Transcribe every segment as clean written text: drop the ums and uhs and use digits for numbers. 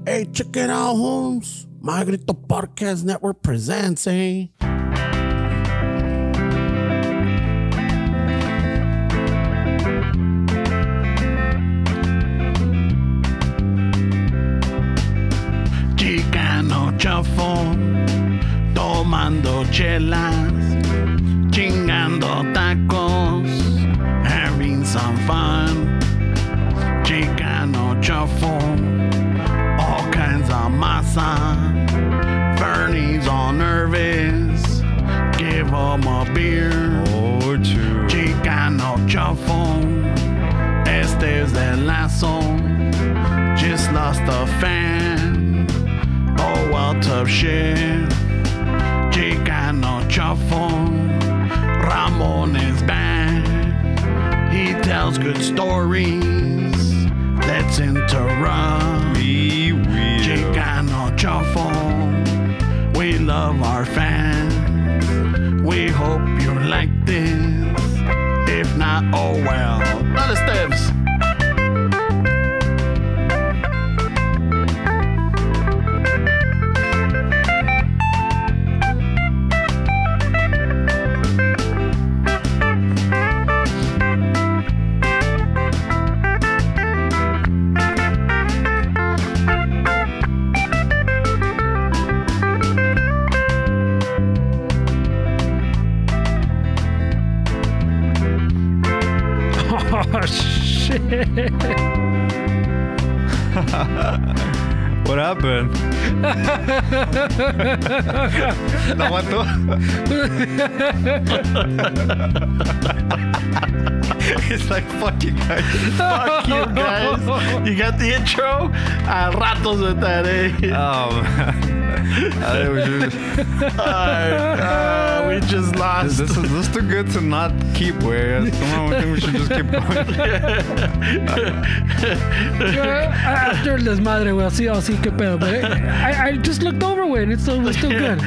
Hey, check it out, Holmes. My Grito Podcast Network presents, eh? Chicano Shuffle, tomando chelas, chingando tacos, having some fun. Chicano Shuffle, all kinds of masa. Bernie's all nervous, give him a beer. Oh, true. Chicano Shuffle, este es el lazo, just lost a fan. Oh, well, tough shit. Chicano Shuffle, Ramon is back. He tells good stories. Let's interrupt. We will. Chicano Shuffle, we love our fans. We hope you like this. If not, oh well. Not the steps. Oh, shit. What happened? ¿La mató? It's like, fuck you guys. Fuck you guys. You got the intro? Al ratos with that, eh? Oh, man. We just lost. This is too good to not keep, way. Someone would think we should just keep going. After el desmadre, güey, así qué pedo. But I just looked over, güey, and it was still good.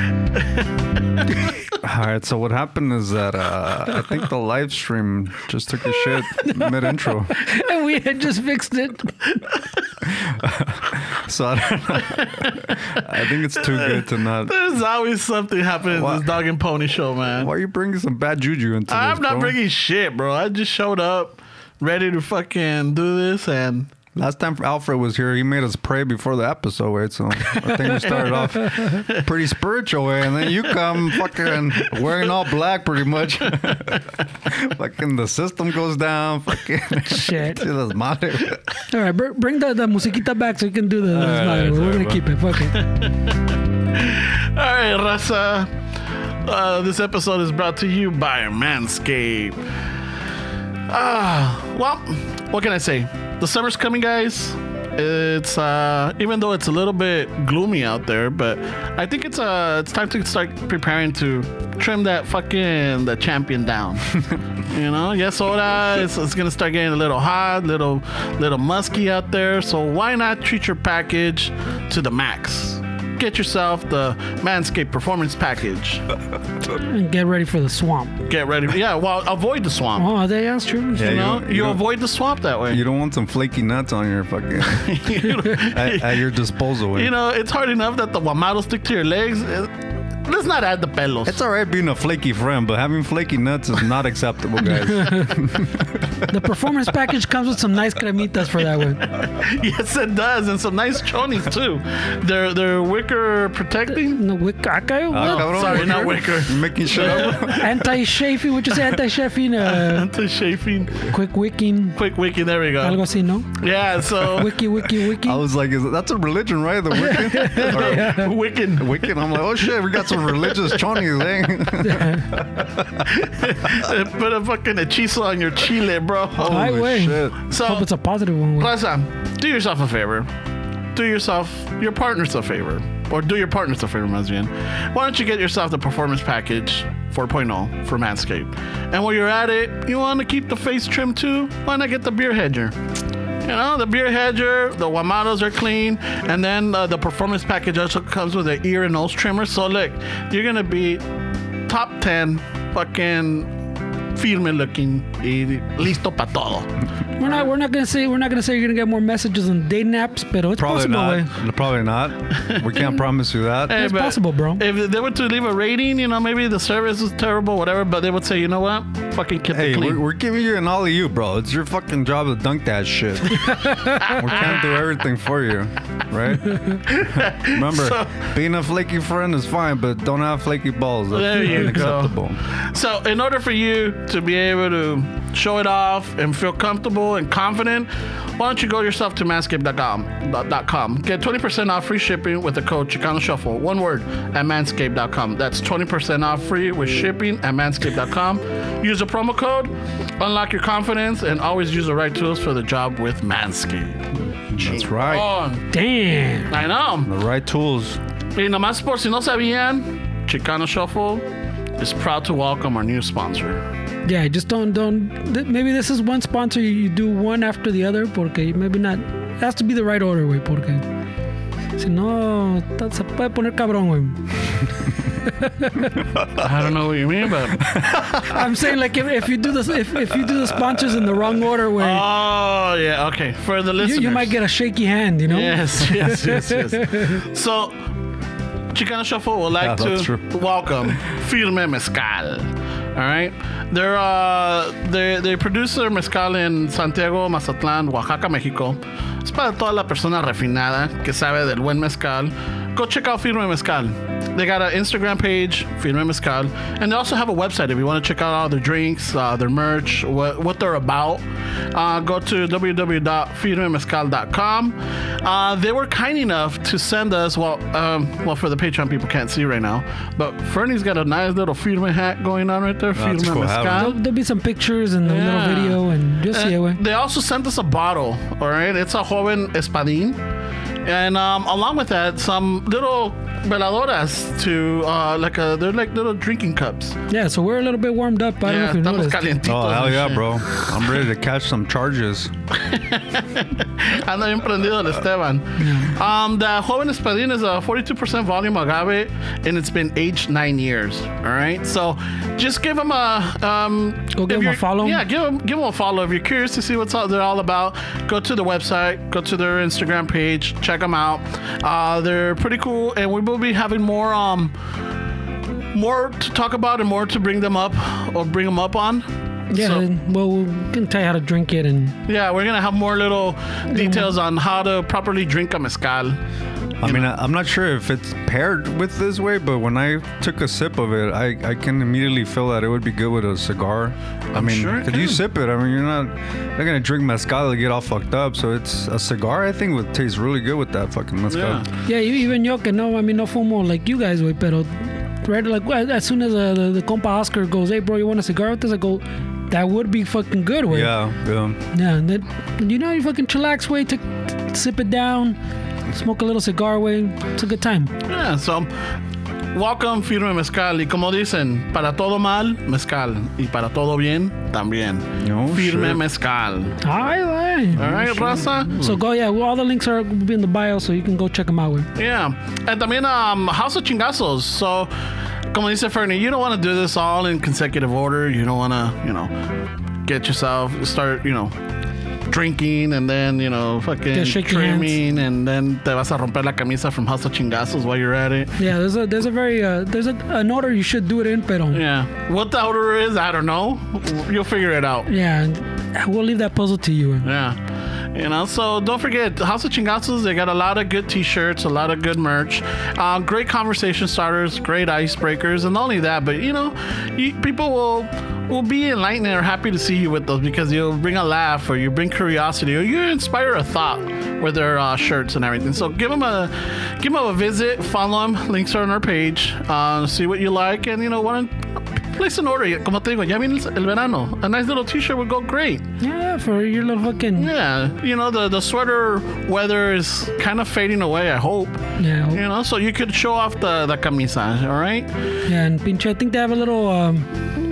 All right, so what happened is that I think the live stream just took a shit mid-intro. And we had just fixed it. So I don't know. I think it's too good to not. There's always something happening in this dog and pony show, man. Why are you bringing some bad juju into this, I'm not bro? bringing shit, bro. I just showed up ready to fucking do this, and last time Alfred was here, he made us pray before the episode, right? So I think we started off pretty spiritual, way, and then you come fucking wearing all black, pretty much. Fucking the system goes down. Fucking shit. All right, bring the musiquita back so you can do the desmadre. We're gonna keep it. Fuck it. All right, Raza. This episode is brought to you by Manscaped. Well, what can I say? The summer's coming, guys. It's even though it's a little bit gloomy out there, but I think it's time to start preparing to trim the champion down. You know, yes, soda. It's gonna start getting a little hot, little musky out there. So why not treat your package to the max? Get yourself the Manscaped Performance Package. And get ready for the swamp. Get ready. Yeah, well, avoid the swamp. Oh, that's true. Yeah, you avoid the swamp that way. You don't want some flaky nuts on your fucking at your disposal. You know, it's hard enough that the guamado stick to your legs. Let's not add the pelos. It's all right being a flaky friend, but having flaky nuts is not acceptable, guys. The performance package comes with some nice cremitas for that one. Yes, it does, and some nice chonies too. They're wicker protecting. No, wicker. Sorry, not wicker. You're making shit up. Anti-chafing, which is anti-chafing. Anti-chafing. Quick wicking. Quick wicking. There we go. Algo así, no? Yeah. So. Wiki. I was like, that's a religion, right? The Wiccan. Wiccan. Wiccan. I'm like, oh shit, we got some religious chonies, eh? Put a fucking hechizo on your chile, bro. Holy shit. So, hope it's a positive one. Raza, do yourself a favor. Do your partners a favor. Or do your partners a favor, Mazvian. Why don't you get yourself the Performance Package 4.0 for Manscaped? And while you're at it, you want to keep the face trim too? Why not get the beer hedger? You know, the beer hedger, the guamados are clean, and then the Performance Package also comes with an ear and nose trimmer. So look, you're going to be top 10 fucking firme looking y listo para todo. We're not gonna say you're gonna get more messages on dating apps, pero it's Probably possible. not. Way. Probably not. We can't promise you that. Hey, It's but possible, bro. If they were to leave a rating, you know, maybe the service is terrible, whatever, but they would say, you know what? Fucking keep Hey, it clean. we're giving you an all of you, bro. It's your fucking job to dunk that shit. We can't do everything for you, right? Remember, being a flaky friend is fine, but don't have flaky balls. That's There you unacceptable. go. So, in order for you to be able to show it off and feel comfortable and confident, why don't you go yourself to manscaped.com. Get 20% off free shipping with the code Chicano Shuffle. One word at manscaped.com. That's 20% off free with shipping at manscaped.com. Use the promo code, unlock your confidence, and always use the right tools for the job with Manscaped. That's right. On. Damn. I know. The right tools. Y nomás por si no sabían, Chicano Shuffle is proud to welcome our new sponsor. Yeah, just don't. Maybe this is one sponsor. You do one after the other, porque maybe not. It has to be the right order, güey, porque si no se puede poner cabrón, güey. I don't know what you mean, but I'm saying like if you do this, if you do the sponsors in the wrong order, way, oh yeah, okay. For the listeners, you might get a shaky hand, you know. Yes. So, Chicano Shuffle would like to welcome Firme Mezcal. All right, they produce their mezcal in Santiago, Mazatlán, Oaxaca, Mexico. Es para toda la persona refinada que sabe del buen mezcal. Go check out Firme Mezcal. They got an Instagram page, Firme Mezcal, and they also have a website if you want to check out all their drinks, their merch, what they're about. Go to www.firmemezcal.com. They were kind enough to send us, well, for the Patreon people can't see right now, but Fernie's got a nice little Firme hat going on right there. Firme cool. Mezcal. There'll be some pictures and a little video, and just see it. They also sent us a bottle. All right, it's a Joven Espadín. And along with that, some little veladoras to they're like little drinking cups. Yeah, so we're a little bit warmed up. I don't know if you estamos noticed. calientitos. Oh, hell and yeah, shit. bro. I'm ready to catch some charges. Anda bien prendido el Esteban. The Joven Espadín is a 42% volume agave, and it's been aged 9 years. All right, so just give them a Go give them a follow. Yeah, give them a follow if you're curious to see what they're all about. Go to the website, go to their Instagram page, check them out. They're pretty cool, and we will be having more to talk about and more to bring them up on. Yeah, So- well, we can tell you how to drink it, and Yeah, we're gonna have more little details on how to properly drink a mezcal. I mean, I'm not sure if it's paired with this way, but when I took a sip of it, I can immediately feel that it would be good with a cigar. I mean, sure it if you can. sip it, I mean, you're not gonna drink mezcal to get all fucked up. So it's a cigar. I think would taste really good with that fucking mezcal. Yeah. even yo que no, I mean, no fumo like you guys, way, pero right, like as soon as the compa Oscar goes, hey bro, you want a cigar with this? I go, that would be fucking good, way. Yeah. Yeah, and then, you fucking chillax, way, sip it down, smoke a little cigar, way. It's a good time. Yeah, so welcome Firme Mezcal. Y como dicen, para todo mal, mezcal. Y para todo bien, también. No Firme shit. Mezcal. All right. All right, raza? So go, yeah, well, all the links will be in the bio, so you can go check them out, way. Yeah. And también House of Chingazos. So, como dice Fernie, you don't want to do this all in consecutive order. You don't want to, get yourself, start, drinking and then, fucking Get shaky trimming and then te vas a romper la camisa from House of Chingazos while you're at it. Yeah, there's a very an order you should do it in, pero Yeah. What the order is, I don't know. You'll figure it out. yeah, we'll leave that puzzle to you. Yeah. So don't forget, House of Chingazos, they got a lot of good t-shirts, a lot of good merch, great conversation starters, great icebreakers, and not only that, but, people will be enlightened or happy to see you with those because you'll bring a laugh or you bring curiosity or you inspire a thought with their shirts and everything. So give them a visit, follow them, links are on our page, see what you like, and, want to place an order. Como te digo, ya viene el verano. A nice little t-shirt would go great. Yeah, for your little fucking Yeah, the sweater weather is kind of fading away, I hope. yeah. So you could show off the camisa, all right? Yeah, and pinche, I think they have a little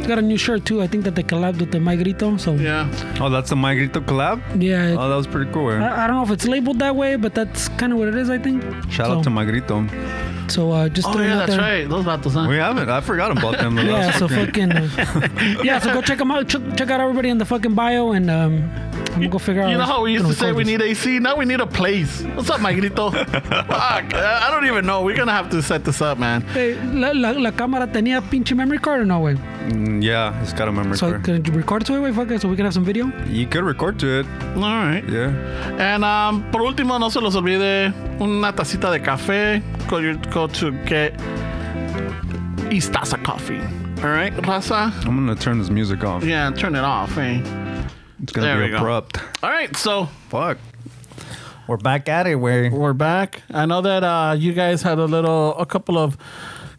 got a new shirt too. I think that they collabed with the My Grito. So Yeah. Oh, that's the My Grito collab? yeah, Oh, that was pretty cool. I don't know if it's labeled that way, but that's kind of what it is, I think. Shout out to My Grito. So just Oh, throwing yeah, out that's there. right. Those vatos, huh? We haven't. I forgot about them. The Yeah, last so fucking- yeah, so go check them out. Check out everybody in the fucking bio, and I'm gonna go figure out. You know how we used to say we need. need AC? Now we need a place. What's up, Magrito? Fuck. I don't even know. We're going to have to set this up, man. Hey, la cámara tenía pinche memory card or no, way? Yeah, it's got a memory So card. could you record to it, way, fuck it, so we can have some video? You could record to it. All right. Yeah. And por último, no se los olvide una tacita de café. Go to get Istasa coffee. All right, Raza? I'm gonna turn this music off. Yeah, turn it off, eh? It's gonna There be we go. abrupt. All right, so Fuck. We're back at it, way. we're back. I know that you guys had a couple of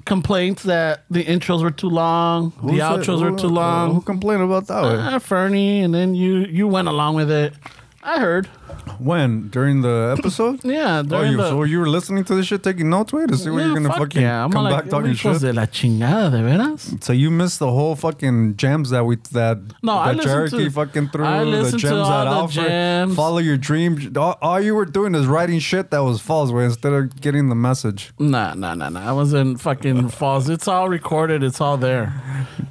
complaints that the intros were too long, the outros were too Who long. complained about that? Way? Fernie, and then you went along with it. I heard. When? During the episode? Yeah, during So you were listening to this shit, taking notes, way, to see what Yeah, you're gonna fuck fucking yeah. I'm come like, back talking hijos shit. de la chingada, de veras? So you missed the whole fucking jams that No, I listened Cherokee to- fucking threw, I the listened gems to all that the Alfred, gems. follow your dreams. All you were doing is writing shit that was false, way, instead of getting the message. Nah. I wasn't fucking false. It's all recorded. It's all there.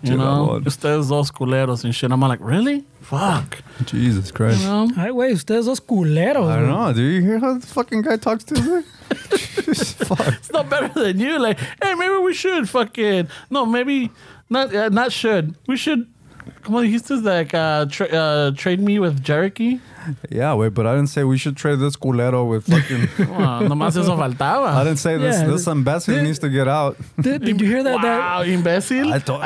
You know? Chingón. Ustedes dos culeros and shit. I'm like, really? Fuck. Jesus Christ. You know? Ay, güey, ustedes dos culeros. I güey. don't know. Do you hear how the fucking guy talks to you? Fuck. It's not better than you. Like, hey, maybe we should fucking... No, maybe... Not should. We should... Come on, he says like trade me with Cherokee. Yeah, wait, but I didn't say we should trade this culero with fucking... Well, nomás eso I faltaba. didn't say Yeah, this imbecile needs to get out. Did you hear that? Wow, imbécil.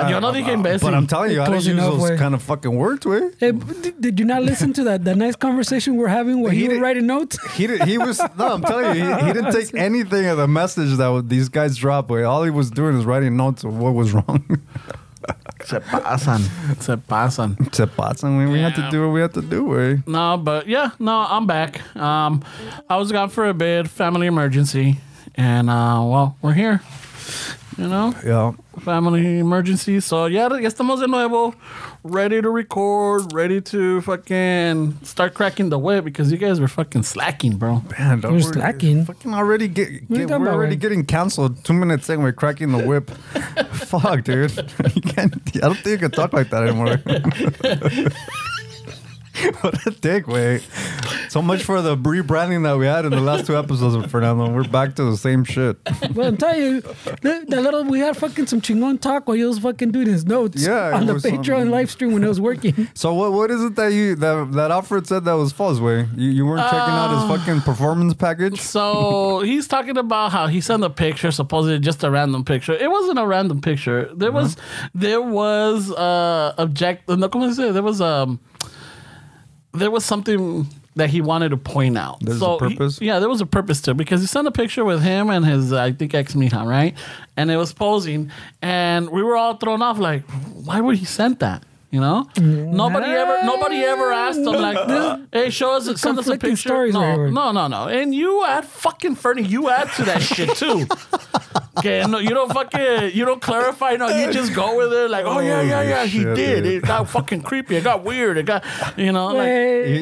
Yo no dije imbécil. But I'm telling you, I didn't Close use enough, those way. kind of fucking words, way. Hey, did you not listen to that nice conversation we're having where He you were did- writing notes? He was no, I'm telling you, he didn't take anything of the message that these guys dropped. Way, all he was doing is writing notes of what was wrong. Se pasan. Se pasan. Se pasan, we had to Yeah. do what we had to do. Way. No, but yeah, no, I'm back. I was gone for a bit, family emergency, and well, we're here. You know, Yeah. family emergency. So yeah, ya estamos de nuevo, ready to record, ready to fucking start cracking the whip because you guys were fucking slacking, bro. Man, We're slacking. Fucking already What are you we're talking about, already man? getting canceled 2 minutes in. We're cracking the whip. Fuck, dude. You can't. I don't think you can talk like that anymore. What a dick, way. So much for the rebranding that we had in the last 2 episodes of Fernando. We're back to the same shit. Well, I'm telling you, the little we had fucking some chingon talk while he was fucking doing his notes Yeah, on it the was Patreon live stream when it was working. So what is it that Alfred said that was false, way? You weren't checking out his fucking performance package? So he's talking about how he sent a picture, supposedly just a random picture. It wasn't a random picture. There was no, ¿cómo se dice? There was something that he wanted to point out. There's a purpose? There was a purpose to it because he sent a picture with him and his, I think, ex-mija, right? And it was posing. And we were all thrown off like, why would he send that? You know? Nobody ever asked him like, hey, show us, send us a Conflicting picture. stories right here. No. And you add fucking Fernie, you add to that shit too. Okay, no, you don't clarify. No, you just go with it like, oh yeah, he shit, did. dude. It got fucking creepy. It got weird. It got, you know, like,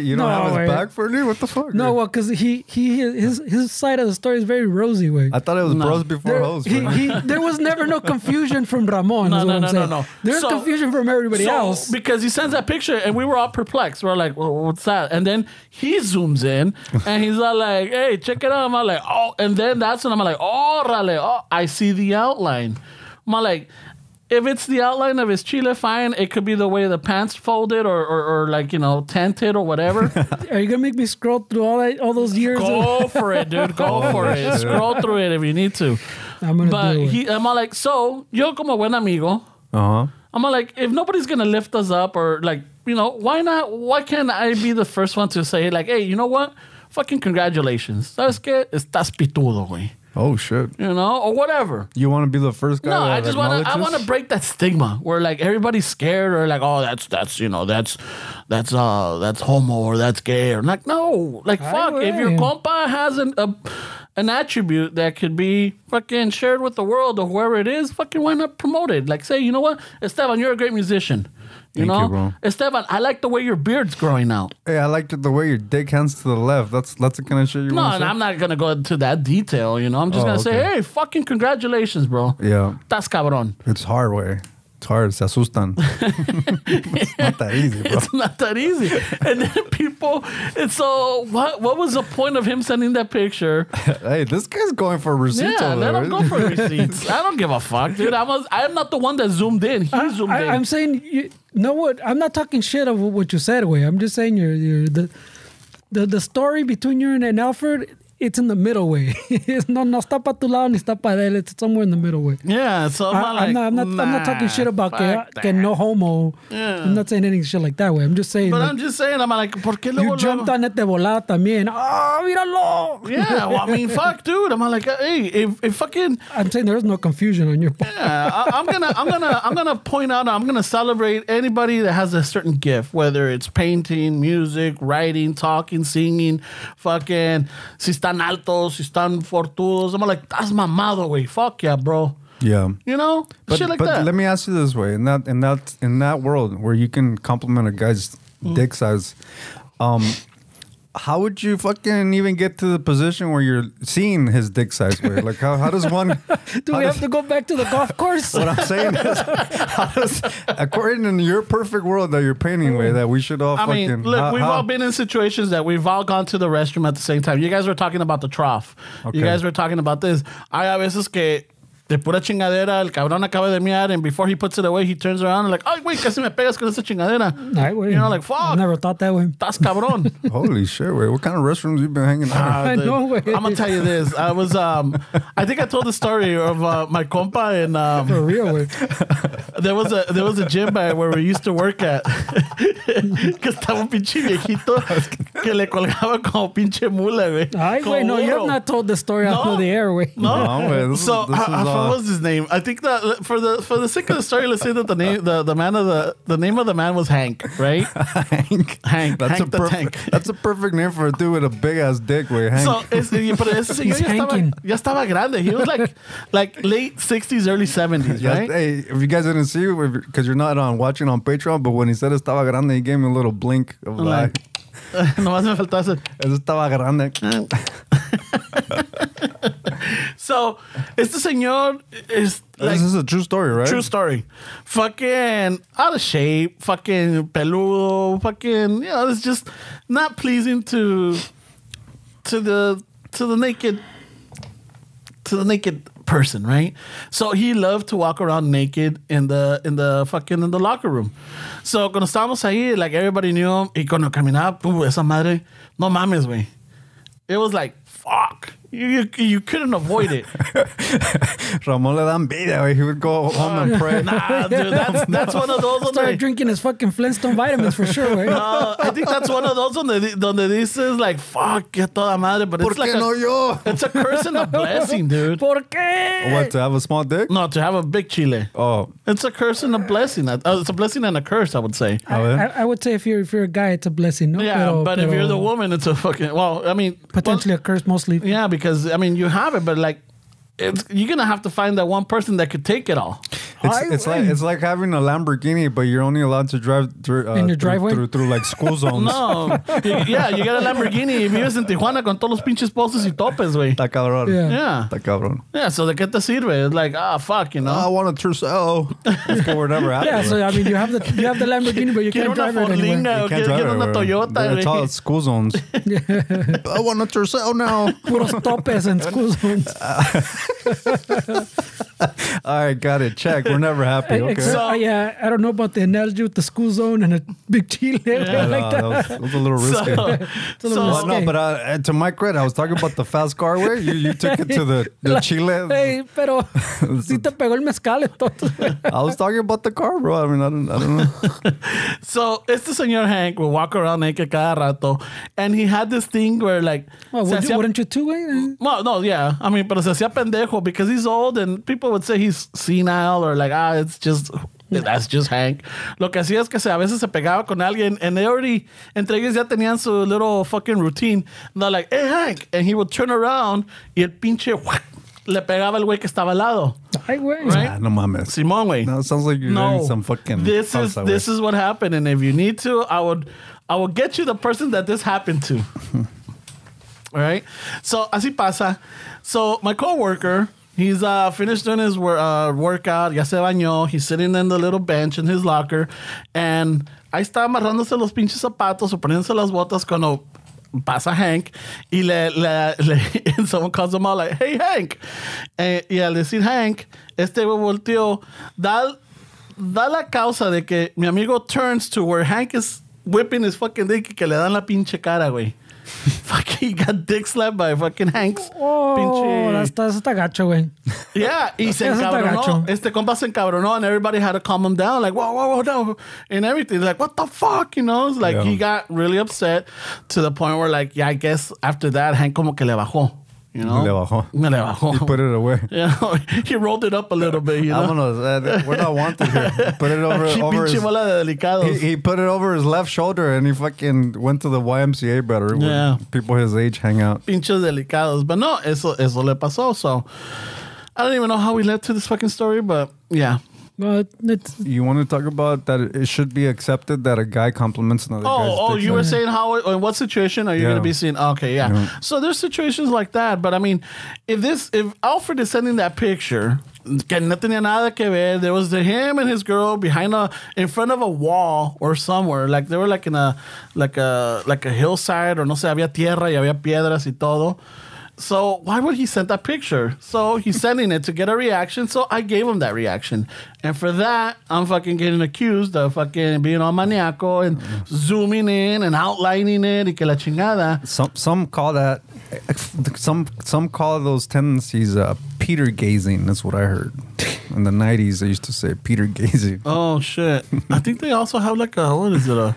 You don't have his back for me? What the fuck? No, dude? well, because his side of the story is very rosy, way. I thought it was bros before hoes. man. There was never no confusion from Ramon. is what I'm saying. no. There's So- confusion from everybody else. Because he sends that picture and we were all perplexed. We're like, well, what's that? And then he zooms in and he's all like, hey, check it out. I'm all like, oh, and then that's when I'm like, oh, I see the outline. I'm all like, if it's the outline of his chile, fine. It could be the way the pants folded or like, you know, tented or whatever. Are you gonna make me scroll through all those years? Go for it, dude. Go for it. shit. Scroll through it if you need to. I'm gonna But do it. I'm all like, so, yo como buen amigo, Uh-huh. I'm all like, if nobody's gonna lift us up or like, you know, why not? Why can't I be the first one to say like, hey, you know what? Fucking congratulations. ¿Sabes qué? Estás pitudo, güey. Oh, shit. You know, or whatever. You want to be the first guy No, that I just want to. I acknowledges? want to break that stigma where like everybody's scared or like, oh, that's you know, that's homo or that's gay or like, no, like fuck. If your compa has an attribute that could be fucking shared with the world or whoever it is, fucking why not promote it? Like, say, you know what, Esteban, you're a great musician. You Thank know? you, bro. Esteban, I like the way your beard's growing out. Hey, I liked the way your dick hands to the left. That's the kind of shit you No, want and to say? I'm not going to go into that detail, you know? I'm just Oh, going to say, okay. hey, fucking congratulations, bro. Yeah. That's cabrón. It's hard, way. It's hard. Se asustan. It's not that easy, bro. It's not that easy. And then people, and so what was the point of him sending that picture? Hey, this guy's going for receipts Yeah, over let there. him go for receipts. I don't give a fuck, dude. I'm not the one that zoomed in. He zoomed in. I'm saying, you know what? I'm not talking shit of what you said, way. I'm just saying the story between you and Alfred, it's in the middle way. It's no está para tu lado ni está para él. It's somewhere in the middle way. Yeah, so I'm not talking shit about que no homo. Yeah. I'm not saying anything shit like that way. I'm just saying. But like, I'm just saying, I'm like, ¿por qué you luego, jumped luego? on it de volada también. Ah, míralo. Yeah, well, I mean, fuck, dude. I'm like, hey, if fucking, I'm saying there is no confusion on your part. yeah, I'm gonna point out, I'm gonna celebrate anybody that has a certain gift, whether it's painting, music, writing, talking, singing, fucking, si están altos, si están fortudos. I'm like, that's mamado, way. Fuck yeah, bro. Yeah. You know, shit like but that. let me ask you this way: in that world where you can compliment a guy's dick size, how would you fucking even get to the position where you're seeing his dick size? Way? Like how does one? Do we have to go back to the golf course? What I'm saying is, how does, according to your perfect world that you're painting, way that we should all I fucking. mean, look, we've all been in situations that we've all gone to the restroom at the same time. You guys were talking about the trough. Okay. You guys were talking about this. Hay a veces que de pura chingadera el cabrón acaba de mear, and before he puts it away, he turns around and like, ay, güey, casi me pegas con esa chingadera. Ay, güey. You know, like, fuck. I never thought that way. That's cabrón. Holy shit, way! What kind of restrooms you been hanging out? I know, güey. I'm gonna tell you this. I was, I think I told the story of my compa and For real, güey. there was a gym bag where we used to work at. Que estaba un pinche viejito que le colgaba como pinche mula, güey. Ay, Como güey, no, you have burro. not told the story out No. of the air, güey. No, güey, this so is what was his name? I think that for the sake of the story, let's say that the name the name of the man was Hank, right? Hank. Hank. That's Hank a the perfect. Tank. That's a perfect name for a dude with a big ass dick, way. Hank. So, pero ese señor He's hanking. ya estaba grande. He was like late 60s, early 70s, Yeah, right? hey, if you guys didn't see, because you're not watching on Patreon, but when he said estaba grande, he gave me a little blink of the eye. Like, nomás me faltaba hacer. Eso estaba grande. So, este señor is like, This is a true story, right? true story. Fucking out of shape, fucking peludo, fucking, you know, it's just not pleasing to the naked person, right? So he loved to walk around naked in the locker room. So cuando estábamos ahí, like everybody knew him, y cuando caminaba, esa madre, no mames, güey. It was like, fuck. You couldn't avoid it. Ramon le dan vida, güey. He would go home and pray. Nah, dude, that's one of those. Started drinking his fucking Flintstone vitamins for sure, güey. I think that's one of those donde dices like, fuck, que toda madre, but ¿Por it's like qué no yo? it's a curse and a blessing, dude. ¿Por qué? What, to have a small dick? No, to have a big chile. Oh. It's a curse and a blessing. It's a blessing and a curse, I would say. I would say if you're a guy, it's a blessing. No? Yeah, but if you're the woman, it's a fucking, well, I mean. Potentially a curse mostly. Yeah, because, I mean, you have it, but like, you're going to have to find that one person that could take it all. It's like having a Lamborghini, but you're only allowed to drive through, In your driveway? through like school zones. No. Yeah, you got a Lamborghini y vives en Tijuana con todos los pinches postes y topes, güey. Está cabrón. Yeah. Yeah. Está cabrón. Yeah, so de qué te sirve? It's like, fuck, you know. I want a Tercel. That's what we're never happy Yeah, with. so I mean, you have the Lamborghini, but you Quiero can't una drive it anywhere. Forlinga o You can't drive quiero una it, Toyota, It's all güey. school zones. I want a Tercel now. Puros topes and school zones. All right, got it. Check. We're never happy. Okay. Except, yeah, I don't know about the analogy with the school zone and a big chile like that. That was a little risky. It's a little Well, no, risque. but to my credit, I was talking about the fast car way. You took it to the Chile. Hey, pero sí te pegó el mezcal entonces. I was talking about the car, bro. I mean, I don't know. So, este señor Hank would walk around naked cada rato. And he had this thing where, like... Well, se hacía- wouldn't you too, güey? Well, no, yeah. I mean, pero se hacía pendejo because he's old and people would say he's senile or like, it's just... That's just Hank. Lo que hacía es que a veces se pegaba con alguien and they already, entre ellos ya tenían su little fucking routine. And they're like, hey, Hank. And he would turn around y el pinche le pegaba al güey que estaba al lado. Ay, güey. Right? Ah, no mames. Simón, güey. No, it sounds like you're doing some fucking. This is what happened, and if you need to, I will get you the person that this happened to. All right. So así pasa. So my coworker, he's finished doing his workout. Ya se bañó. He's sitting in the little bench in his locker, and ahí está amarrándose los pinches zapatos o poniéndose las botas cuando pasa Hank y and someone calls him out like, hey Hank, y al decir Hank, este volteó, da la causa de que mi amigo turns to where Hank is whipping his fucking dick y que le dan la pinche cara, güey. Fucking, he got dick slapped by fucking Hank's pinche. Eso está gacho, güey. Yeah, y se encabronó. Este compa se encabronó, and everybody had to calm him down, like, whoa, no, and everything. Like, what the fuck, you know? It's like, he got really upset to the point where, like, yeah, I guess after that, Hank como que le bajó. You know? Le bajó. He put it away. Yeah, he rolled it up a little bit, you know? Vámonos. We're not wanted here. Put it over his... He put it over his left shoulder and he fucking went to the YMCA better where people his age hang out. Pinches delicados. But no, eso le pasó. So, I don't even know how we led to this fucking story, but yeah. But you want to talk about that it should be accepted that a guy compliments another guy's dick? You were saying how, in what situation are you going to be seeing? Okay, yeah. So there's situations like that, but I mean, if Alfred is sending that picture, que no tenía nada que ver, there was him and his girl in front of a wall or somewhere, like they were like in a hillside, or no sé, había tierra y había piedras y todo. So why would he send that picture? So he's sending it to get a reaction. So I gave him that reaction. And for that, I'm fucking getting accused of fucking being all maniaco and zooming in and outlining it y que la chingada. Some call that, some call those tendencies Peter gazing. That's what I heard. In the 90s, they used to say Peter gazing. Oh, shit. I think they also have like what is it?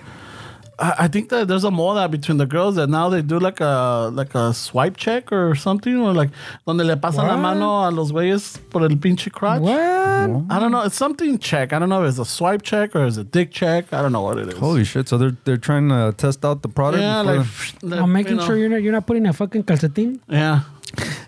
I think that there's a moda between the girls that now they do like a swipe check or something, or like donde le pasan la mano a los güeyes por el pinche crotch. What? I don't know. It's something check. I don't know if it's a swipe check or it's a dick check. I don't know what it is. Holy shit! So they're trying to test out the product. Yeah, like making sure you're not putting a fucking calcetín. Yeah.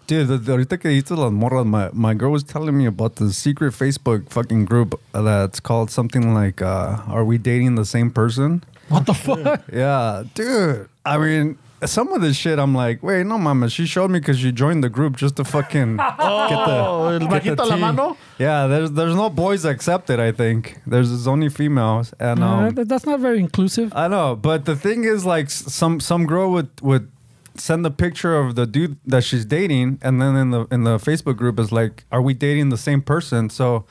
Dude, ahorita que dijiste las morras, my girl was telling me about the secret Facebook fucking group that's called something like "Are we dating the same person?" What the fuck? Yeah, dude. I mean, some of this shit, I'm like, wait, no, mama. She showed me because she joined the group just to fucking get the la mano? Yeah, there's no boys accepted, I think. There's only females. And that's not very inclusive. I know, but the thing is, like, some girl would send a picture of the dude that she's dating, and then in the Facebook group is like, are we dating the same person? So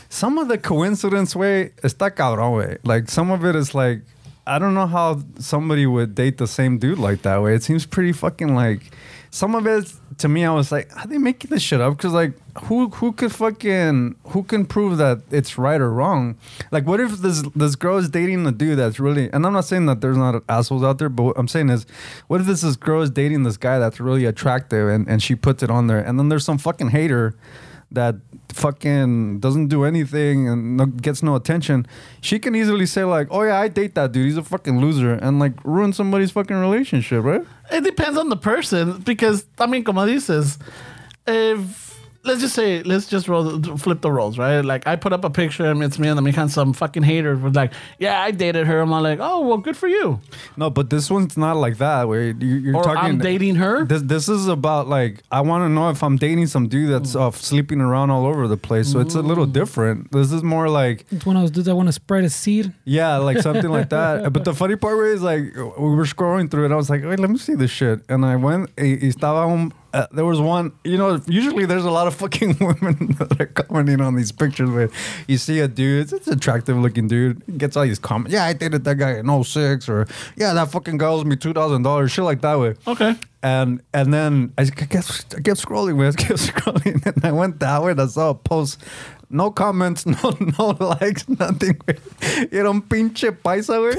some of the coincidence way está cabrón way. Like some of it is like, I don't know how somebody would date the same dude like that way. It seems pretty fucking like, some of it to me, I was like, are they making this shit up? Because like, who can prove that it's right or wrong? Like, what if this girl is dating a dude that's really, and I'm not saying that there's not assholes out there, but what I'm saying is, what if this girl is dating this guy that's really attractive and she puts it on there, and then there's some fucking hater that fucking doesn't do anything and gets no attention. She can easily say like, oh yeah, I date that dude, he's a fucking loser, and like ruin somebody's fucking relationship, right? It depends on the person, because I mean, como dices, if let's just flip the roles, right? Like I put up a picture and it's me and the mija, some fucking hater was like, yeah, I dated her. I'm like, oh well, good for you. No, but this one's not like that. Where you're talking. I'm dating her. This is about like, I want to know if I'm dating some dude that's sleeping around all over the place. So it's a little different. This is more like, it's one of those dudes that want to spread a seed. Yeah, like something like that. But the funny part is like, we were scrolling through it. I was like, wait, let me see this shit. And I went. There was one, you know, usually there's a lot of fucking women that are commenting on these pictures where you see a dude, it's an attractive looking dude, he gets all these comments, yeah, I dated that guy in 06, or yeah, that fucking guy owes me $2,000, shit like that way. Okay. And then I kept scrolling, and I went that way and I saw a post. no comments, no likes, nothing, güey. Era un pinche paisa, güey.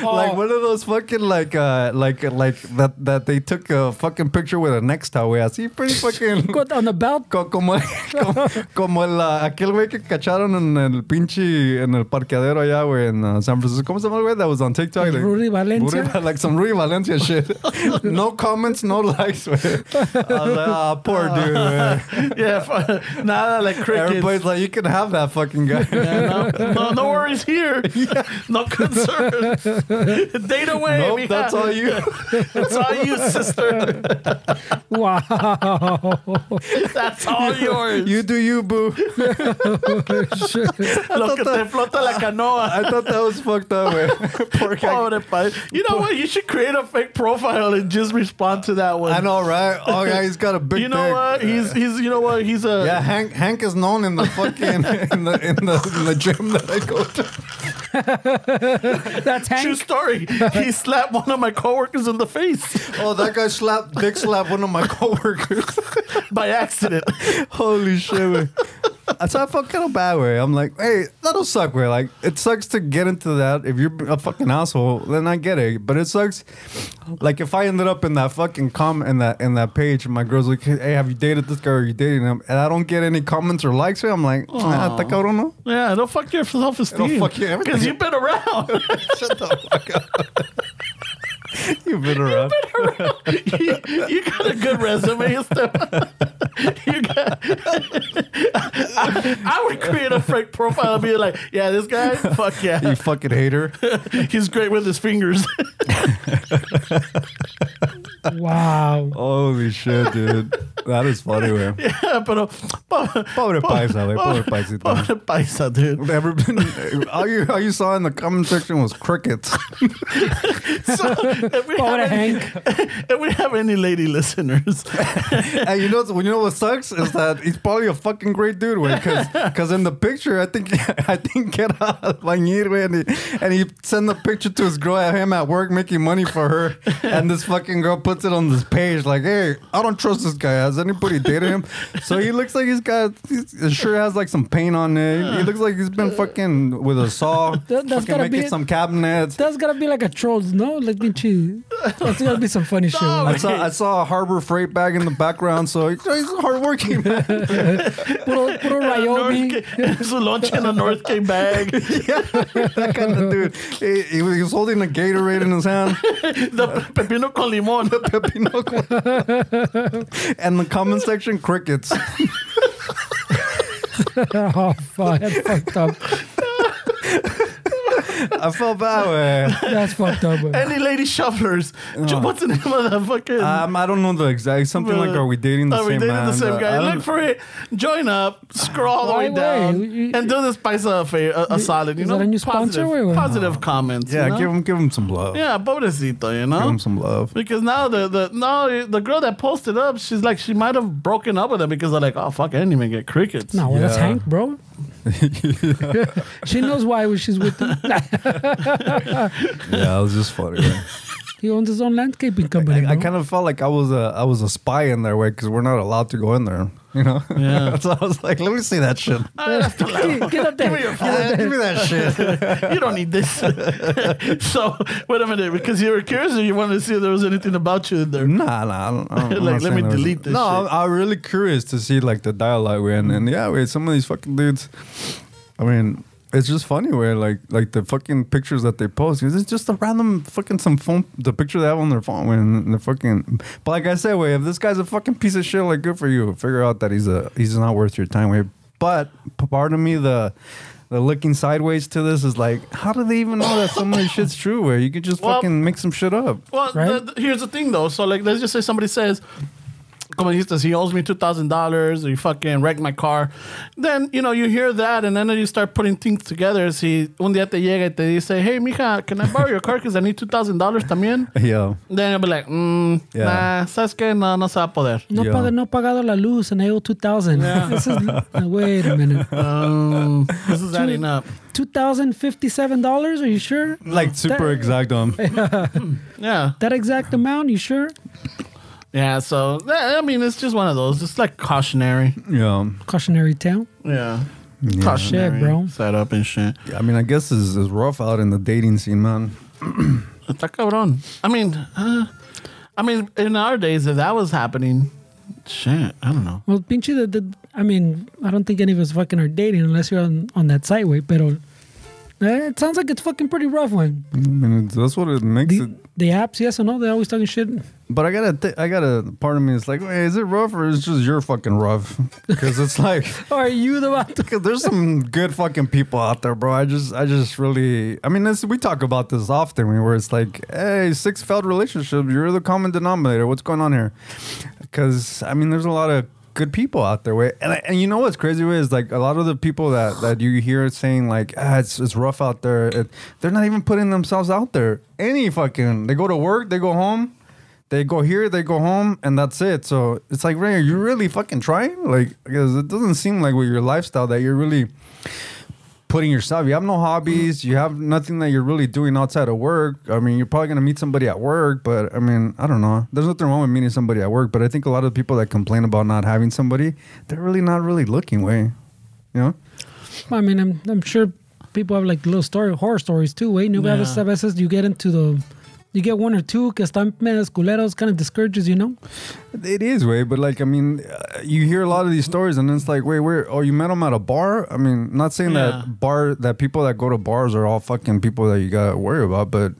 Like one of those fucking like that they took a fucking picture with a Nextel, güey. Así pretty fucking On the belt. como aquel güey que cacharon en el pinche en el parqueadero allá, güey, en San Francisco. ¿Cómo se llama el güey? That was on TikTok. Like, Rudy Valencia. Like some Rudy Valencia shit. No comments, no likes, güey. I was like, poor dude, güey. Yeah, nada like crickets. Everybody's like, you can have that fucking guy. Yeah, no worries here. Yeah. No concerns. Date away. Nope, mija. that's all you. That's all you, sister. Wow. That's all yours. You do you, boo. Lo que te flota la canoa. I thought that was fucked up, güey. Poor guy. Pobre pa. You know what? You should create a fake profile and just respond to that one. I know, right? Oh yeah, he's got a big. You know what? He's you know what? He's a Yeah, Hank is known in the fucking in the gym that I go to. That's True Hank. story. He slapped one of my coworkers in the face Oh, that guy dick slapped one of my coworkers. by accident. Holy shit, güey. So I felt kind of bad, way. I'm like, hey, that'll suck, way. Like, it sucks to get into that. If you're a fucking asshole, then I get it. But it sucks. Like, if I ended up in that fucking in that page, and my girl's like, hey, have you dated this guy or are you dating him? And I don't get any comments or likes, I'm like, I don't know. Yeah, don't fuck your self-esteem. It'll fuck you everything. Because you've been around. Shut the fuck up. You've been around. You got a good resume and stuff. I would create a fake profile and be like, yeah, this guy, fuck yeah. You fucking hater. He's great with his fingers. Wow. Holy shit, dude. That is funny, man. Yeah, pero... Pobre paisa, güey. Pobre paisita. Pobre paisa, dude. Ever been, all you saw in the comment section was crickets. So, if we have any lady listeners... And you know what sucks is that he's probably a fucking great dude, güey. Because in the picture, I think era albañil, güey, and he sent the picture to his girl at him at work making money for her, and this fucking girl puts it on this page like, hey, I don't trust this guy. Has anybody dated him? So he looks like his shirt has like some paint on it. He looks like he's been fucking with a saw, That's fucking gotta making be some cabinets. That's gotta be like a trolls, no? Like, that's gotta be some funny shit. I saw a Harbor Freight bag in the background, so he's hardworking, man. Puro Ryobi. Su lunch in a North K bag. Yeah, that kind of dude. He was holding a Gatorade in his hand. The pepino con limón. And the comment section, crickets. Oh, fuck. That's fucked up. I felt bad, way. That's fucked up, man. Any lady shufflers. What's the name of that fucking... I don't know the exact... Something like, are we dating the same man? Are we dating the same guy? Look for it. Join up. Scroll all the way down. And do this paisa a solid. You Is know, that a new sponsor? positive comments. Yeah, you know? give him some love. Yeah, pobrecito, you know? Give him some love. Because now the girl that posted up, she's like, she might have broken up with him because they're like, oh, fuck, I didn't even get crickets. No, well, that's Hank, bro. She knows why she's with him. Yeah, it was just funny, man. He owns his own landscaping company. I kind of felt like I was a spy in there, way, because we're not allowed to go in there. You know? Yeah. So I was like, let me see that shit. Get up there. Give me your phone. Give me that shit. You don't need this. So, wait a minute, because you were curious or you wanted to see if there was anything about you in there? Nah, I'm Like, not let me saying there was- delete this No, shit. I'm really curious to see like the dialogue, way, and yeah, wait, some of these fucking dudes. I mean, it's just funny where like the fucking pictures that they post, 'cause it's just a random fucking some phone, the picture they have on their phone, and the fucking. But like I said, way, if this guy's a fucking piece of shit, like good for you. Figure out that he's not worth your time, way. But part of me, the looking sideways to this is like, how do they even know that some of this shit's true? Where you could just fucking make some shit up. Well, Right? here's the thing, though. So, like, let's just say somebody says, como dijiste, he owes me $2,000, or you fucking wrecked my car. Then, you know, you hear that, and then you start putting things together. Si un día te llega y te dice, hey, mija, can I borrow your car because I need $2,000 también? Yeah. Then you'll be like, nah, ¿sabes qué? No se va a poder. No, Yeah. no pagado la luz and I owe 2,000. Yeah. This is, wait a minute. This is adding up. $2,057? Are you sure? Like super exact. Yeah. That exact amount? You sure? Yeah, so I mean, it's just one of those. It's like cautionary. Yeah. Cautionary tale. Yeah. Yeah. Cautionary Shit, bro. setup and shit. Yeah, I mean, I guess it's rough out in the dating scene, man. Está cabrón. I mean, in our days, if that was happening, shit, I don't know. Well, pinche, I mean, I don't think any of us fucking are dating unless you're on that site way, pero it sounds like it's fucking pretty rough, one. I mean, that's what it makes it. The apps, yes or no? They're always talking shit. But I gotta. Part of me is like, hey, is it rough or is it just you're fucking rough? Because it's like, Or are you the one? because there's some good fucking people out there, bro. I just really. I mean, we talk about this often, where it's like, hey, 6 failed relationships. You're the common denominator. What's going on here? Because I mean, there's a lot of good people out there, way. And you know what's crazy is like a lot of the people that you hear saying like it's rough out there. They're not even putting themselves out there. They go to work, they go home, they go here, they go home, and that's it. So it's like, Ray, are you really fucking trying? Like, because it doesn't seem like with your lifestyle that you're really putting yourself. You have no hobbies. You have nothing that you're really doing outside of work. I mean, you're probably gonna meet somebody at work, but I mean, I don't know. There's nothing wrong with meeting somebody at work, but I think a lot of people that complain about not having somebody, they're really not really looking, way. You know? I mean, I'm sure people have like little horror stories too, way. No, a veces you get into you get one or two que están medios culeros, kind of discourages, you know? It is, way, but like, I mean, you hear a lot of these stories and it's like, wait, you met them at a bar? I mean, not saying that people that go to bars are all fucking people that you gotta worry about, but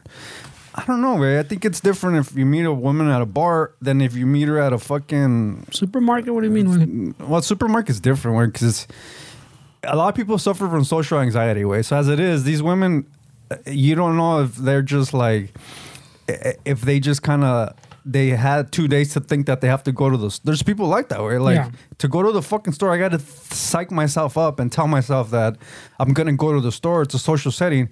I don't know, way. I think it's different if you meet a woman at a bar than if you meet her at a fucking supermarket. What do you mean? Well, supermarket's different, way, because a lot of people suffer from social anxiety, way. So as it is, these women, you don't know if they're just like, if they just kind of, they had 2 days to think that they have to go to the, there's people like that, way. Like, to go to the fucking store, I got to psych myself up and tell myself that I'm going to go to the store. It's a social setting.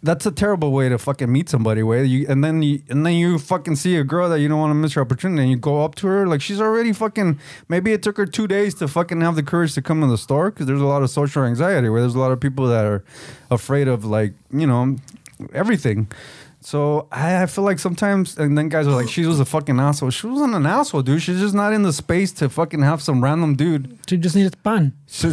That's a terrible way to fucking meet somebody, way. And then you fucking see a girl that you don't want to miss her opportunity, and you go up to her like she's already fucking. Maybe it took her 2 days to fucking have the courage to come to the store, because there's a lot of social anxiety where there's a lot of people that are afraid of, like, you know, everything. So I feel like sometimes, and then guys are like, she was a fucking asshole. She wasn't an asshole, dude. She's just not in the space to fucking have some random dude. She just needs pan. She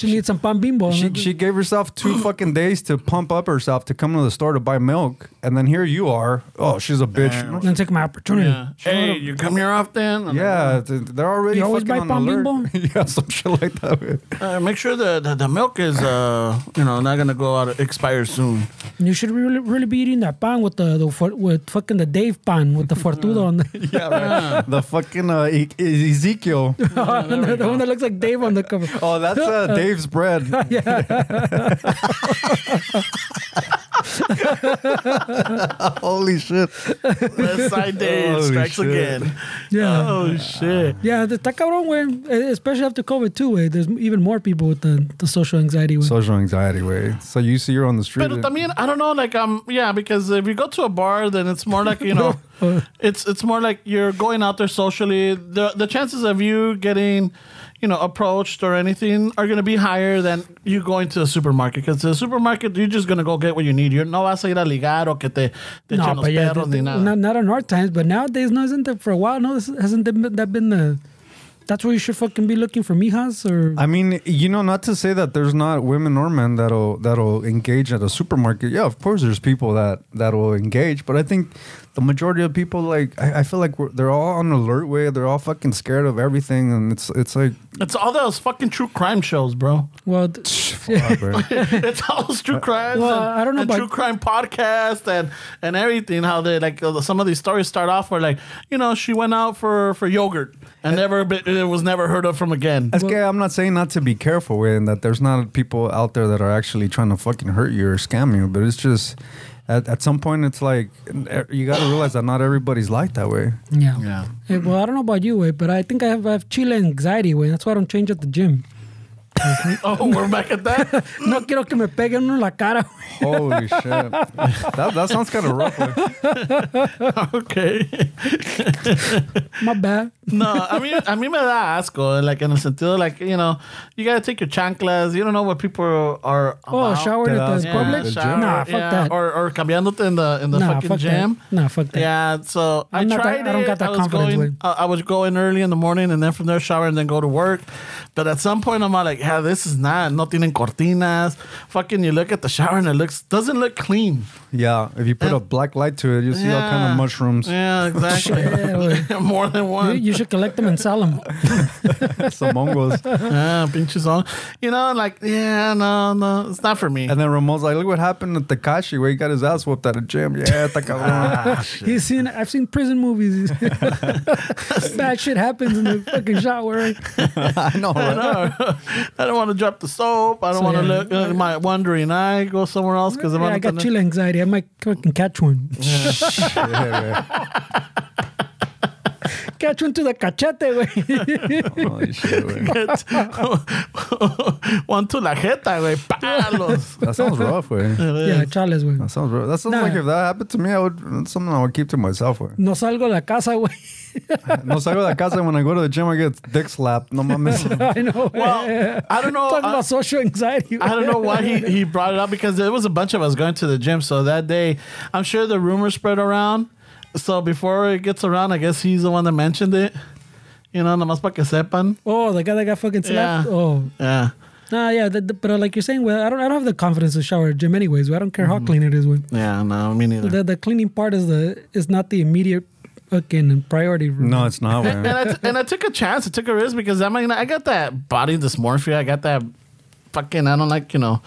needs some pan Bimbo. She gave herself 2 fucking days to pump up herself to come to the store to buy milk, and then here you are. Oh, she's a bitch. I'm gonna take my opportunity. Yeah. Hey, you come here often? Yeah, they're already. You always fucking buy on pan alert. Bimbo? Yeah, some shit like that. Make sure the milk is not gonna go out, expire soon. You should really be eating that pan with with fucking the Dave pan with the fortudo on the Yeah, right. The fucking Ezekiel. the one that looks like Dave on the cover. Oh, that's Dave's bread. Holy shit. West Side Dave strikes again. Yeah. Oh, shit. Yeah, está cabrón, güey. Especially after COVID too, güey. There's even more people with the social anxiety, güey. Social anxiety, way. So you see her on the street. But I mean, I don't know, like, because if you go to a bar, then it's more like, you know, it's more like you're going out there socially. The chances of you getting, you know, approached or anything are going to be higher than you going to a supermarket. Because the supermarket, you're just going to go get what you need. You're no vas a ir a ligar o que te echen los perros ni nada. Not in our times, but nowadays, no, isn't it? For a while, no, hasn't that been the... That's where you should fucking be looking for mijas, or... I mean, you know, not to say that there's not women or men that'll engage at a supermarket. Yeah, of course there's people that'll engage, but I think the majority of people, like, I feel like they're all on alert, way. They're all fucking scared of everything, and it's like... It's all those fucking true crime shows, bro. Well... It's all those true crimes I don't know and true crime podcasts and everything, how they, like, some of these stories start off where, like, you know, she went out for yogurt and it was never heard of from again. I'm not saying not to be careful with, and that there's not people out there that are actually trying to fucking hurt you or scam you, but it's just at some point it's like you got to realize that not everybody's like that, way. Yeah. Hey, well, I don't know about you, way, but I think I have chile anxiety, way. That's why I don't change at the gym. Oh, we're back at that? No quiero que me peguen uno en la cara. Holy shit. That sounds kind of rough. Güey. Okay. My bad. No, a mí me da asco, like in the sentido, like, you know, you gotta take your chanclas. You don't know what people are Oh, about. showered at the Yeah, public? shower, Nah, fuck that. Or cambiándote in the Nah, fucking fuck gym. that. Nah, fuck that. Yeah, so I I'm not tried that- I don't it. got that was confidence, going, Wade. I was going early in the morning and then from there shower and then go to work. But at some point I'm like, yeah, this is not. No tienen cortinas. Fucking, you look at the shower and it doesn't look clean. Yeah, if you put a black light to it, you see all kind of mushrooms. Yeah, exactly. Shit, More than one. You should collect them and sell them. Some mongos. Yeah, pinches on. You know, like, yeah, no, it's not for me. And then Ramon's like, look what happened at Takashi where he got his ass whooped at a gym. Yeah, está cabrón. I've seen prison movies. Bad shit happens in the fucking shower. I know, right? I don't want to drop the soap. I don't So, want to yeah. look at my wandering eye. Go somewhere else because Yeah, I got chill anxiety. I might fucking catch one. Yeah, Catch one to the cachete, güey. Holy shit, güey. One to la jeta, güey. Palos. That sounds rough, güey. Yeah, chales, güey. That sounds rough. That sounds Nah. like if that happened to me, that's something I would keep to myself, güey. No salgo de la casa, güey. No salgo de la casa when I go to the gym, I get dick slapped. No mames. I know. Well, I don't know. Talking about social anxiety. I don't know why he brought it up because there was a bunch of us going to the gym. So that day, I'm sure the rumor spread around. So before it gets around, I guess he's the one that mentioned it. You know, nomás para que sepan. Oh, the guy that got fucking slapped? Yeah. Oh. Yeah. Nah, yeah, but like you're saying, well, I don't have the confidence to shower at gym anyways. I don't care how clean it is. Güey. Yeah, no, me neither. The cleaning part is not the immediate fucking priority. No, it's not, And güey. I took a chance. I took a risk because I got that body dysmorphia. I got that fucking, I don't like, you know,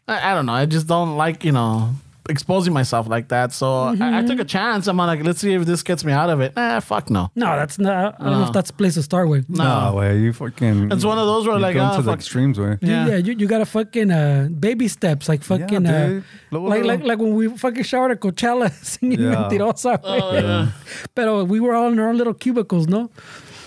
I don't know. I just don't like, you know, exposing myself like that. So I took a chance. I'm like, let's see if this gets me out of it. Nah, fuck no. No, that's not. I don't know if that's the place to start with. No, way. You fucking. It's one of those where you like, go oh, to the fuck. extremes, way. Yeah. You gotta fucking baby steps, like fucking dude. Luego, like luego. like when we fucking showered at Coachella singing Yeah. Mentirosa. Oh, güey. yeah. Pero we were all in our own little cubicles, no?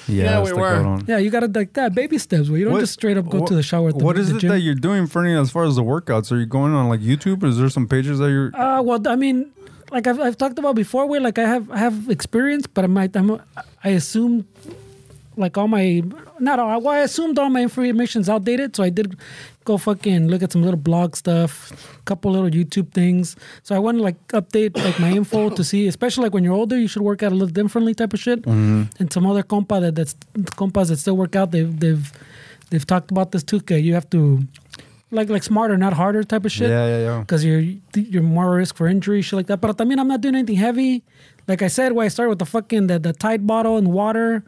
Yeah, we está were. cabrón. Yeah, you gotta like that baby steps where you don't just straight up go to the shower at the What is the it gym. that you're doing for any as far as the workouts? Are you going on like YouTube? Is there some pages that you're? Well, I mean, like I've talked about before, where like I have experience, but I assume like all my I assumed all my information's outdated, so I did go fucking look at some little blog stuff, a couple little YouTube things. So I want to like update like my info to see, especially like when you're older, you should work out a little differently type of shit. And some other compas that still work out, they've talked about this too. 'Cause you have to like smarter, not harder type of shit. Yeah. Because you're more risk for injury, shit like that. But I mean, I'm not doing anything heavy. Like I said, where I started with the fucking the Tide bottle and water,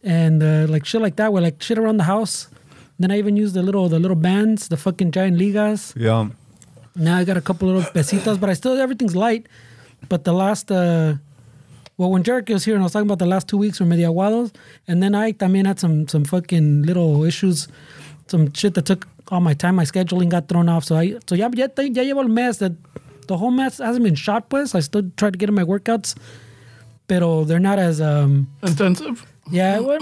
and like shit like that, where like shit around the house. Then I even used the little bands, the fucking giant ligas. Yeah. Now I got a couple little pesitas, but everything's light. But the last, when Jericho was here and I was talking about the last 2 weeks were medio aguados, and then I también had some fucking little issues, some shit that took all my time. My scheduling got thrown off. So ya llevo el mes that the whole mes hasn't been shot, pues. I still try to get in my workouts, pero they're not as Intensive. yeah, well,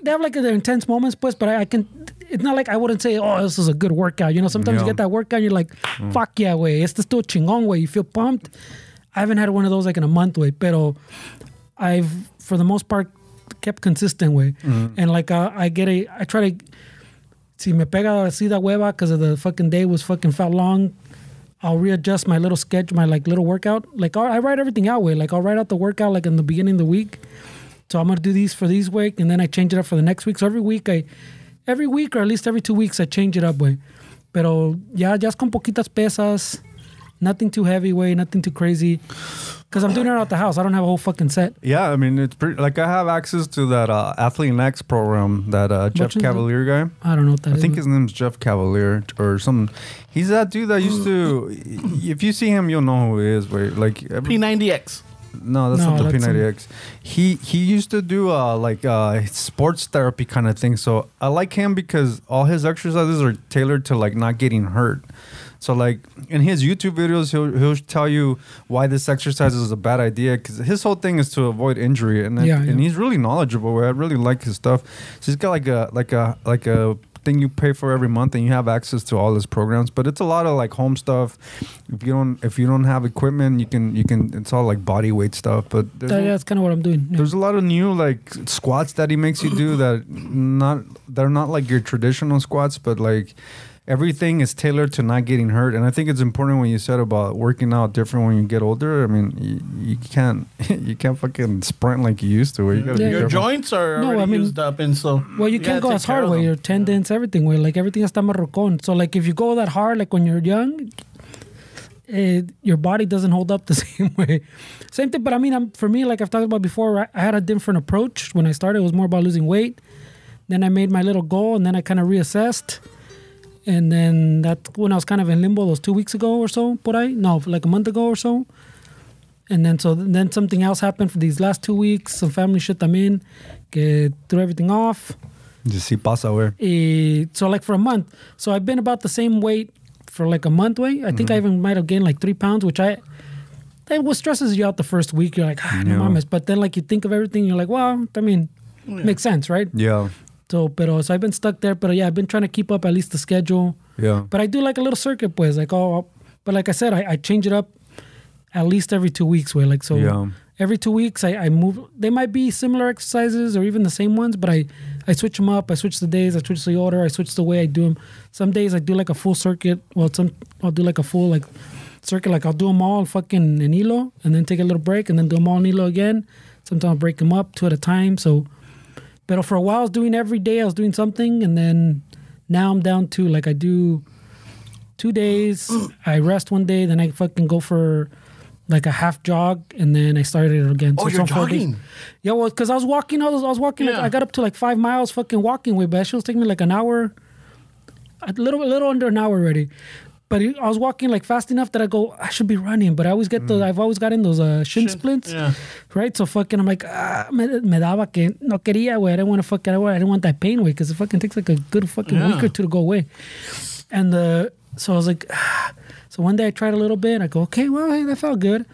they have like their intense moments, pues, but I can. It's not like I wouldn't say, oh, this is a good workout. You know, sometimes you Yeah. get that workout, and you're like, fuck yeah, way. Este estuvo chingón, way. You feel pumped. I haven't had one of those like in a month, way. Pero I've, for the most part, kept consistent, way. And like I try to. Si me pega así da hueva because of the fucking day was fucking felt long, I'll readjust my little sketch, my like little workout. Like I write everything out, way. Like I'll write out the workout like in the beginning of the week. So I'm gonna do these for this week, and then I change it up for the next week. So every week or at least every 2 weeks, I change it up, way. Pero ya con poquitas pesas, nothing too heavy, way, nothing too crazy. Because I'm doing it out the house. I don't have a whole fucking set. Yeah, I mean, it's pretty. Like I have access to that Athlete Next program, that Jeff Which is Cavalier guy. I don't know what that I is. think his name's Jeff Cavalier or something. He's that dude that used to. If you see him, you'll know who he is. Wait, like P90X. No, that's No, not the that's P90X. He used to do sports therapy kind of thing. So I like him because all his exercises are tailored to like not getting hurt. So like in his YouTube videos, he'll tell you why this exercise is a bad idea, because his whole thing is to avoid injury, and Yeah. and he's really knowledgeable. I really like his stuff. So he's got like a thing you pay for every month, and you have access to all these programs. But it's a lot of like home stuff. If you don't have equipment, you can. It's all like body weight stuff. But that's kind of what I'm doing. Yeah. There's a lot of new like squats that he makes you do that they're not like your traditional squats, but like. Everything is tailored to not getting hurt, and I think it's important when you said about working out different when you get older. I mean, you can't fucking sprint like you used to. You gotta your joints are already used up, and so you can't go as hard way. Your tendons, everything way, like everything está marrocón. So like if you go that hard, like when you're young, your body doesn't hold up the same way. Same thing, but I mean, for me, like I've talked about before, I had a different approach when I started. It was more about losing weight. Then I made my little goal, and then I kind of reassessed. And then that's when I was kind of in limbo those 2 weeks ago or so, like a month ago or so. And then then something else happened for these last 2 weeks. Some family shit también, que threw everything off. Sí pasa, güey. So like for a month. So I've been about the same weight for like a month, way. I think I even might have gained like 3 pounds, which what stresses you out the first week. You're like, no mames. But then like you think of everything, you're like, well, I mean, makes sense, right? Yeah. So I've been stuck there, but yeah, I've been trying to keep up at least the schedule. Yeah. But I do like a little circuit, pues, like, but like I said, I change it up at least every 2 weeks, way. Like, so every 2 weeks I move. They might be similar exercises or even the same ones, but I switch them up. I switch the days, I switch the order, I switch the way I do them. Some days I do like a full circuit. Well, I'll do like a full like circuit. Like I'll do them all fucking in hilo and then take a little break and then do them all in hilo again. Sometimes I'll break them up 2 at a time. So. But for a while, I was doing every day. I was doing something, and then now I'm down to like I do 2 days. I rest 1 day, then I fucking go for like a half jog, and then I started it again. So you're jogging? Yeah, well, because I was walking. I was walking. Like, I got up to like 5 miles fucking walking way, but that shit was taking me like an hour, a little under an hour already. But I was walking like fast enough that I go, I should be running. But I always get I've always gotten those shin splints. Yeah. Right? So fucking, I'm like, me daba que no quería, güey. I didn't want to fucking, I didn't want that pain, güey, because it fucking takes like a good fucking week or two to go away. And so I was like, so one day I tried a little bit. I go, okay, well, hey, that felt good.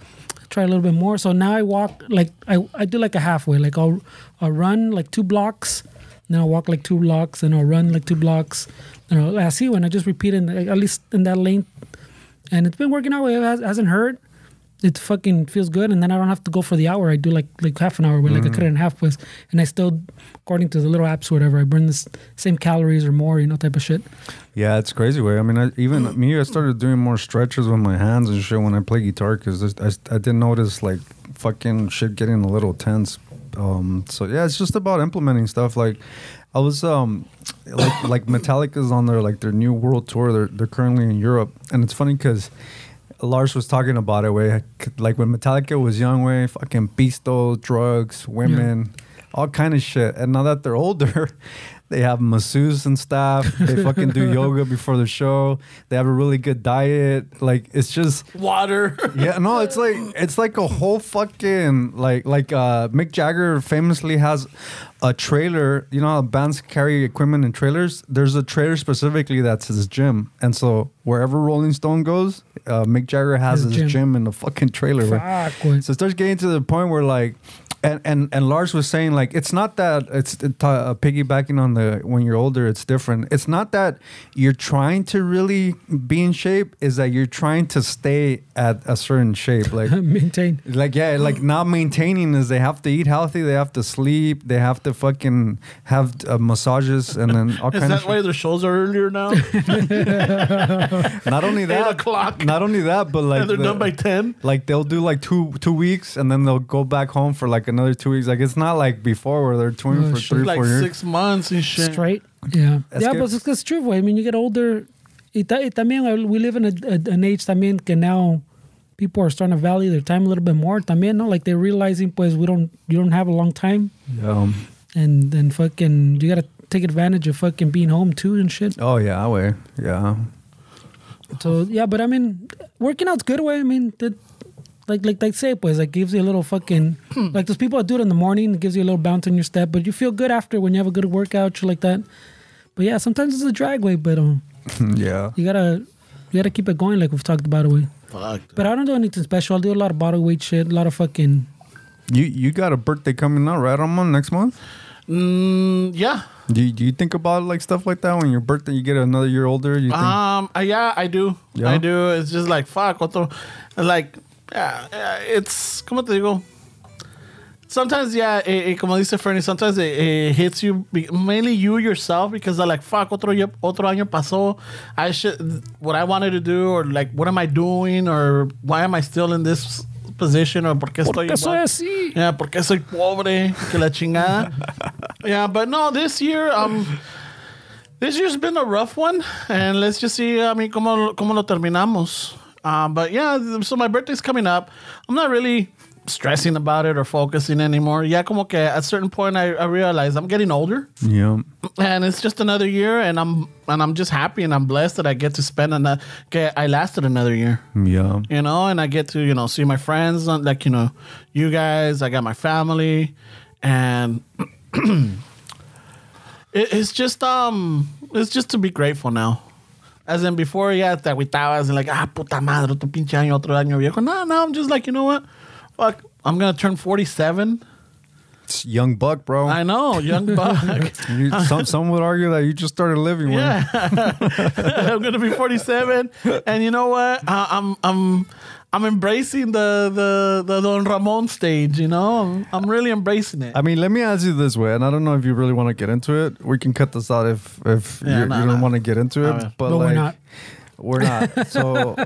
I try a little bit more. So now I walk, like, I do like a halfway. Like I'll run like 2 blocks. Then I'll walk like 2 blocks, and I'll run like 2 blocks. And I see when I just repeat it, at least in that length. And it's been working out. It hasn't hurt. It fucking feels good. And then I don't have to go for the hour. I do like half an hour, but like I cut it in half. Pues. And I still, according to the little apps or whatever, I burn the same calories or more, type of shit. Yeah, it's crazy, way. I mean, I started doing more stretches with my hands and shit when I play guitar because I didn't notice like fucking shit getting a little tense. So yeah, it's just about implementing stuff. Like I was like Metallica's on their new world tour. They're currently in Europe, and it's funny because Lars was talking about it. Way like when Metallica was young, way fucking pisto, drugs, women, all kind of shit. And now that they're older, they have masseuses and stuff. They fucking do yoga before the show. They have a really good diet. Like it's just water. Yeah, no, it's like a whole fucking like Mick Jagger famously has a trailer. You know how bands carry equipment in trailers? There's a trailer specifically that's his gym. And so wherever Rolling Stone goes, Mick Jagger has his gym in the fucking trailer. So it starts getting to the point where like And Lars was saying like it's not that it's piggybacking on the when you're older it's different. It's not that you're trying to really be in shape, is that you're trying to stay at a certain shape, like maintain. Like like now maintaining is they have to eat healthy, they have to sleep, they have to fucking have massages and then all kind of. Is that why their shows are earlier now? Not only that, 8:00. Not only that, but like and they're done by 10. Like they'll do like two weeks and then they'll go back home for like another 2 weeks. Like it's not like before where they're touring for 3 or 4 years. Like 6 months and shit. Straight. Yeah. That's yeah, good. but it's true, boy. I mean, you get older. También, we live in an age también que now people are starting to value their time a little bit more. También, no? Like they're realizing, pues, you don't have a long time. Yeah. And then fucking, you got to take advantage of fucking being home too and shit. Oh, yeah, way. Yeah. So, yeah, but I mean, working out's good way. I mean, like they say, pues, like gives you a little fucking, like those people that do it in the morning, it gives you a little bounce in your step, but you feel good after when you have a good workout, shit like that. But yeah, sometimes it's a drag way, but yeah, you gotta keep it going, like we've talked about it way. Fuck. But I don't do anything special. I'll do a lot of body weight shit, a lot of fucking. You got a birthday coming up, right, Ramon, next month? Yeah. Do you think about like stuff like that when your birthday, you get another year older? You think? Yeah, I do. Yeah? I do. It's just like, fuck, otro, like, it's, ¿cómo te digo? Sometimes, yeah, como dice Fernie, sometimes it hits you, mainly you yourself, because they're like, fuck, otro año pasó. What I wanted to do, or like, what am I doing, or why am I still in this position, or por qué estoy soy así? Yeah, por qué soy pobre, que la chingada. Yeah, but no, this year's been a rough one, and let's just see, I mean, cómo lo terminamos. But yeah, so my birthday's coming up. I'm not really stressing about it or focusing anymore. Yeah, como que at a certain point I realize I'm getting older. Yeah. And it's just another year, and I'm just happy and I'm blessed that I get to spend I lasted another year. Yeah. You know, and I get to, you know, see my friends, like, you know, you guys, I got my family, and it's just to be grateful now. As in before, yeah, te agüitabas and like, puta madre, otro pinche año, otro año viejo. No, I'm just like, you know what? Fuck, I'm going to turn 47. It's young buck, bro. I know, young buck. Some would argue that you just started living. Yeah. I'm going to be 47. And you know what? I'm embracing the Don Ramon stage, you know? I'm really embracing it. I mean, let me ask you this way, and I don't know if you really want to get into it. We can cut this out if you don't want to get into it. But like, we're not. We're not. So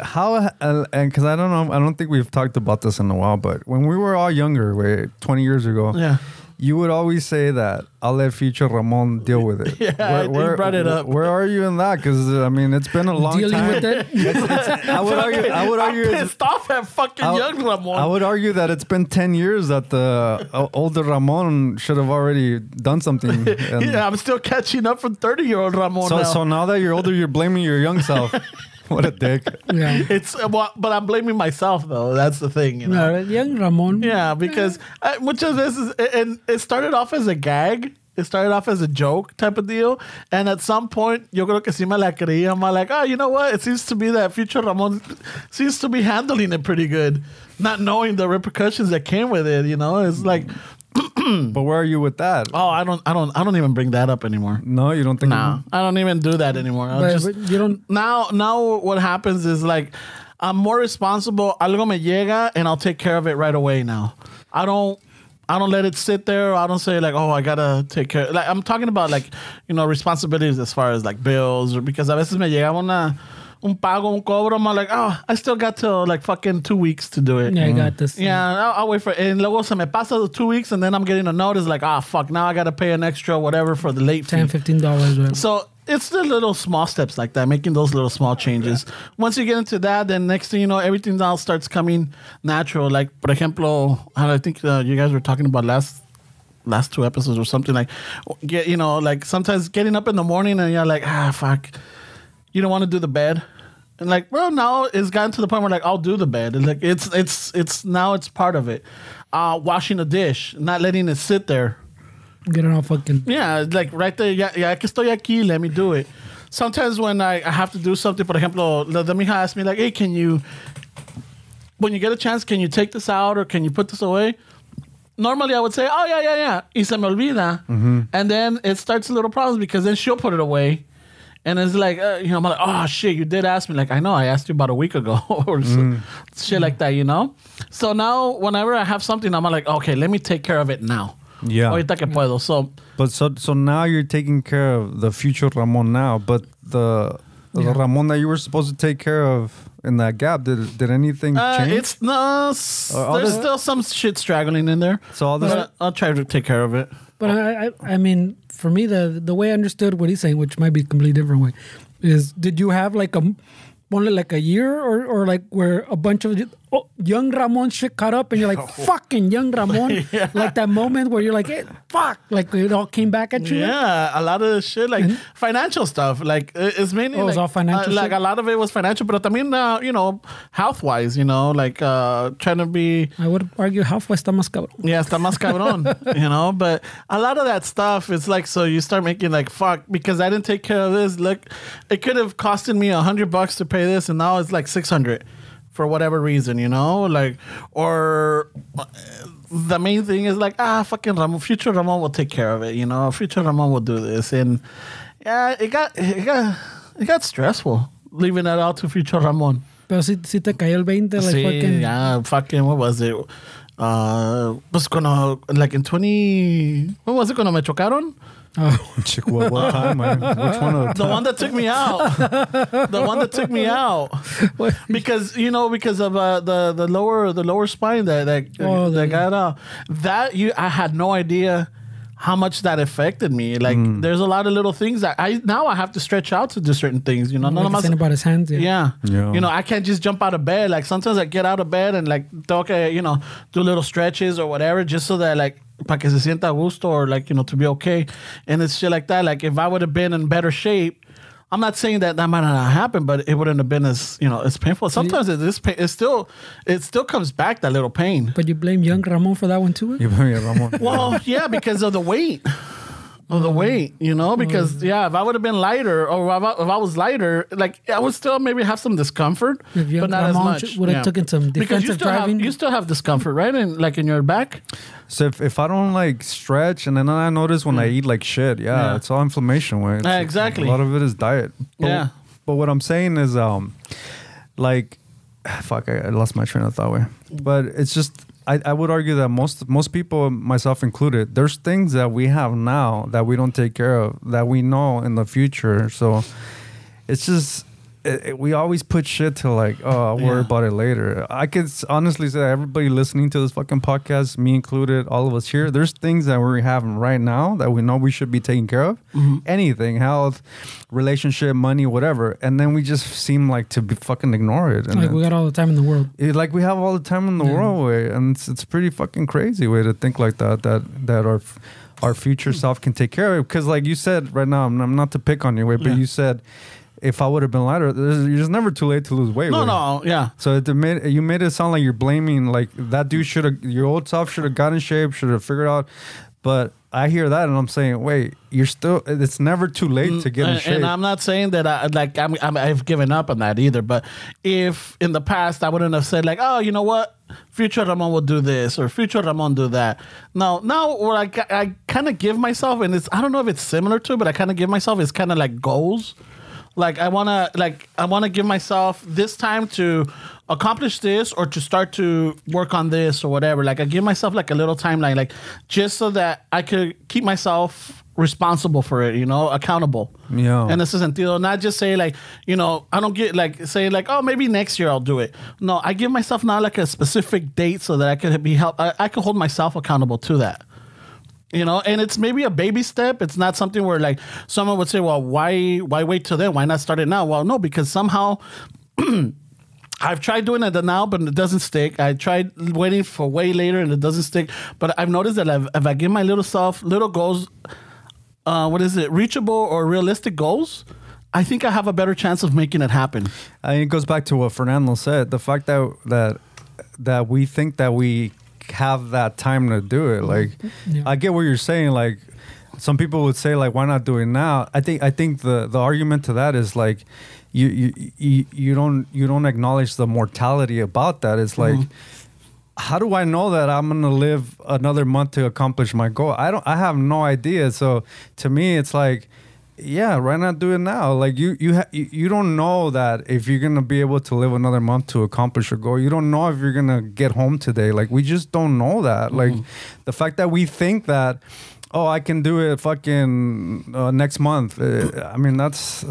how, and because I don't know, I don't think we've talked about this in a while, but when we were all younger, 20 years ago, yeah, you would always say that I'll let future Ramon deal with it. Yeah, you brought it up. Where are you in that? Because I mean, it's been a long Dealing time. with it? I would argue. I'm pissed off at fucking young Ramon. I would argue that it's been 10 years that the older Ramon should have already done something. Yeah, I'm still catching up from 30-year-old Ramon now. So now that you're older, you're blaming your young self. What a dick. Yeah. But I'm blaming myself, though. That's the thing, you know. No, young Ramon. Yeah, because much of this is, and it started off as a gag. It started off as a joke type of deal. And at some point, yo creo que sí me la creía. I'm like, oh, you know what? It seems to be that future Ramon seems to be handling it pretty good. Not knowing the repercussions that came with it, you know? It's like... But where are you with that? Oh, I don't even bring that up anymore. No, you don't think? No, I don't even do that anymore. But you don't. Now what happens is like I'm more responsible. Algo me llega and I'll take care of it right away. Now I don't let it sit there. I don't say like, oh, I gotta take care. Like I'm talking about like, you know, responsibilities as far as like bills, or because a veces me llega un pago, un cobro. I'm like, oh, I still got till like fucking 2 weeks to do it. Yeah, I got this. Yeah, I'll wait for it. And luego se me pasa the 2 weeks, and then I'm getting a notice like, fuck, now I got to pay an extra whatever for the late fee. $10, $15. So it's the little small steps like that, making those little small changes. Once you get into that, then next thing you know, everything now starts coming natural. Like, por ejemplo, I think you guys were talking about last 2 episodes or something, like, you know, like sometimes getting up in the morning and you're like, fuck, you don't want to do the bed. And like, well, now it's gotten to the point where like I'll do the bed. And like it's now it's part of it. Washing a dish, not letting it sit there. Get it all fucking. Yeah, like right there. Yeah, que estoy aquí. Let me do it. Sometimes when I have to do something, por ejemplo, the mija asked me like, hey, when you get a chance, can you take this out or can you put this away? Normally I would say, oh yeah. Y se me olvida. Mm-hmm. And then it starts a little problems because then she'll put it away. And it's like, you know, I'm like, oh, shit, you did ask me. Like, I know, I asked you about a week ago or shit like that, you know? So now, whenever I have something, I'm like, okay, let me take care of it now. Yeah. Ahorita que puedo. So now you're taking care of the future Ramon now, but the Ramon that you were supposed to take care of in that gap, did anything change? There's still some shit straggling in there. So I'll try to take care of it. But I mean, for me, the way I understood what he's saying, which might be a completely different way, is did you have like only like a year or like where a bunch of young Ramon shit caught up and you're like, fucking young Ramon? Yeah. Like that moment where you're like, hey, fuck, like it all came back at you? Yeah, a lot of the shit, like financial stuff. Like it's mainly it was all financial like shit? a lot of it was financial, but también, you know, health-wise, you know, like trying to be... I would argue health-wise está más cabrón. Yeah, está más cabrón, you know, but a lot of that stuff, it's like, so you start making like, fuck, because I didn't take care of this. Look, it could have costed me $100 to pay this, and now it's like $600. for whatever reason, you know, like, or the main thing is like, fucking Ramon, future Ramon will take care of it, you know, future Ramon will do this, and yeah, it got stressful leaving that out to future Ramon. Pero si te cayó el 20, like fucking, what was it? Was gonna, like in 20, what was it, cuando me chocaron? What time, man? Which one of the one that took me out. The one that took me out. Because of the lower spine that got out. I had no idea how much that affected me. Like there's a lot of little things that I have to stretch out to do certain things, you know. None of us about his hands, yeah. You know, I can't just jump out of bed. Like sometimes I get out of bed and like do little stretches or whatever just so that like para que se sienta a gusto, or like, you know, to be okay. And it's shit like that. Like if I would have been in better shape, I'm not saying that might not happen, but it wouldn't have been as, you know, as painful. Sometimes it still comes back, that little pain. But you blame young Ramon for that one too? You blame Ramon. Well, yeah, because of the weight. You know, because if I would have been lighter, or if I was lighter, like I would still maybe have some discomfort, but not as much. Would have taken some defensive driving. You still have discomfort, right? In your back. So if I don't like stretch, and then I notice when I eat like shit, it's all inflammation. Way. Exactly. A lot of it is diet. But what I'm saying is, like, fuck, I lost my train of thought. Way. But it's just. I would argue that most people, myself included, there's things that we have now that we don't take care of, that we know in the future. So it's just, we always put shit to like, I'll worry about it later. I could honestly say everybody listening to this fucking podcast, me included, all of us here, there's things that we're having right now that we know we should be taking care of. Anything, health, relationship, money, whatever. And then we just seem like to be fucking ignore it. And like we got all the time in the world. Like we have all the time in the world, way. And it's pretty fucking crazy way to think like that our future self can take care of it. Because like you said right now, I'm not to pick on you, way, but you said, if I would have been lighter, it's never too late to lose weight. No, yeah. So you made it sound like you're blaming, like that dude your old self should have got in shape, should have figured out. But I hear that and I'm saying, wait, it's never too late to get in shape. And I'm not saying that I've given up on that either. But if in the past I wouldn't have said like, oh, you know what? Future Ramon will do this or future Ramon do that. No, now what I kind of give myself, and I don't know if it's similar to, but I kind of give myself, it's kind of like goals. Like I wanna give myself this time to accomplish this or to start to work on this or whatever. Like I give myself like a little timeline, like just so that I could keep myself responsible for it, you know, accountable. Yeah. En ese sentido, not just say like, you know, I don't get like say like, oh, maybe next year I'll do it. No, I give myself now like a specific date so that I could be I could hold myself accountable to that. You know, and it's maybe a baby step. It's not something where like someone would say, well, why wait till then? Why not start it now? Well, no, because somehow I've tried doing it now, but it doesn't stick. I tried waiting for way later and it doesn't stick. But I've noticed that if I give my little goals, reachable or realistic goals, I think I have a better chance of making it happen. I think it goes back to what Fernando said. The fact that we think that we have that time to do it. Like, I get what you're saying. Like, some people would say, like, why not do it now? I think the argument to that is like, you don't acknowledge the mortality about that. It's like, how do I know that I'm gonna live another month to accomplish my goal? I have no idea. So to me, it's like, yeah, why not do it now? Like you don't know that if you're gonna be able to live another month to accomplish your goal. You don't know if you're gonna get home today. Like we just don't know that. Like the fact that we think that, oh, I can do it fucking next month. I mean, that's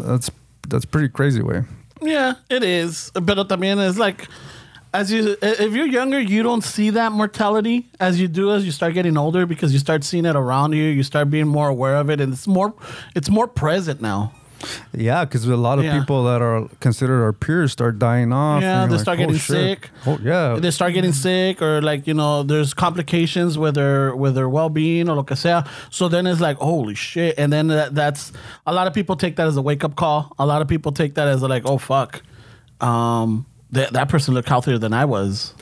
pretty crazy way. Yeah, it is. But también it's like, if you're younger, you don't see that mortality as you do as you start getting older, because you start seeing it around you. You start being more aware of it, and it's more present now. Yeah, because a lot of people that are considered our peers start dying off. Yeah, they like, start getting sick. Oh yeah, they start getting sick, or like, you know, there's complications with their well-being or lo que sea. So then it's like, holy shit, and then that's a lot of people take that as a wake-up call. A lot of people take that as like, oh fuck. That person looked healthier than I was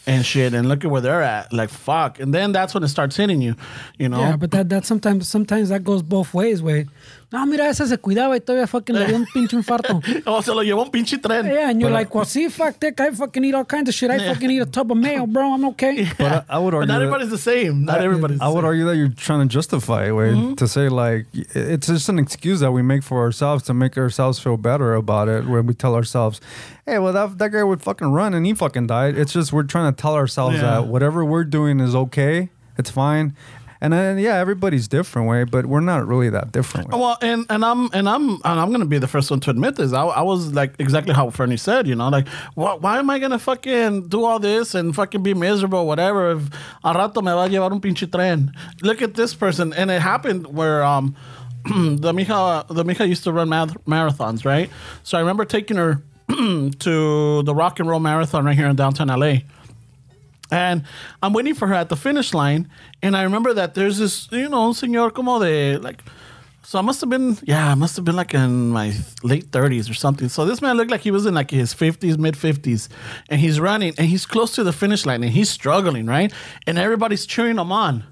and shit, and look at where they're at. Like, fuck. And then that's when it starts hitting you, you know? Yeah, but that sometimes that goes both ways, way. No, mira, ese se cuidaba y todavía fucking le dio un pinche infarto. Oh, se lo llevó un pinche tren. Yeah, and you're like, well, see, fuck that guy fucking eat all kinds of shit. I fucking eat a tub of mayo, bro. I'm okay. But I would But argue not that- everybody's the same. Not everybody's the I would same. argue that you're trying to justify it, way to say like it's just an excuse that we make for ourselves to make ourselves feel better about it. When we tell ourselves, "Hey, well that guy would fucking run and he fucking died." It's just we're trying to tell ourselves that whatever we're doing is okay. It's fine. And then everybody's different, way, but we're not really that different. Way. Well, and I'm gonna be the first one to admit this. I was like exactly how Fernie said, you know, like why am I gonna fucking do all this and fucking be miserable, whatever? If a rato me va a llevar un pinche tren. Look at this person, and it happened where the mija used to run marathons, right? So I remember taking her to the Rock and Roll Marathon right here in downtown LA. And I'm waiting for her at the finish line, and I remember that there's this, you know, señor como de like, so I must have been like in my late 30s or something. So this man looked like he was in like his 50s, mid 50s, and he's running, and he's close to the finish line, and he's struggling, right? And everybody's cheering him on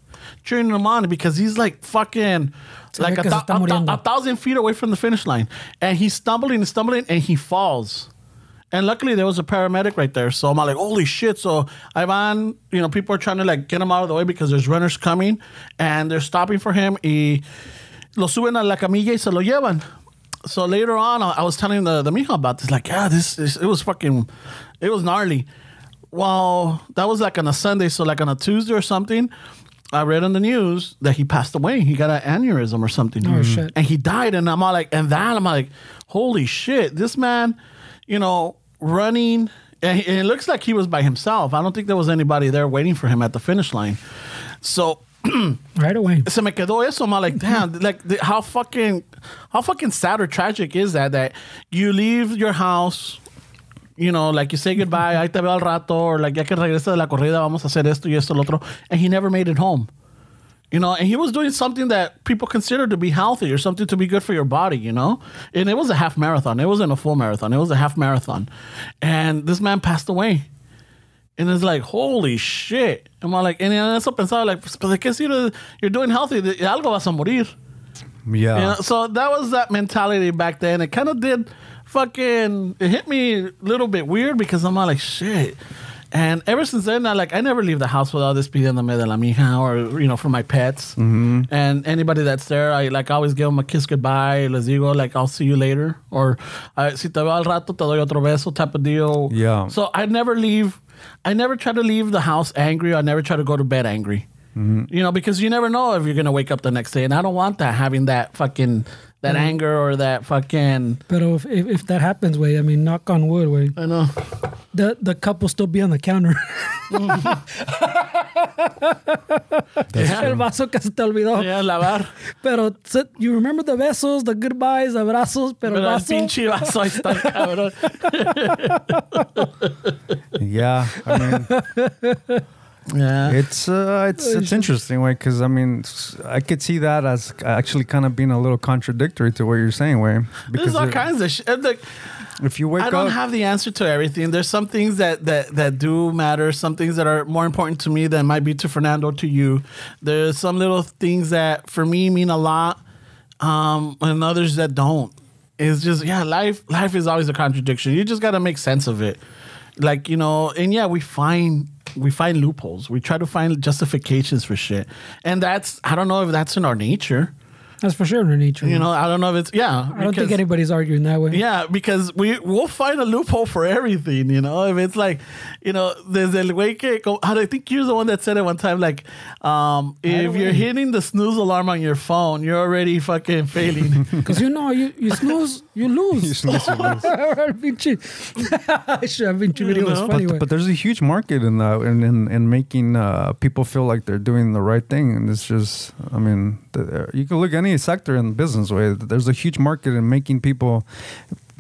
because he's like fucking like 1,000 feet away from the finish line, and he's stumbling, and he falls. And luckily there was a paramedic right there. So I'm like, holy shit. So Ivan, you know, people are trying to like get him out of the way because there's runners coming and they're stopping for him. Y lo suben a la camilla y se lo llevan. So later on, I was telling the mija about this. Like, yeah, it was gnarly. Well, that was like on a Sunday. So like on a Tuesday or something, I read on the news that he passed away. He got an aneurysm or something. Oh, shit. And he died. And I'm like, holy shit, this man, you know, running, and it looks like he was by himself. I don't think there was anybody there waiting for him at the finish line. So right away. Se me quedó eso. I'm like, damn, like how fucking sad or tragic is that you leave your house, you know, like you say goodbye, ahí te veo al rato, or like ya que regresa de la corrida, vamos a hacer esto y esto, lo otro, and he never made it home. You know, and he was doing something that people consider to be healthy or something to be good for your body, you know? And it was a half marathon. It wasn't a full marathon. It was a half marathon. And this man passed away. And it's like, holy shit. And I'm like, and eso pensaba, like, pues, ¿de qué sirve? You're doing healthy. Algo vas a morir. Yeah. You know? So that was that mentality back then. It kind of did it hit me a little bit weird because I'm like, shit. And ever since then, I never leave the house without despidiéndome de la mija, or, you know, for my pets. Mm-hmm. And anybody that's there, I always give them a kiss goodbye. Les digo, like, I'll see you later. Or, si te veo al rato, te doy otro beso type of deal. Yeah. So I never try to leave the house angry. I never try to go to bed angry. Mm-hmm. You know, because you never know if you're going to wake up the next day. And I don't want that, having that fucking... that anger or that fucking... But if that happens, way, I mean, knock on wood, way. I know. The couple still be on the counter. El vaso que se te olvidó. Yeah, lavar. Pero you remember the besos, the goodbyes, abrazos, pero el vaso... el pinche vaso ahí está, cabrón. Yeah, I mean... Yeah, it's interesting, way, because I mean, I could see that as actually kind of being a little contradictory to what you're saying, way. Because there's all kinds of shit. Like, if you wake up, I don't have the answer to everything. There's some things that do matter. Some things that are more important to me than might be to Fernando, to you. There's some little things that for me mean a lot, and others that don't. It's just, yeah, life is always a contradiction. You just got to make sense of it. Like, you know, and yeah, we find loopholes. We try to find justifications for shit. And I don't know if that's in our nature. That's for sure in our nature. You know, I don't know if it's, yeah. I don't think anybody's arguing that way. Yeah, because we'll find a loophole for everything, you know? If it's like, you know, there's el güey que, I think you're the one that said it one time, like, if you're hitting the snooze alarm on your phone, you're already fucking failing. Because, you know, you snooze, you lose. You snooze, you lose. I should have been treated it was funny. But there's a huge market in that, in making people feel like they're doing the right thing. And it's just, I mean, you can look at any sector in business, way. There's a huge market in making people,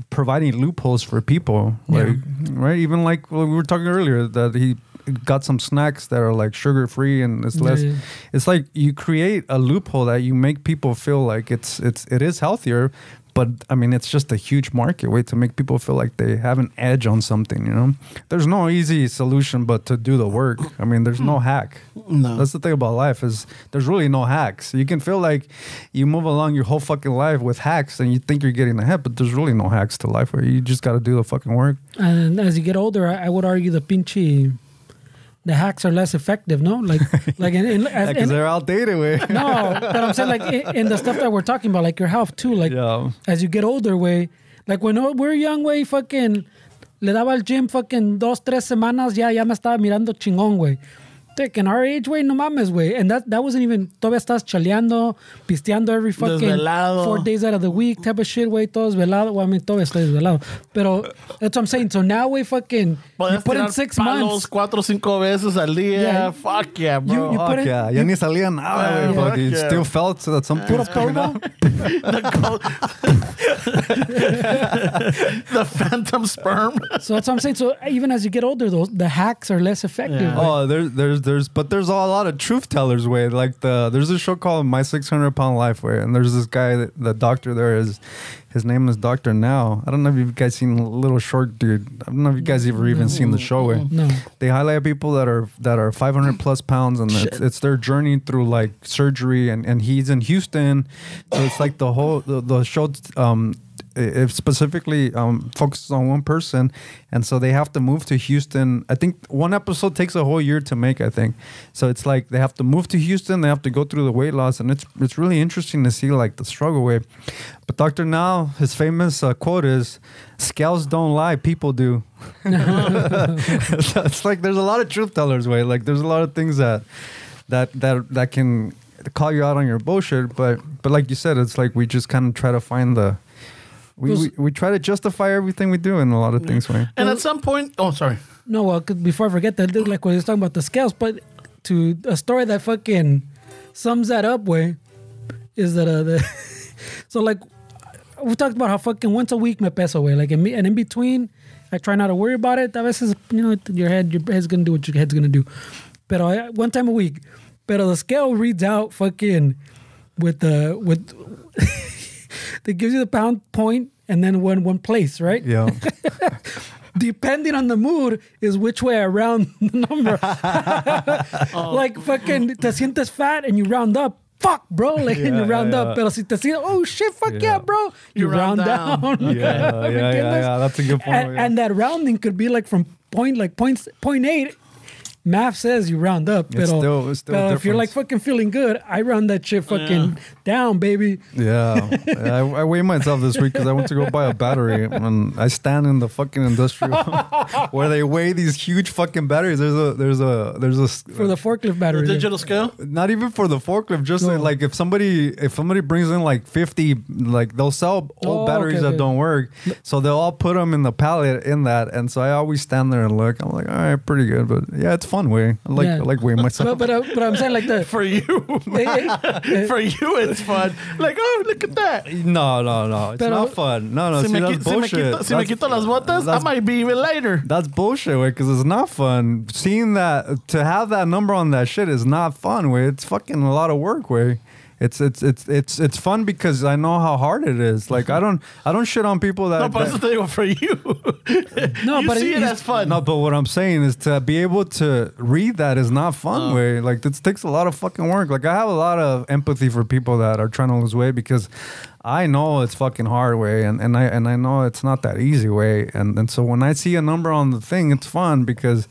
providing loopholes for people, like, right? Even like we were talking earlier, that he got some snacks that are like sugar free and it's less. Yeah. It's like you create a loophole that you make people feel like it is healthier, But I mean, it's just a huge market way to make people feel like they have an edge on something, you know? There's no easy solution but to do the work. I mean, there's no hack. No. That's the thing about life is there's really no hacks. You can feel like you move along your whole fucking life with hacks and you think you're getting ahead, but there's really no hacks to life where you just got to do the fucking work. And as you get older, I would argue the hacks are less effective, no? Like Because they're outdated, way. No, but I'm saying like in the stuff that we're talking about, like your health too. Like as you get older, way. Like when we're young, way, fucking le daba al gym, fucking 2-3 semanas, ya me estaba mirando chingón, way. In our age, way, no mames, way. And that wasn't even, todavía estás chaleando, pisteando every fucking Desvelado. 4 days out of the week type of shit, way, todo desvelado. Well, I mean, todavía estoy desvelado. Pero that's what I'm saying. So now, way, fucking, you put in 6 months. 4 o 5 veces al día. Yeah. Fuck yeah, bro. You put in, Ya ni salía nada, güey, but you still felt that something was coming out. The phantom sperm. So that's what I'm saying. So even as you get older, the hacks are less effective. Yeah. Oh, there's a lot of truth tellers, way. Like there's a show called My 600-Pound Life, way, and there's this guy, the doctor there is, his name is Dr. Now. I don't know if you guys seen Little Short Dude. I don't know if you guys ever even seen the show, way. No. They highlight people that are 500 plus pounds, and it's their journey through like surgery, and he's in Houston, so it's like the whole the show. It specifically focuses on one person, and so they have to move to Houston. I think one episode takes a whole year to make, I think. So it's like they have to move to Houston, they have to go through the weight loss, and it's really interesting to see like the struggle way. But Dr. Now, his famous quote is, "Scales don't lie, people do." So it's like there's a lot of truth tellers, way. Like there's a lot of things that can call you out on your bullshit, but like you said, it's like we just kind of try to find the we try to justify everything we do in a lot of things, way. And at some point, sorry. No, well, before I forget that, like when I was talking about the scales, but to a story that fucking sums that up, way, is that so like we talked about how fucking once a week me peso, way, like and in between, I try not to worry about it. A veces, your head's gonna do what your head's gonna do. Pero one time a week, pero the scale reads out fucking with it gives you the pound point and then one place, right? Yeah. Depending on the mood is which way I round the number. Like fucking te sientes fat and you round up. Fuck, bro. Like, and you round up. Pero si te sientes, oh shit, fuck yeah, bro. You round down. Yeah. That's a good point. And that rounding could be like from point 0.8. Math says you round up, it's still but if you're like fucking feeling good, I round that shit fucking down, baby. Yeah, I weigh myself this week because I went to go buy a battery, and I stand in the fucking industrial where they weigh these huge fucking batteries. There's a for the forklift battery. The digital scale? Not even for the forklift. Just like if somebody brings in like 50, like they'll sell old batteries that don't work, so they'll all put them in the pallet in that, and so I always stand there and look. I'm like, all right, pretty good, but yeah, it's fun way. I like weighing myself. But I'm saying like that for you. For you, it's fun. Like, oh, look at that. No, it's not fun. No. Si that's bullshit. Si me quito las botas, I might be even lighter. That's bullshit, way, because it's not fun. Seeing that, to have that number on that shit is not fun, way. It's fucking a lot of work, way. It's fun because I know how hard it is. Like I don't shit on people that. No, but that's the thing for you. No, you but see it as fun. No, but what I'm saying is to be able to read that is not fun. Way like this takes a lot of fucking work. Like I have a lot of empathy for people that are trying to lose weight because I know it's fucking hard, way, and I know it's not that easy, way, and so when I see a number on the thing, it's fun because.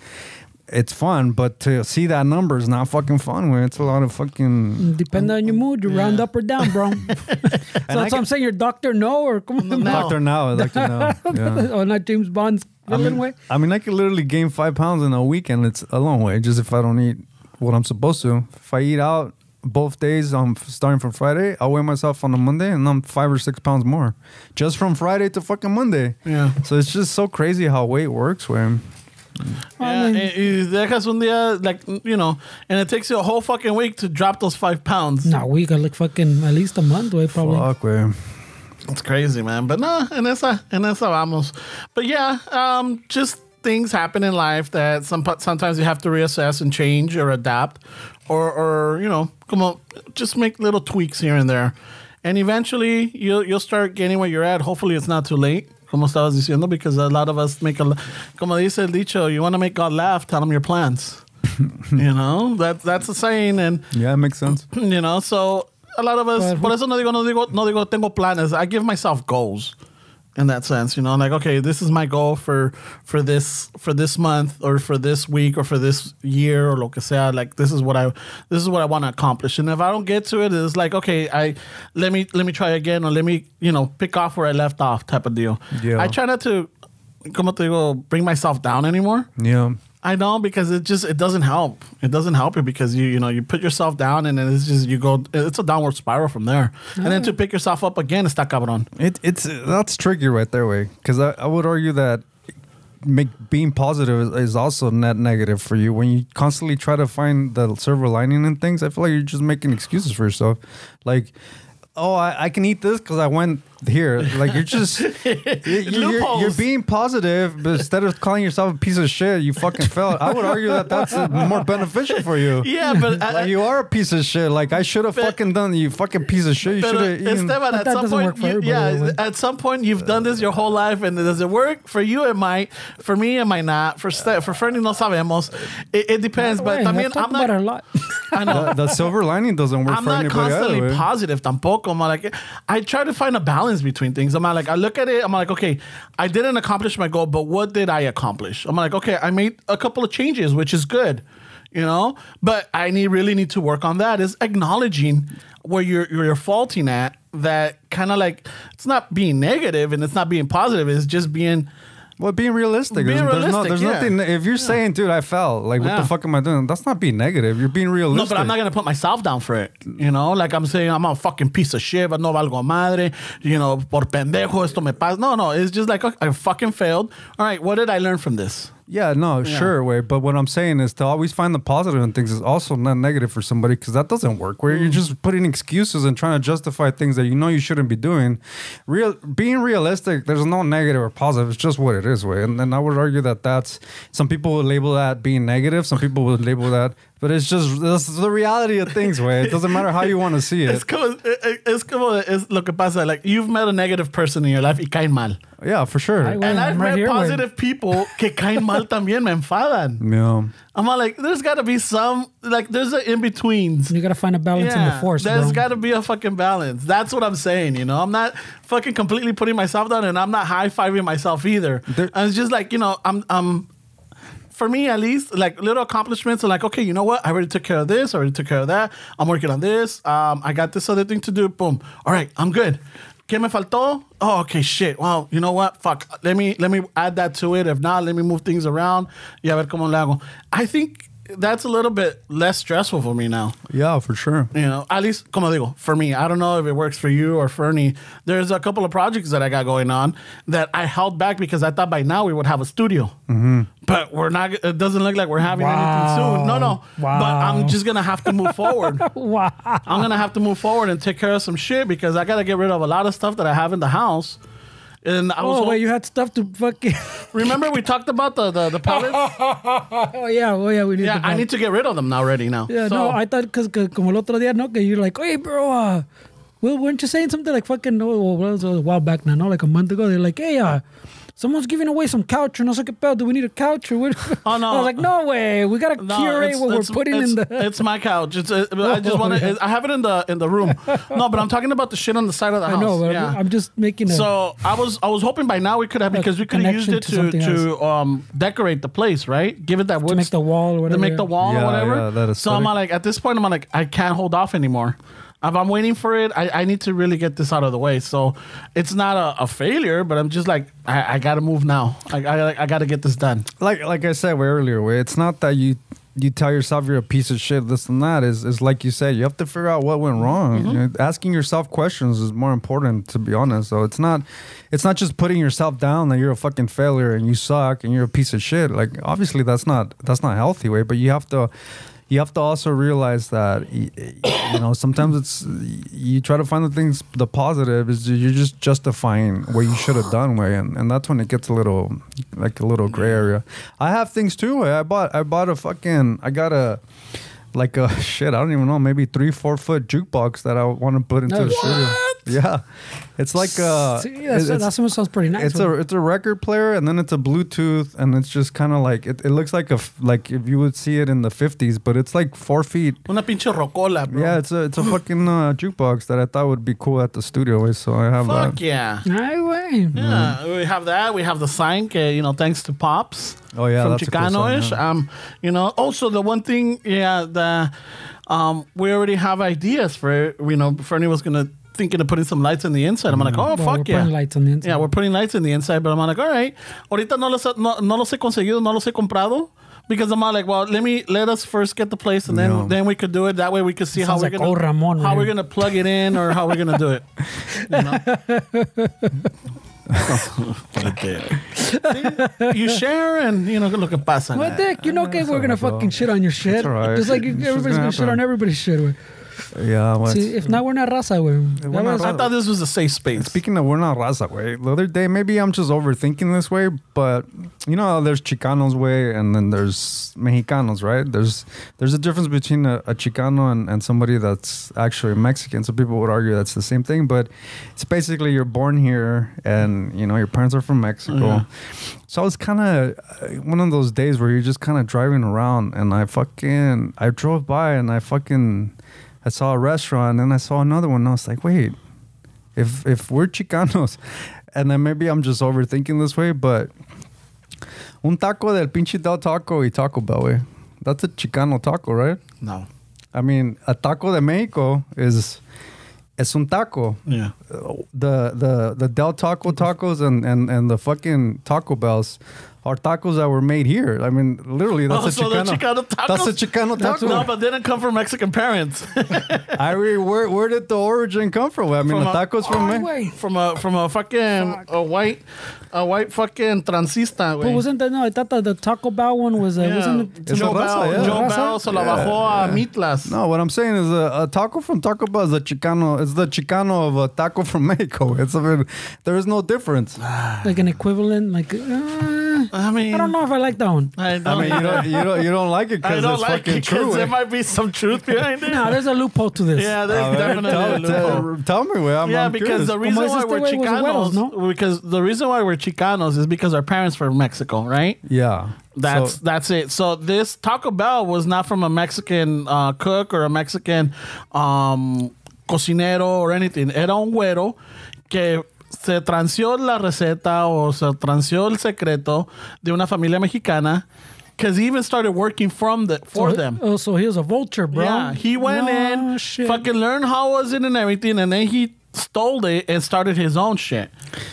It's fun, but to see that number is not fucking fun. When it's a lot of fucking. Depending on your mood, you round up or down, bro. So that's what I'm saying. Your Doctor No or come on, Doctor Now, I like to know. Yeah. Oh, not James Bond's villain way. I mean, I could literally gain 5 pounds in a weekend. It's a long way, just if I don't eat what I'm supposed to. If I eat out both days, starting from Friday, I'll weigh myself on a Monday, and I'm 5 or 6 pounds more, just from Friday to fucking Monday. Yeah. So it's just so crazy how weight works, way. Yeah, y dejas un día, like, and it takes you a whole fucking week to drop those 5 pounds. No, we got like fucking at least a month, way, probably. Fuck, way. It's crazy, man. But no, en esa vamos. But yeah, just things happen in life that sometimes you have to reassess and change or adapt or como just make little tweaks here and there. And eventually, you'll start getting where you're at. Hopefully, it's not too late. Como estabas diciendo, because a lot of us make como dice el dicho, you want to make God laugh, tell him your plans. You know, that's a saying. And yeah, it makes sense. You know, so a lot of us, por eso no digo tengo planes. I give myself goals. In that sense, you know, like, okay, this is my goal for this month or for this week or for this year or lo que sea. Like, this is what I want to accomplish. And if I don't get to it, it's like, okay, let me try again, or let me, you know, pick off where I left off, type of deal. Yeah. I try not to, como te digo, bring myself down anymore. Yeah. I know, because it doesn't help. It doesn't help you, because you put yourself down, and then it's a downward spiral from there. And then to pick yourself up again, está cabrón. That's tricky right there, way. Because I would argue that being positive is also net negative for you. When you constantly try to find the silver lining in things, I feel like you're just making excuses for yourself. Like, oh, I can eat this because I went here. Like, you're just you're being positive, but instead of calling yourself a piece of shit, you fucking failed. I would argue that that's more beneficial for you. Yeah, but like, you are a piece of shit. Like, I should have fucking done. You fucking piess of shit. You should have eaten. Esteban, at some point, at some point, you've done this your whole life, and does it work for you? It might. For me, it might not. For Fernie, no sabemos. It depends. But también, I'm not. A lot. I know the silver lining doesn't work for anybody. I'm not constantly positive tampoco. I'm like, I try to find a balance between things. I'm like, I look at it, I'm like, okay, I didn't accomplish my goal, but what did I accomplish? I'm like, okay, I made a couple of changes, which is good, you know, but I really need to work on that, is acknowledging where you're faulting at. That kind of like, it's not being negative and it's not being positive, it's just being... Well, being realistic. There's nothing. If you're saying, dude, I fell. Like, what the fuck am I doing? That's not being negative. You're being realistic. No, but I'm not going to put myself down for it. You know, like I'm saying, I'm a fucking piece of shit, but no valgo madre. You know, por pendejo, esto me pasa. No. It's just like, okay, I fucking failed. All right, what did I learn from this? Yeah, no, sure, way. But what I'm saying is to always find the positive in things is also not negative for somebody, because that doesn't work. Where you're just putting excuses and trying to justify things that you know you shouldn't be doing. Being realistic, there's no negative or positive. It's just what it is, way. And I would argue that that's, some people would label that being negative. Some people would label that, but it's just, this is the reality of things, way. It doesn't matter how you want to see it. It's como lo que pasa. Like, you've met a negative person in your life y caen mal. Yeah, for sure. And I've met positive people que caen mal también, me enfadan. Yeah. I'm like, there's got to be some, like, there's an in-betweens. You got to find a balance in the force, There's got to be a fucking balance. That's what I'm saying, you know? I'm not fucking completely putting myself down, and I'm not high-fiving myself either. And it's just like, you know, I'm for me at least, like, little accomplishments are like, okay, you know what? I already took care of this. I already took care of that. I'm working on this. I got this other thing to do. Boom. All right, I'm good. ¿Qué me faltó? Oh, okay, shit. Well, you know what? Fuck. Let me add that to it. If not, let me move things around. Y a ver cómo le hago. I think that's a little bit less stressful for me now. Yeah, for sure. You know, at least, como digo, for me. I don't know if it works for you or Fernie. There's a couple of projects that I got going on that I held back because I thought by now we would have a studio. Mm-hmm. But we're not. It doesn't look like we're having anything soon. No. Wow. But I'm just going to have to move forward. Wow. I'm going to have to move forward and take care of some shit, because I got to get rid of a lot of stuff that I have in the house. And I was wait, you had stuff to fucking... Remember we talked about the pallets? Oh, yeah, we need. Yeah, I need to get rid of them already now. Yeah, so, no, I thought, because como el otro día, no, que you're like, hey, bro, well, weren't you saying something like fucking, well, it was a while back now, no, like a month ago, they're like, hey, someone's giving away some couch, or no sé qué pedo. Do we need a couch or what? Oh no! I was like, no way. We gotta curate what we're putting in the. It's my couch. I just want to. I have it in the room. No, but I'm talking about the shit on the side of the house. I know, but yeah. I'm just making. So I was hoping by now we could have, because we could have used it to decorate the place, right? Give it that wood. To make the wall or whatever. To make the wall or whatever. Yeah, that is so I'm like, at this point, I'm like, I can't hold off anymore. If I'm waiting for it, I need to really get this out of the way. So it's not a failure, but I'm just like, I got to move now. I got to get this done. Like I said earlier, it's not that you tell yourself you're a piece of shit, this and that. Is like you said, you have to figure out what went wrong. Mm-hmm. You know, asking yourself questions is more important, to be honest. So it's not just putting yourself down that you're a fucking failure and you suck and you're a piece of shit. Like, obviously that's not healthy, way, but you have to also realize that, you know, sometimes it's, you try to find the positive is you're just justifying what you should have done, way, and that's when it gets a little gray area. I have things too, way. I got a shit, I don't even know, maybe 3-4 foot jukebox that I want to put into the studio. Yeah, it's like that sounds pretty nice. It's a record player, and then it's a Bluetooth, and it's just kind of like it looks like like if you would see it in the 50s, but it's like 4 feet. Una pinche rocola, bro. Yeah, it's a fucking jukebox that I thought would be cool at the studio. So I have Fuck that. yeah. Ay, güey. Yeah, we have that. We have the sign, thanks to Pops. Oh yeah, from that's Chicano-ish. A cool sign, Also the one thing, we already have ideas for it. Fernie was thinking of putting some lights on the inside. I'm like, oh, fuck we're putting lights on the inside. Yeah, we're putting lights on the inside, but I'm like, all right. Ahorita no los he conseguido, no los he comprado. Because I'm like, well, let us first get the place, and then we could do it. That way we could see how we're gonna Ramon, how we're gonna plug it in or how we're gonna do it. You share and lo que pasa. What the heck? We're gonna fucking shit on your shit. That's all right. Just like everybody's gonna shit on everybody's shit, güey. Yeah. See, if not, we're not raza, güey. I thought this was a safe space. Speaking of, we're not raza way. The other day, maybe I'm just overthinking this way, but there's Chicanos way, and then there's Mexicanos, right? There's a difference between a Chicano and somebody that's actually Mexican. So people would argue that's the same thing, but it's basically you're born here, and your parents are from Mexico. Yeah. So it's kind of one of those days where you're just kind of driving around, and I drove by, and I saw a restaurant, and I saw another one. And I was like, wait, if we're Chicanos, and then maybe I'm just overthinking this way, but un taco del pinche Del Taco y Taco Bell, way. That's a Chicano taco, right? No. I mean, a taco de Mexico es un taco. Yeah. The Del Taco tacos and the fucking Taco Bells are tacos that were made here. I mean, literally, that's a Chicano. Chicano tacos? That's a Chicano taco. No, but they didn't come from Mexican parents. Where did the origin come from? I mean, the tacos from a fucking a white fucking transista. But wasn't that I thought the Taco Bell one was wasn't it Joe Bell se la bajó a Mitlas. No, what I'm saying is a taco from Taco Bell is a Chicano. It's the Chicano of a taco from Mexico. There is no difference. Like an equivalent, I don't know if I like that one. You don't like it because it's fucking true. There might be some truth behind it. No, there's a loophole to this. Yeah, there's definitely a loophole. Tell me, I'm because curious. the reason why we're Chicanos, because the reason why we're Chicanos is because our parents were from Mexico, right? Yeah. That's it. So this Taco Bell was not from a Mexican cook or a Mexican cocinero or anything. Era un güero que se transió la receta o se transió el secreto de una familia mexicana, because he even started working for them. Oh, so he was a vulture, bro. Yeah, he went in, fucking learned how was it and everything, and then he stole it and started his own shit.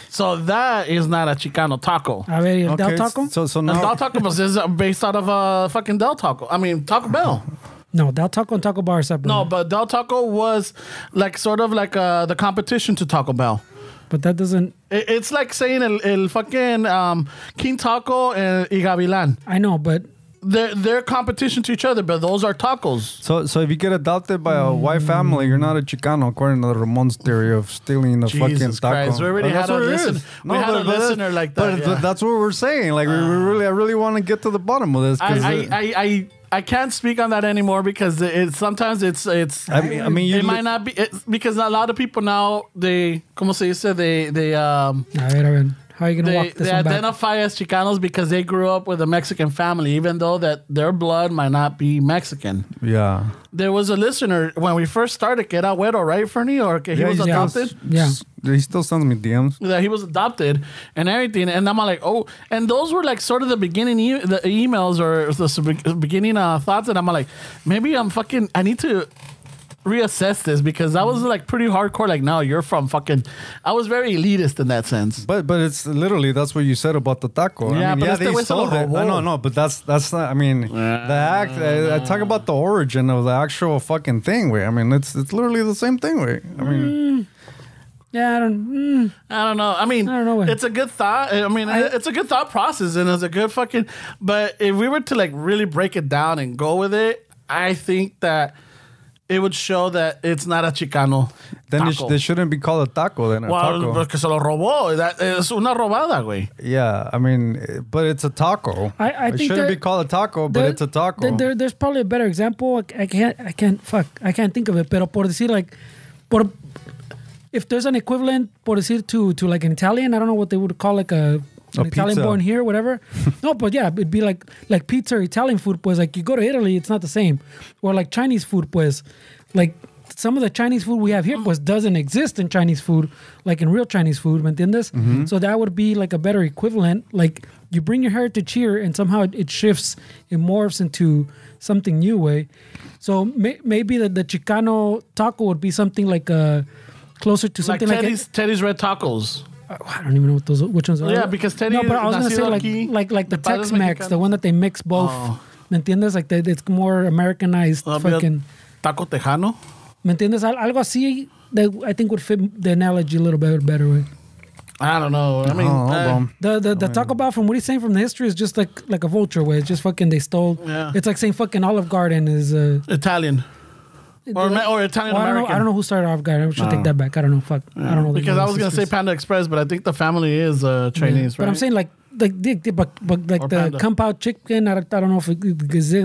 So that is not a Chicano taco. A ver, Del Taco? So now Del Taco is based out of fucking Taco Bell. No, Del Taco and Taco Bar are separate. No, but Del Taco was sort of like the competition to Taco Bell. But that doesn't... It's like saying el fucking King Taco y Gavilan. I know, but... They're competition to each other, but those are tacos. So if you get adopted by a white family, you're not a Chicano, according to Ramon's theory of stealing the fucking taco. Christ, we already had a listener. We had a listener like that. But that's what we're saying. Like I really want to get to the bottom of this. I can't speak on that anymore because sometimes it's. I mean, it might not be because a lot of people now ¿cómo se dice? They A ver. How are you gonna walk this they one back? identify as Chicanos because they grew up with a Mexican family, even though that their blood might not be Mexican. Yeah. There was a listener when we first started, que era güero, right, Fernie? Or que he was adopted? Yeah. He still sends me DMs. That he was adopted and everything. And I'm like, oh, and those were like sort of the beginning, the emails or the beginning thoughts. And I'm like, maybe I need to reassess this because I was like pretty hardcore. Like, no, you're from fucking. I was very elitist in that sense. But it's literally that's what you said about the taco. Yeah, I mean, but they stole it. No, but that's not. I mean, the act. I talk about the origin of the actual fucking thing. Way. I mean, it's literally the same thing. Way. I mean. Yeah, I don't know. I mean, I don't know. It's a good thought. I mean, it's a good thought process, and it's a good fucking. But if we were to like really break it down and go with it, I think that it would show that it's not a Chicano then taco. They shouldn't be called a taco. Then taco. Porque se lo robó. Es una robada, güey. Yeah, I mean, but it's a taco. I think it shouldn't be called a taco, but it's a taco. There's probably a better example. I can't think of it. Pero por decir if there's an equivalent, por decir, to like an Italian, I don't know what they would call like an Italian pizza. born here, whatever. No, but yeah, it'd be like pizza or Italian food, pues like you go to Italy, it's not the same. Or like Chinese food, pues like some of the Chinese food we have here, pues doesn't exist in Chinese food, like in real Chinese food, ¿me entiendes? So that would be like a better equivalent. Like you bring your heritage here and somehow it shifts, it morphs into something new way. So maybe the Chicano taco would be something like closer to something like Teddy's Red Tacos. I don't even know which ones are. Yeah, because Teddy. No, but I was gonna say like the Tex-Mex, the one that they mix both. ¿Me entiendes? Like it's more Americanized. Fucking Taco Tejano. ¿Me entiendes? Algo así that I think would fit the analogy a little bit better way. I don't know. I mean, the Taco Bell, from what he's saying from the history, is just like a vulture way. It's just fucking they stole. Yeah. It's like saying fucking Olive Garden is Italian. Or Italian American. I don't know who started Olive Garden. I should take that back. I don't know. Fuck. I don't know. Because I was gonna say Panda Express, but I think the family is Chinese, right? But I'm saying like the Panda. compound chicken. I don't know if it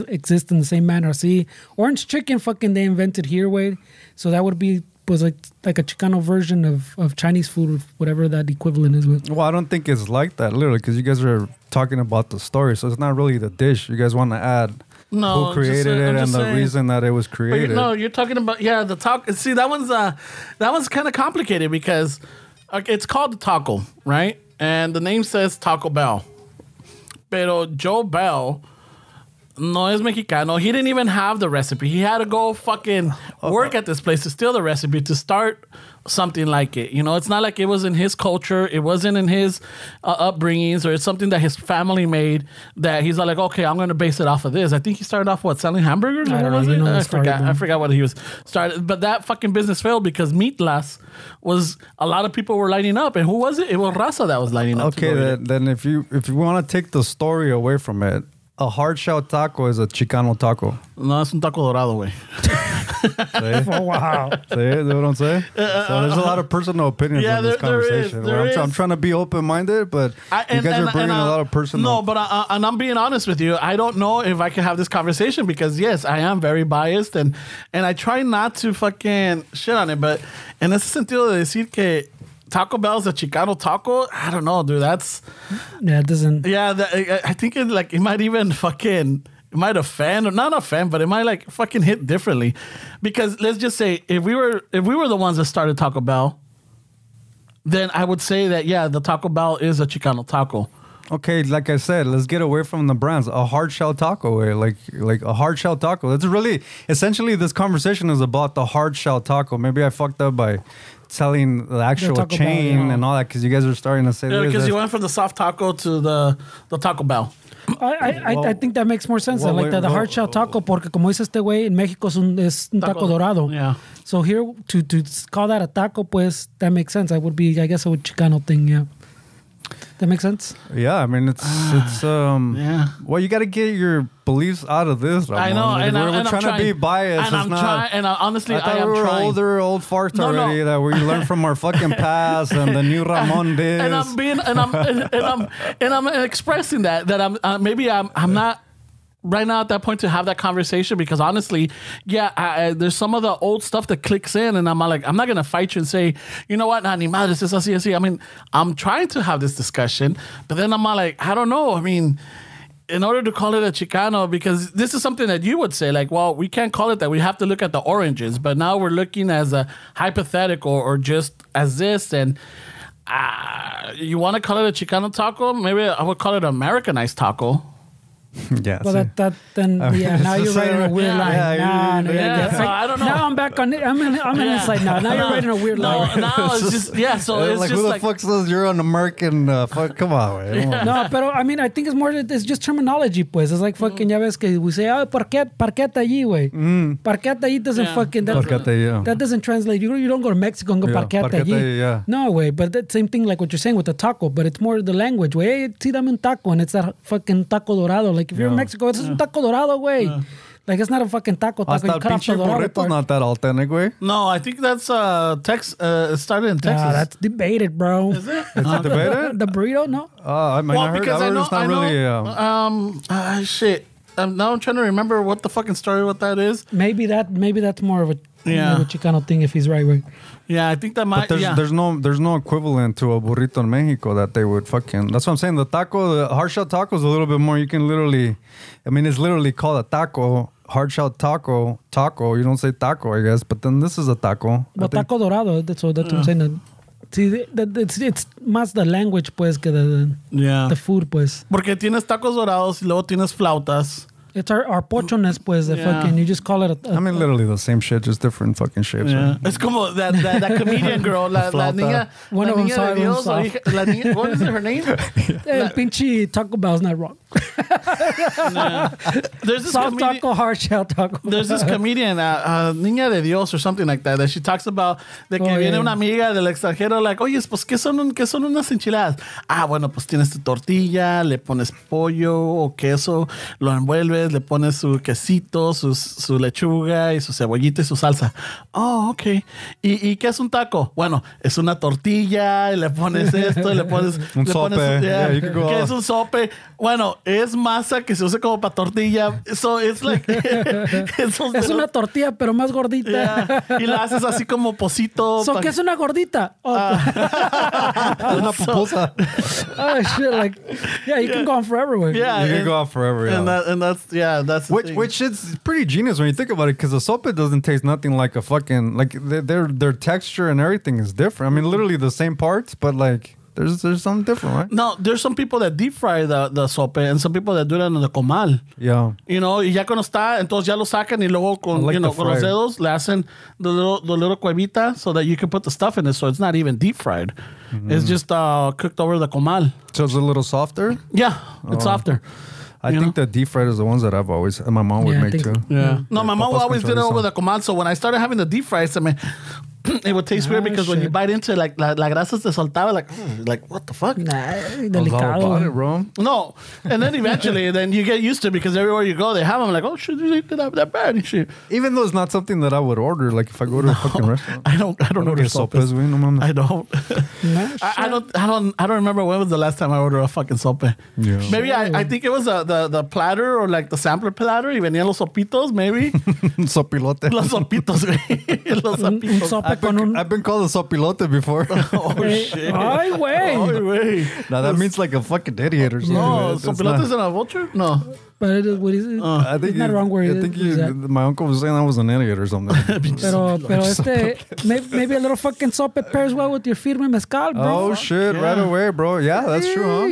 exists in the same manner. See, orange chicken, fucking they invented here way. So that would be was like a Chicano version of Chinese food, whatever that equivalent is with. Well, I don't think it's like that, literally, because you guys are talking about the story, so it's not really the dish. You guys want to add who created it and the reason that it was created. No, you're talking about the taco. See, that one's kind of complicated because it's called the taco, right? And the name says Taco Bell. Pero Joe Bell no es mexicano. He didn't even have the recipe. He had to go fucking work at this place to steal the recipe to start something like it. You know, it's not like it was in his culture. It wasn't in his upbringings, or it's something that his family made that he's like, okay, I'm going to base it off of this. I think he started off, selling hamburgers? I don't know. I forgot what he was started. But that fucking business failed because Meatlas was, a lot of people were lining up. And who was it? It was Raza that was lining up. Okay, then if you want to take the story away from it, a hard shell taco is a Chicano taco. No, es un taco dorado, güey. Oh, wow. See what I'm saying? So there's a lot of personal opinions in this conversation. I'm trying to be open-minded, but you guys are bringing a lot of personal... No, but and I'm being honest with you. I don't know if I can have this conversation because, yes, I am very biased and I try not to fucking shit on it, but en ese sentido de decir que Taco Bell's a Chicano taco, I don't know, dude. It doesn't... Yeah, I think it might even fucking... It might offend, or not offend, but it might like fucking hit differently. Because let's just say if we were the ones that started Taco Bell, then I would say that the Taco Bell is a Chicano taco. Okay, like I said, let's get away from the brands. A hard shell taco, like a hard shell taco. That's really essentially this conversation is about the hard shell taco. Maybe I fucked up by telling the actual chain and all that because you guys are starting to say because you went from the soft taco to the Taco Bell. I think that makes more sense. Like the hard shell taco, porque como dice este güey, en México es un taco dorado. Yeah. So here, to call that a taco, pues, that makes sense. I guess a Chicano thing, yeah. That makes sense? Yeah, I mean, it's yeah. Well, you got to get your beliefs out of this, Ramon. I know, we're trying to be biased. And I'm trying, and honestly, I am we were trying. old farts already that we learn from our fucking past and the new Ramon this. And I'm expressing that I'm not right now at that point to have that conversation because honestly, there's some of the old stuff that clicks in and I'm like, I'm not going to fight you and say, you know what, nah, ni madres, es así, así. I mean, I'm trying to have this discussion, but then I'm like, I don't know. I mean, in order to call it a Chicano, because this is something that you would say, like, well, we can't call it that. We have to look at the oranges, but now we're looking as a hypothetical or just as this. And you want to call it a Chicano taco? Maybe I would call it an Americanized taco. Yeah. Well, now you're writing a weird line. I don't know. Now I'm back on it. I'm inside now. Now you're writing a weird line. Now it's just, so it's like, just who the fuck says you're an American? Come on, man. No, but I mean, I think it's just terminology, pues. It's like fucking, ya ves que we say, parqueta allí, güey. Parqueta allí doesn't fucking, that doesn't translate. You don't go to Mexico and go parqueta allí. Yeah. No, way. But that same thing like what you're saying with the taco, but it's more the language, way. Hey, sí, dame un taco, and it's that fucking taco dorado. Like if you're in Mexico, it's un taco dorado, güey. Like it's not a fucking taco. Hasta el pinche burrito's not that authentic, güey. No, I think that's it started in Texas. That's debated, bro. Is it? It's debated? The burrito, no? I mean, I heard it's not really... shit. now I'm trying to remember what the fucking story what that is. Maybe that's more of a Chicano thing if he's right. Yeah, I think that might. But there's no equivalent to a burrito in Mexico that they would fucking. That's what I'm saying. The hard shell taco is a little bit more. You can literally, I mean, it's literally called a taco. Hard shell taco. You don't say taco, I guess. But then this is a taco. But taco dorado. That's what I'm saying. See, it's más the language, pues, que the food, pues. Porque tienes tacos dorados y luego tienes flautas. It's our pochones, pues, the fucking, you just call it I mean, literally the same shit, just different fucking shapes. Yeah. Right? Es como that comedian girl, la niña. One la of them niña saw de Dios, one la niña, what is her name? El pinche Taco Bell's not wrong. Nah. There's this Soft taco, hard shell taco. There's this comedian, Niña de Dios or something like that she talks about de que viene una amiga del extranjero, like, oye, pues, ¿qué son unas enchiladas? Ah, bueno, pues tienes tu tortilla, le pones pollo o queso, lo envuelves, le pones su quesito, su lechuga y su cebollita y su salsa. Oh, ok. ¿Y qué es un taco? Bueno, es una tortilla y le pones esto y le pones... un sope. ¿Qué es un sope? Bueno, es masa que se usa como para tortilla. So it's like... es una tortilla, pero más gordita. Yeah. Y la haces así como pocito. ¿Qué es una gordita? Una pupusa. Oh, shit. Like, yeah, you can go on forever, güey. Yeah. You can go on forever, yeah. And that's which is pretty genius when you think about it, because the sopa doesn't taste nothing like a fucking, like their texture and everything is different. I mean, literally the same parts, but like there's something different, right? No, there's some people that deep fry the sope and some people that do it en el comal. Yeah. You know, y ya cuando está, entonces ya lo sacan y luego con, like con los dedos le hacen the little cuevita so that you can put the stuff in it, so it's not even deep fried. Mm-hmm. It's just cooked over the comal. So it's a little softer? Yeah, it's softer. I think the deep fried is the ones that I've always, my mom would make too. Yeah. No, my mom always did it over the comal. So when I started having the deep fries, I mean, it would taste weird because when you bite into it, like la grasa se soltaba, like what the fuck? Delicado. About it, bro. No, and then eventually, then you get used to it because everywhere you go, they have them. Like, oh shit, they did that bad and shit. Even though it's not something that I would order, like if I go to a fucking restaurant, I don't order sopes. I don't. I don't remember when was the last time I ordered a fucking sope. Yeah. Maybe I think it was the platter or like the sampler platter. Y venían los sopitos, maybe. Sopilote. Los sopitos, güey. Los sopitos. I've been called a sopilote before. Oh, shit. Ay, güey. Now that means like a fucking idiot or something. No, sopilote is in a vulture? No. But what is it? I think it's not wrong where I think my uncle was saying I was an idiot or something. Pero maybe a little fucking sope pairs well with your firme mezcal, bro. Oh, shit. Yeah. Right away, bro. Yeah, that's true, huh?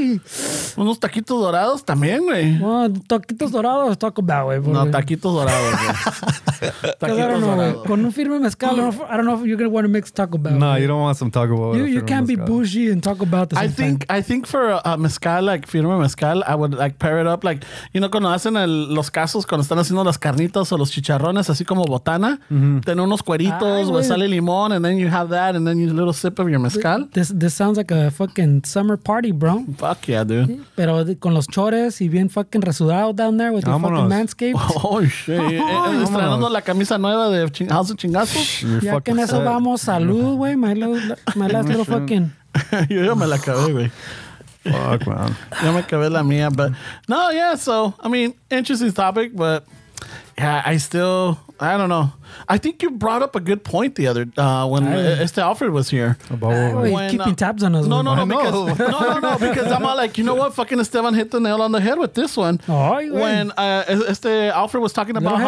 Unos taquitos dorados también, güey. Well, taquitos dorados, Taco Bell, güey. No, taquitos dorados, güey. I don't know, güey. Con un firme mezcal, I don't know if you're going to want to mix Taco Bell. No, you don't want some Taco Bell. You can't be bougie and Taco Bell at the same time. I think for a mezcal, like firme mezcal, I would like pair it up, like, you know, cuando hacen los casos, cuando están haciendo las carnitas o los chicharrones, así como botana, tener unos cueritos o sal y limón, and then you have that, and then you a little sip of your mezcal. This sounds like a fucking summer party, bro. Fuck yeah, dude. Pero con los chores y bien fucking resudado down there with your fucking manscaped. Oh, shit. Estrenando la camisa nueva de House of Chingazos. Ya que en eso vamos, salud, güey. My last little fucking... Yo ya me la acabé, güey. Fuck, man. Ya me acabé la mía, but no, yeah, so, I mean, interesting topic, but yeah, I don't know. I think you brought up a good point the other, when Alfred was here. He's keeping tabs on us. No, because I'm all like, you know what? Fucking Esteban hit the nail on the head with this one. When Alfred was talking about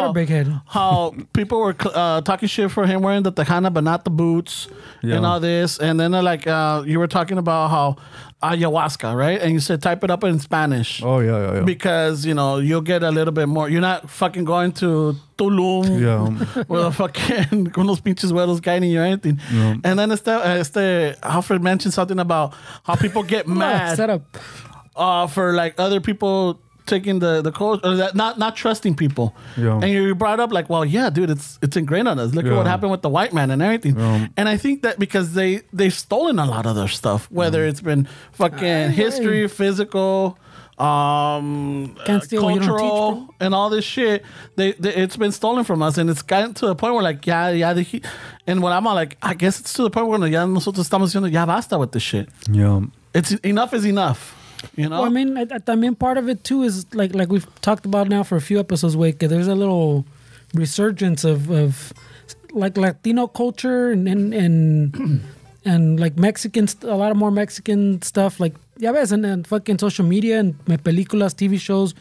how people were talking shit for him wearing the Tejana but not the boots and all this. And then you were talking about how ayahuasca, right? And you said type it up in Spanish. Oh, yeah. Because, you know, you'll get a little bit more. You're not fucking going to Tulum with a fucking unos pinches huevos guiding you or anything. Yeah. And then Alfred mentioned something about how people get mad for like other people taking the code, or that not trusting people. Yeah. And you brought up like, well, yeah, dude, it's ingrained on us. Look at what happened with the white man and everything. Yeah. And I think that because they've stolen a lot of their stuff, whether it's been fucking history, physical, cultural, and all this shit, it's been stolen from us, and it's gotten to a point where like, and when I'm all like, I guess it's to the point where ya nosotros estamos diciendo, ya basta with this shit. Yeah. It's enough is enough. You know, Well, I mean, part of it too is like we've talked about now for a few episodes. Wake, there's a little resurgence of like Latino culture and like Mexican, a lot of more Mexican stuff. Like ya ves, and fucking social media and películas, TV shows.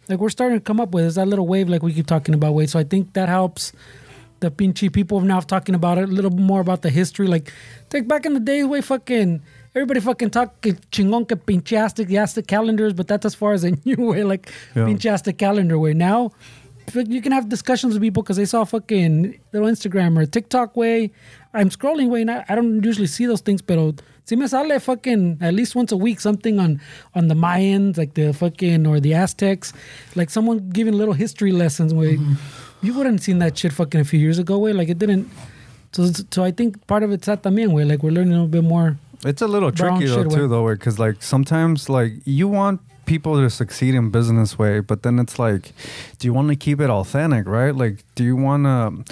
Like we're starting to come up with is that little wave like we keep talking about. Wade. So I think that helps. The pinche people now talking about it a little more about the history. Like back in the days, way fucking. Everybody fucking talk chingon que pincheastic calendars, but that's as far as they knew, way, like pincheastic calendar way. Now, you can have discussions with people because they saw fucking little Instagram or TikTok way. I'm scrolling way, and I don't usually see those things, pero si me sale fucking at least once a week something on the Mayans, like the fucking, or the Aztecs, like someone giving little history lessons way. You wouldn't have seen that shit fucking a few years ago way, like it didn't. So I think part of it's that también way, like we're learning a little bit more. It's a little tricky though too, though, because like sometimes like you want people to succeed in business way, but then it's like, do you want to keep it authentic, right? Like, do you want to?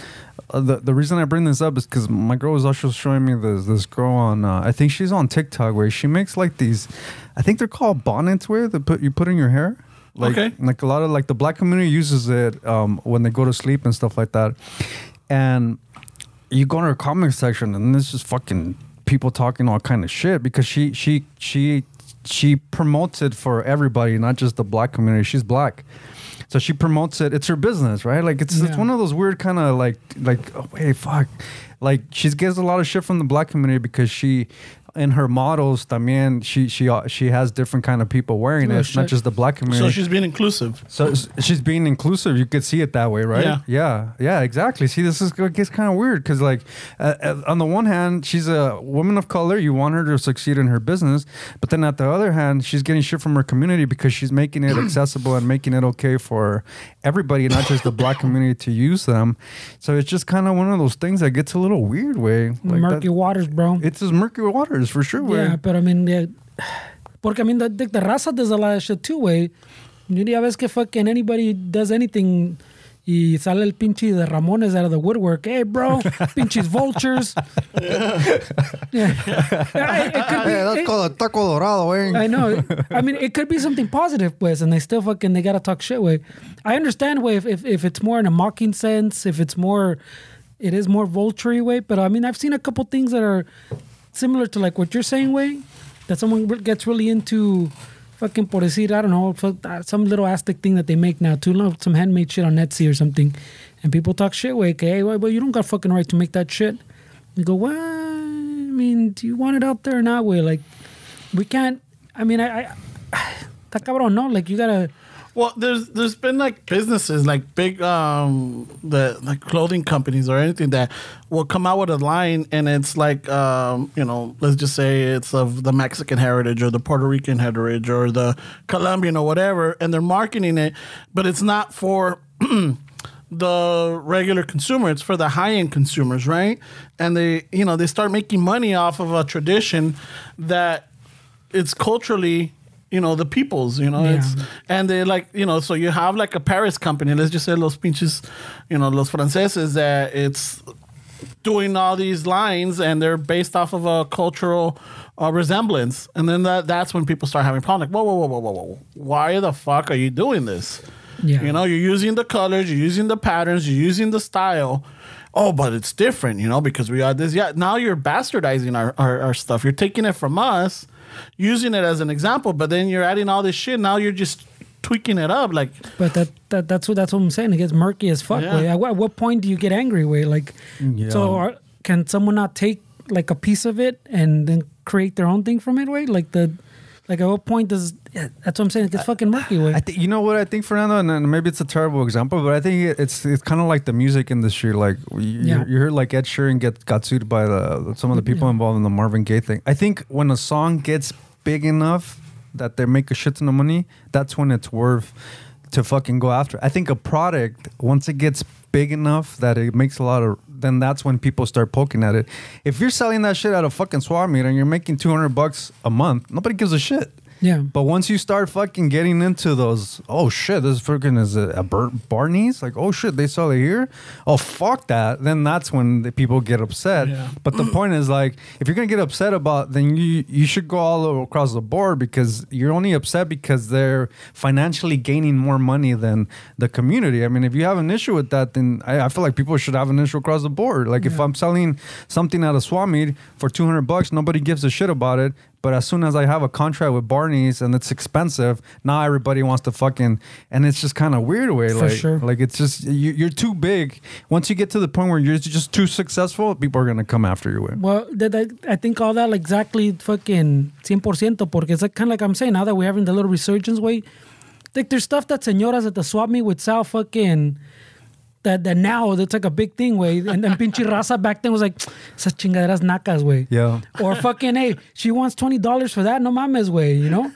The reason I bring this up is because my girl was also showing me this girl on. I think she's on TikTok where she makes like these. I think they're called bonnets where you put in your hair. Like, okay. Like a lot of like the black community uses it when they go to sleep and stuff like that, and you go to her comment section and this is fucking people talking all kind of shit because she promotes it for everybody, not just the black community. She's black, so she promotes it. It's her business, right? Like it's one of those weird kind of like oh, hey, fuck. Like she gets a lot of shit from the black community because she. In her models, también she has different kind of people wearing it. It's not just the black community. So she's being inclusive. So she's being inclusive. You could see it that way, right? Yeah, exactly. See, this gets kind of weird because, like, on the one hand, she's a woman of color. You want her to succeed in her business, but then at the other hand, she's getting shit from her community because she's making it accessible and making it okay for everybody, not just the black community, to use them. So it's just kind of one of those things that gets a little weird way. Like murky waters, bro. It's just murky waters. For sure, yeah, but I mean, porque I mean, the raza does a lot of shit too, way. Ya ves que fucking anybody does anything y sale el pinche de Ramones out of the woodwork. Hey, bro, pinches vultures. Yeah. It could be, that's called a taco dorado, way. I know. I mean, it could be something positive, pues, and they still fucking, they gotta talk shit, way. I understand, way, if it's more in a mocking sense, if it's more, it is more vulture way, but I mean, I've seen a couple things that are similar to like what you're saying, way, that someone gets really into fucking por decir, I don't know, some little Aztec thing that they make now too, some handmade shit on Etsy or something, and people talk shit, way, okay, hey, well, you don't got fucking right to make that shit. You go, well, I mean, do you want it out there or not, way? Like, we can't, I mean, I that cabrón, no, like, you gotta. Well, there's been like businesses like big like clothing companies or anything that will come out with a line and it's like let's just say it's of the Mexican heritage or the Puerto Rican heritage or the Colombian or whatever, and they're marketing it, but it's not for the regular consumer, it's for the high-end consumers, right? And they start making money off of a tradition that it's culturally the people's, it's, and they like, so you have like a Paris company, let's just say los pinches, los franceses, that it's doing all these lines and they're based off of a cultural resemblance. And then that's when people start having problems. Like, whoa. Why the fuck are you doing this? Yeah. You're using the colors, you're using the patterns, you're using the style. Oh, but it's different, because we are this. Yeah, now you're bastardizing our stuff. You're taking it from us, using it as an example, but then you're adding all this shit. Now you're just tweaking it up, like. But that's what I'm saying. It gets murky as fuck. Yeah. Way. At what point do you get angry? Way, like, so can someone not take like a piece of it and then create their own thing from it? Way, like at what point does that's what I'm saying? It gets fucking murky. Way. You know what I think, Fernando, and maybe it's a terrible example, but I think it's kind of like the music industry. Like you heard like Ed Sheeran got sued by some of the people involved in the Marvin Gaye thing. I think when a song gets big enough that they make a shit ton of money, that's when it's worth to fucking go after. I think a product, once it gets big enough that it makes a lot of, then that's when people start poking at it. If you're selling that shit at a fucking swap meet and you're making $200 a month, nobody gives a shit. Yeah. But once you start fucking getting into those, oh shit, this freaking is a Barney's. Like, oh shit, they sell it here. Oh fuck that. Then that's when the people get upset. Yeah. But the point is, like, if you're gonna get upset about, then you should go all across the board, because you're only upset because they're financially gaining more money than the community. I mean, if you have an issue with that, then I feel like people should have an issue across the board. Like, if I'm selling something at a swap meet for $200, nobody gives a shit about it. But as soon as I have a contract with Barney's and it's expensive, now everybody wants to fucking, and it's just kind of weird way. For sure. Like it's just, you're too big. Once you get to the point where you're just too successful, people are going to come after you. Well, I think all that, like, exactly fucking 100%, porque it's like, kind of like I'm saying, now that we're having the little resurgence way, like, there's stuff that señoras at the swap meet would sell fucking, that now that's like a big thing, way. And then pinche raza back then was like, esas chingaderas nacas, way. Yeah. Or fucking, hey, she wants $20 for that, no mames, way, you know?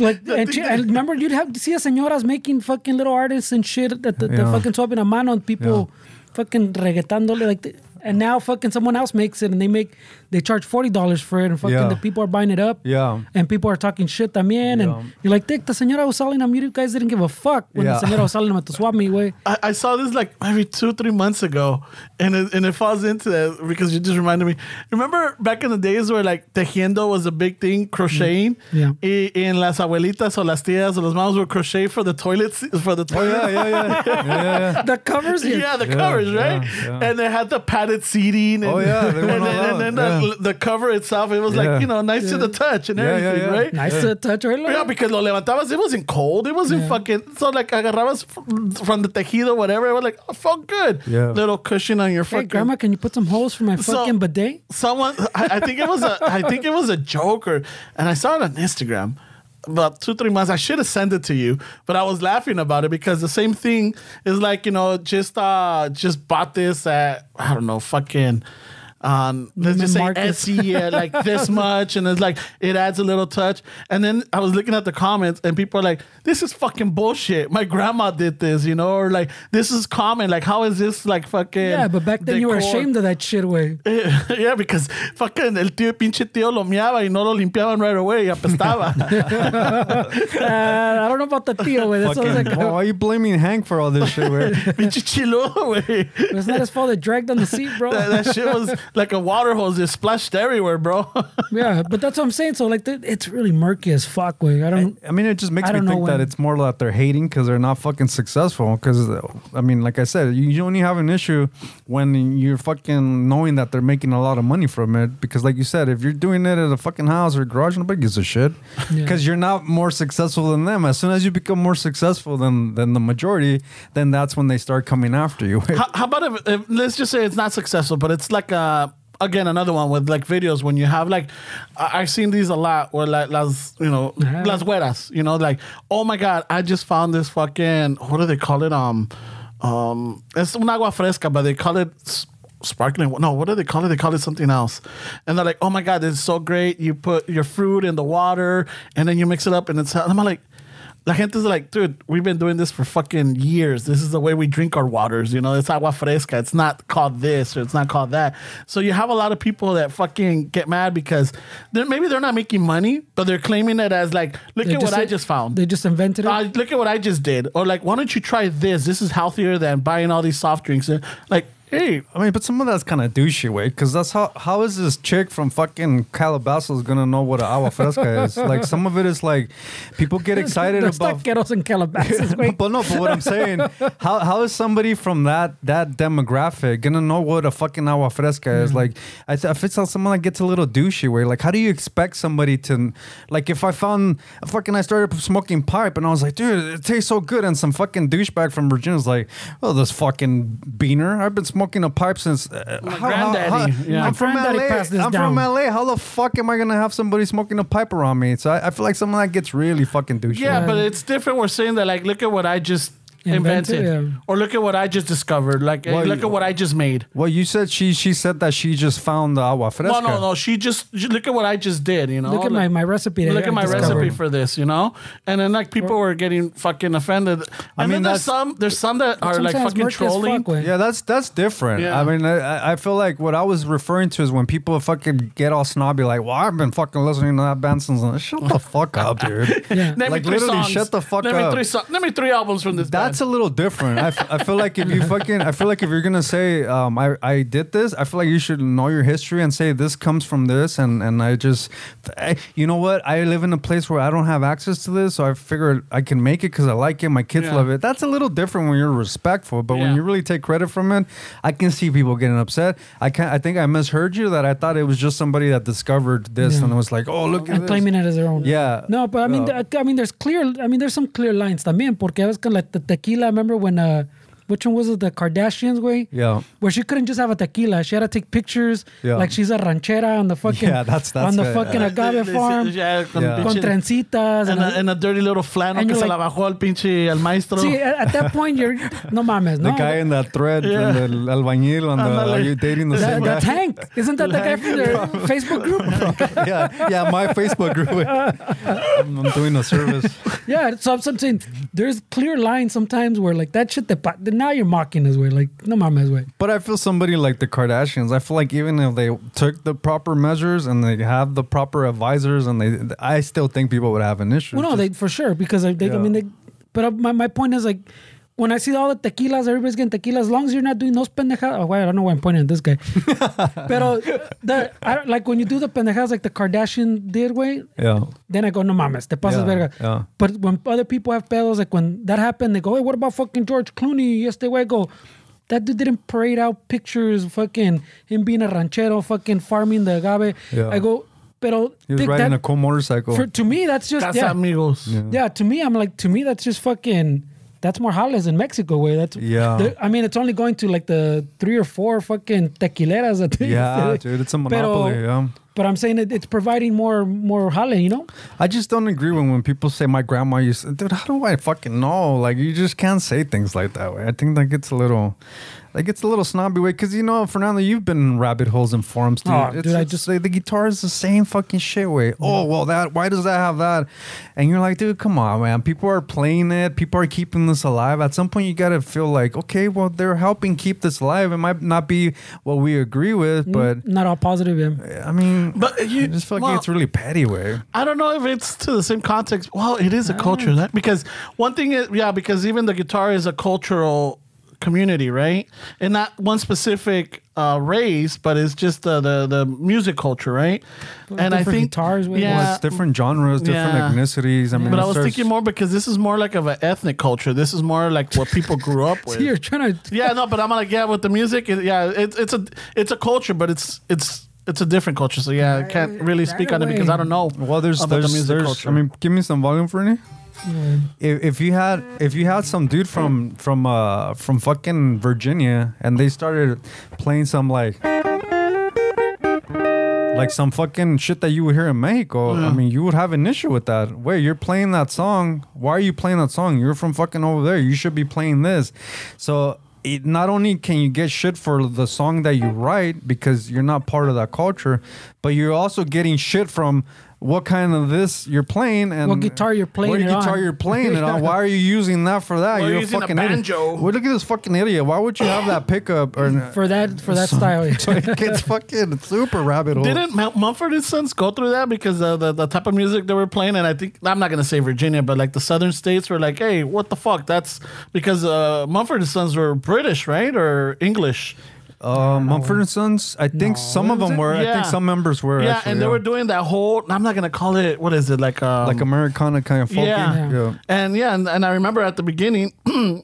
Like, and remember, you'd have to see a señoras making fucking little artists and shit at the fucking swap in a mano, and people fucking reggaetándole, like, and now fucking someone else makes it, and they charge $40 for it, and fucking the people are buying it up. Yeah. And people are talking shit también, and you're like, Dick, the señora was selling them. You guys didn't give a fuck when the señora was selling them at the swap meet, way. I saw this like maybe 2-3 months ago, and it falls into that because you just reminded me. Remember back in the days where like tejiendo was a big thing, crocheting? Yeah. And las abuelitas o las tías or las moms would crochet for the toilets, for the toilet. Oh, yeah. The covers? Yeah, the covers, right? Yeah. And they had the padded seating. And, and then the cover itself, it was like, you know, nice to the touch and everything, right? Nice to touch, right? Yeah, because lo levantabas, it wasn't cold. It wasn't fucking, so like agarrabas from the tejido, whatever. It was like, oh, felt good. Yeah. Little cushion on your Hey, fucking. grandma, can you put some holes for my fucking bidet? Someone, I think it was a joke, and I saw it on Instagram about 2-3 months. I should have sent it to you, but I was laughing about it because the same thing is like, you know, just bought this at, I don't know, fucking, let's just say Etsy, like this much, and it's like it adds a little touch. And then I was looking at the comments, and people are like, "This is fucking bullshit. My grandma did this, you know," or like, "This is common. Like, how is this like fucking?" Yeah, but back then you were ashamed of that shit, way. Yeah, because fucking el pinche tío lo meaba y no lo limpiaban right away, y apestaba. I don't know about the tío, way. That sounds like why are you blaming Hank for all this shit, way? Pinche chiludo, way. It's not his fault. It dragged on the seat, bro. That shit was like a water hose. It splashed everywhere, bro. Yeah, but that's what I'm saying. So like, it's really murky as fuck, way. I mean, it just makes me think that it's more like they're hating because they're not fucking successful. Because I mean, like I said, you only have an issue when you're fucking knowing that they're making a lot of money from it. Because like you said, if you're doing it at a fucking house or garage, nobody gives a shit. Because you're not more successful than them. As soon as you become more successful than the majority, then that's when they start coming after you. How about if let's just say it's not successful, but it's like again, another one with like videos when you have like, I've seen these a lot where like las güeras, you know, like, oh my God, I just found this fucking, what do they call it? It's un agua fresca, but they call it sparkling. No, what do they call it? They call it something else. And they're like, oh my God, this is so great. You put your fruit in the water and then you mix it up and it's, I'm like, la gente is like, dude, we've been doing this for fucking years. This is the way we drink our waters. You know, it's agua fresca. It's not called this or it's not called that. So you have a lot of people that fucking get mad because maybe they're not making money, but they're claiming it as like, look at what I just found. They just invented it. Look at what I just did. Or like, why don't you try this? This is healthier than buying all these soft drinks. Like, hey, I mean, but some of that's kind of douchey, way, because that's how is this chick from fucking Calabasas gonna know what an agua fresca is? Like, some of it is like people get excited about taqueros in Calabasas, wait. But what I'm saying, how is somebody from that demographic gonna know what a fucking agua fresca is? Like, I feel someone that gets a little douchey, way. Like, how do you expect somebody to, like, if I started smoking pipe and I was like, dude, it tastes so good, and some fucking douchebag from Virginia's like, oh, this fucking beaner, I've been smoking a pipe since my granddaddy. I'm from LA. How the fuck am I gonna have somebody smoking a pipe around me? So I feel like someone that gets really fucking douchey. Yeah, but it's different. We're saying that like, look at what I just invented. Yeah. Or look at what I just discovered. Like, hey, look at what I just made. Well, you said she said that she just found the agua fresca. No. She look at what I just did, you know? Look at my recipe. Look at my recipe for this, you know? And then, like, people were getting fucking offended. I mean, there's some that are, like, fucking trolling. Yeah, that's different. Yeah. I mean, I feel like what I was referring to is when people fucking get all snobby, like, well, I've been fucking listening to that band since... Shut the fuck up, dude. Yeah. Name like, me 3 literally, songs. shut the fuck up. Name me 3 albums from this That's band. a little different. I feel like if you fucking... I feel like if you're going to say, I did this, I feel like you should know your history and say this comes from this. And I just... you know what? I live in a place where I don't have access to this, so I figured I can make it because I like it. My kids love it. That's a little different when you're respectful, but when you really take credit from it, I can see people getting upset. I think I misheard you that I thought it was just somebody that discovered this and was like, oh, look at this. Claiming it as their own. Yeah. No, but I mean, there's some clear lines también, porque I was kind of like the tequila. I remember when, which one was it? The Kardashians, way? Yeah. Where she couldn't just have a tequila. She had to take pictures. Yeah. Like she's a ranchera on the fucking... Yeah, that's on the fucking agave farm. Con trencitas. And a dirty little flannel que se la bajó al pinche al maestro. See, at that point, you're... No mames, no? The guy in that thread, and the albañil, are you dating the same guy? That's Hank. Isn't that the guy from their Facebook group? yeah, my Facebook group. I'm doing a service. Yeah, so I'm saying there's clear lines sometimes where like that shit, now you're mocking his way. Like, no mames way. But I feel somebody like the Kardashians, I feel like even if they took the proper measures and they have the proper advisors, and I still think people would have an issue. Well, no, they for sure, because I mean, but my point is like, when I see all the tequilas, everybody's getting tequila. As long as you're not doing those pendejadas. Oh, wait, I don't know why I'm pointing at this guy. Pero like when you do the pendejadas like the Kardashian did, way. Yeah. Then I go, no mames, te pasas verga. Yeah. But when other people have pedos, like when that happened, they go, hey, what about fucking George Clooney? Este way, I go, that dude didn't parade out pictures, fucking him being a ranchero, fucking farming the agave. Yeah. I go, pero he was riding a cool motorcycle. To me, that's just Casa amigos. Yeah, to me, I'm like, that's just fucking. That's more jales in Mexico, way. That's I mean, it's only going to like the 3 or 4 fucking tequileras. I think. Yeah, dude, it's a monopoly. But I'm saying it's providing more jale, you know? I just don't agree when people say my grandma used to, dude, how do I fucking know? Like, you just can't say things like that way. I think that gets a little snobby way, because you know, Fernando, you've been in rabbit holes and forums, dude. I just say the guitar is the same fucking shit way. Yeah. Oh well, why does that have that? And you're like, dude, come on, man. People are playing it. People are keeping this alive. At some point, you gotta feel like, okay, well, they're helping keep this alive. It might not be what we agree with, but not all positive. Yeah. I mean, but I just feel like it's really petty way. I don't know if it's to the same context. Well, it is a culture because one thing is because even the guitar is a cultural community, right? And not one specific race, but it's just the music culture, right? And I think guitars, it's different genres, different ethnicities. I mean, but I was thinking more because this is more like of an ethnic culture. This is more like what people grew up with. See, you're trying to. But I'm like, with the music, it's a culture, but it's a different culture. So I can't really speak on it because I don't know. Well, there's the music culture. I mean, give me some volume for any. If you had some dude from fucking Virginia and they started playing some like some fucking shit that you would hear in Mexico, I mean, you would have an issue with that. Wait, you're playing that song. Why are you playing that song? You're from fucking over there. You should be playing this. So not only can you get shit for the song that you write because you're not part of that culture, but you're also getting shit from what kind of this you're playing and what guitar you're playing it on. Why are you using that for that? You're a fucking banjo. Idiot. Well, look at this fucking idiot. Why would you have that pickup for that style? So it gets fucking super rabbit hole. Didn't Mumford & Sons go through that because the type of music they were playing? And I think, I'm not gonna say Virginia, but like the southern states were like, hey, what the fuck? That's because Mumford & Sons were British, right, or English? Mumford & Sons, I think some of them were. I think some members were. Yeah, actually, and they were doing that whole. I'm not gonna call it. What is it like? Americana kind of folky. Yeah. And I remember at the beginning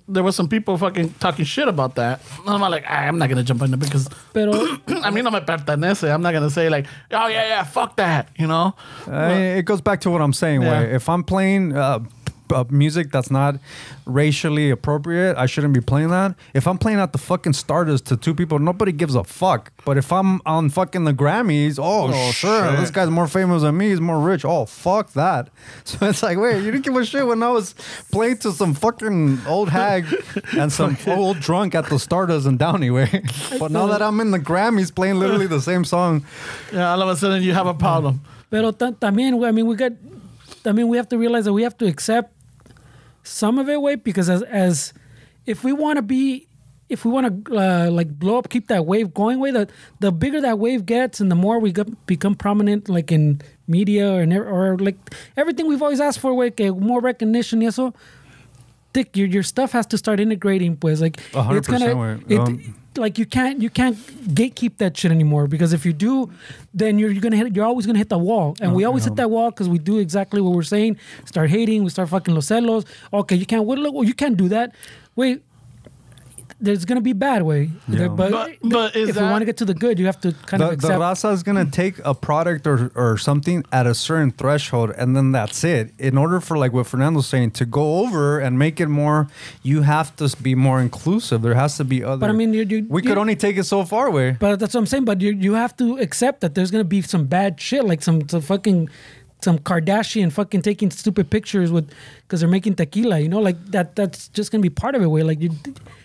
there was some people fucking talking shit about that. And I'm like, I'm not gonna jump in there because. Pero I mean, no me pertenece. I'm not gonna say like, oh yeah, fuck that. You know. It goes back to what I'm saying. Where if I'm playing. music that's not racially appropriate, I shouldn't be playing that. If I'm playing at the fucking Stardust to two people, nobody gives a fuck. But if I'm on fucking the Grammys, sure, this guy's more famous than me, he's more rich. Oh, fuck that. So it's like, wait, you didn't give a shit when I was playing to some fucking old hag and some old drunk at the Stardust in Downey way. But now that I'm in the Grammys playing literally the same song, yeah, all of a sudden you have a problem. Pero también, I mean, we have to realize that we have to accept some of it, way, because as if we want to like blow up, keep that wave going, way, the bigger that wave gets and the more we become prominent, like in media or like everything we've always asked for, way, more recognition, y eso, your stuff has to start integrating, pues, like 100%. Like you can't gatekeep that shit anymore, because if you do, then you're always gonna hit the wall, and we always hit that wall because we do exactly what we're saying. Start hating, we start fucking los celos. Okay, you can't do that. Wait, there's gonna be bad, way. Yeah. But if we want to get to the good, you have to kind of accept. The raza is gonna take a product or something at a certain threshold, and then that's it. In order for, like what Fernando's saying, to go over and make it more, you have to be more inclusive. There has to be other. But I mean, we could only take it so far, way. But that's what I'm saying. But you have to accept that there's gonna be some bad shit, like some Kardashian fucking taking stupid pictures because they're making tequila, like that's just gonna be part of it, way. Like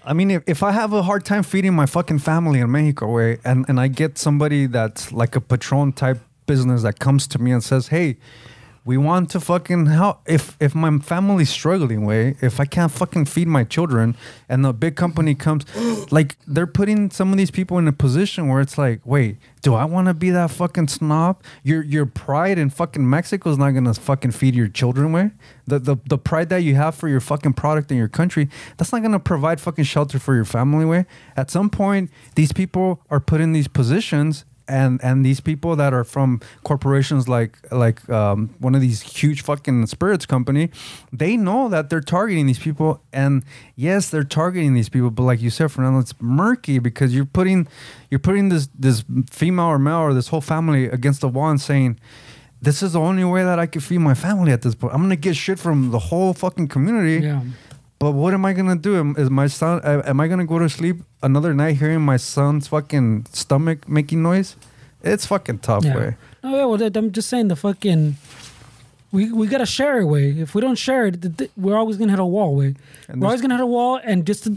I mean, if I have a hard time feeding my fucking family in Mexico, way, and I get somebody that's like a Patron type business that comes to me and says, hey, we want to fucking help. If my family's struggling, way, if I can't fucking feed my children, and the big company comes, like they're putting some of these people in a position where it's like, wait, do I want to be that fucking snob? Your pride in fucking Mexico is not gonna fucking feed your children, way. The pride that you have for your fucking product in your country, that's not gonna provide fucking shelter for your family, way. At some point, these people are put in these positions. And these people that are from corporations like one of these huge fucking spirits company, they know that they're targeting these people. And yes, they're targeting these people, but like you said, Fernando, it's murky because you're putting this female or male or this whole family against the wall and saying, this is the only way that I can feed my family at this point. I'm gonna get shit from the whole fucking community. Yeah. But what am I gonna do? Is my son? Am I gonna go to sleep another night hearing my son's fucking stomach making noise? It's fucking tough, way. No, yeah, well, I'm just saying we gotta share it, way. If we don't share it, we're always gonna hit a wall, way. We're always gonna hit a wall, and just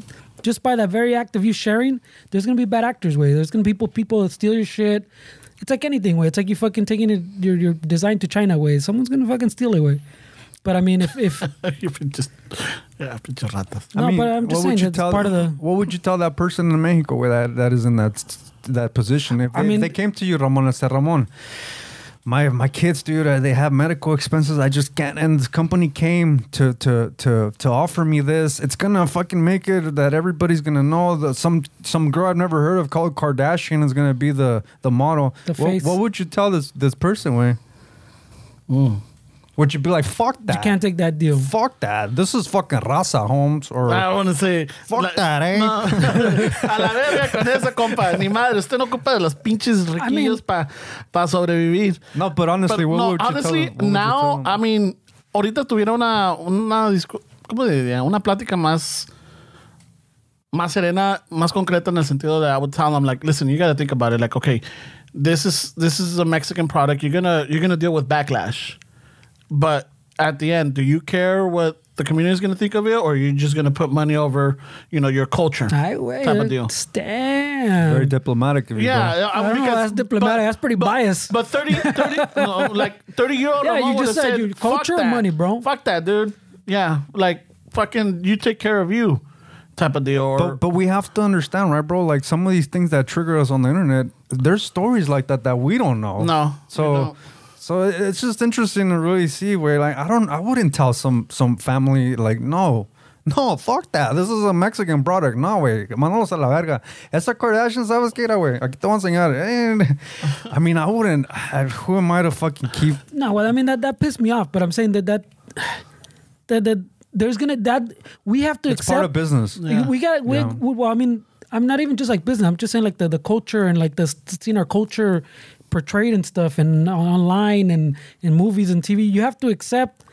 by that very act of you sharing, there's gonna be bad actors, way. There's gonna be people that steal your shit. It's like anything, way. It's like you fucking taking your design to China, way. Someone's gonna fucking steal it, way. But I mean, if just pinche ratas. No, but I'm just saying that's part of the. What would you tell that person in Mexico where that is in that position? If they came to you, Ramon, and said, Ramon, my kids, dude, they have medical expenses. I just can't. And this company came to offer me this. It's gonna fucking make it that everybody's gonna know that some girl I've never heard of called Kardashian is gonna be the model. The face. What would you tell this person, way? Would you be like, fuck that? You can't take that deal. Fuck that. This is fucking raza, Holmes. Or I want to say, fuck that, eh? No. A la verga con esa, compa. Ni madre. Usted no ocupa de los pinches riquillos para sobrevivir. No, but honestly, what would you tell them? Now, I mean, ahorita tuvieron una plática más serena, más concreta en el sentido that I would tell them, like, listen, you got to think about it. Like, okay, this is a Mexican product. You're gonna deal with backlash. But at the end, do you care what the community is going to think of it, or are you just going to put money over, your culture type of deal? Damn. Very diplomatic of you. Yeah, I don't know, that's diplomatic. That's pretty biased. But 30-year-old. Yeah, you just said your culture or money, bro. Fuck that, dude. Yeah, like fucking, you take care of you type of deal. But we have to understand, right, bro? Like some of these things that trigger us on the internet, there's stories like that we don't know. No. So it's just interesting to really see where, like, I wouldn't tell some family, like, no, fuck that. This is a Mexican product. No, güey. Mandalos a la verga. Esa Kardashian, ¿sabes qué era, güey? Aquí te voy a enseñar. I mean, I wouldn't. Who am I to fucking keep? No, well, I mean, that pissed me off. But I'm saying that there's we have to accept. It's part of business. Yeah. Well, I mean, I'm not even just like business. I'm just saying like the culture and like seeing our culture portrayed and stuff and online and in movies and TV. You have to accept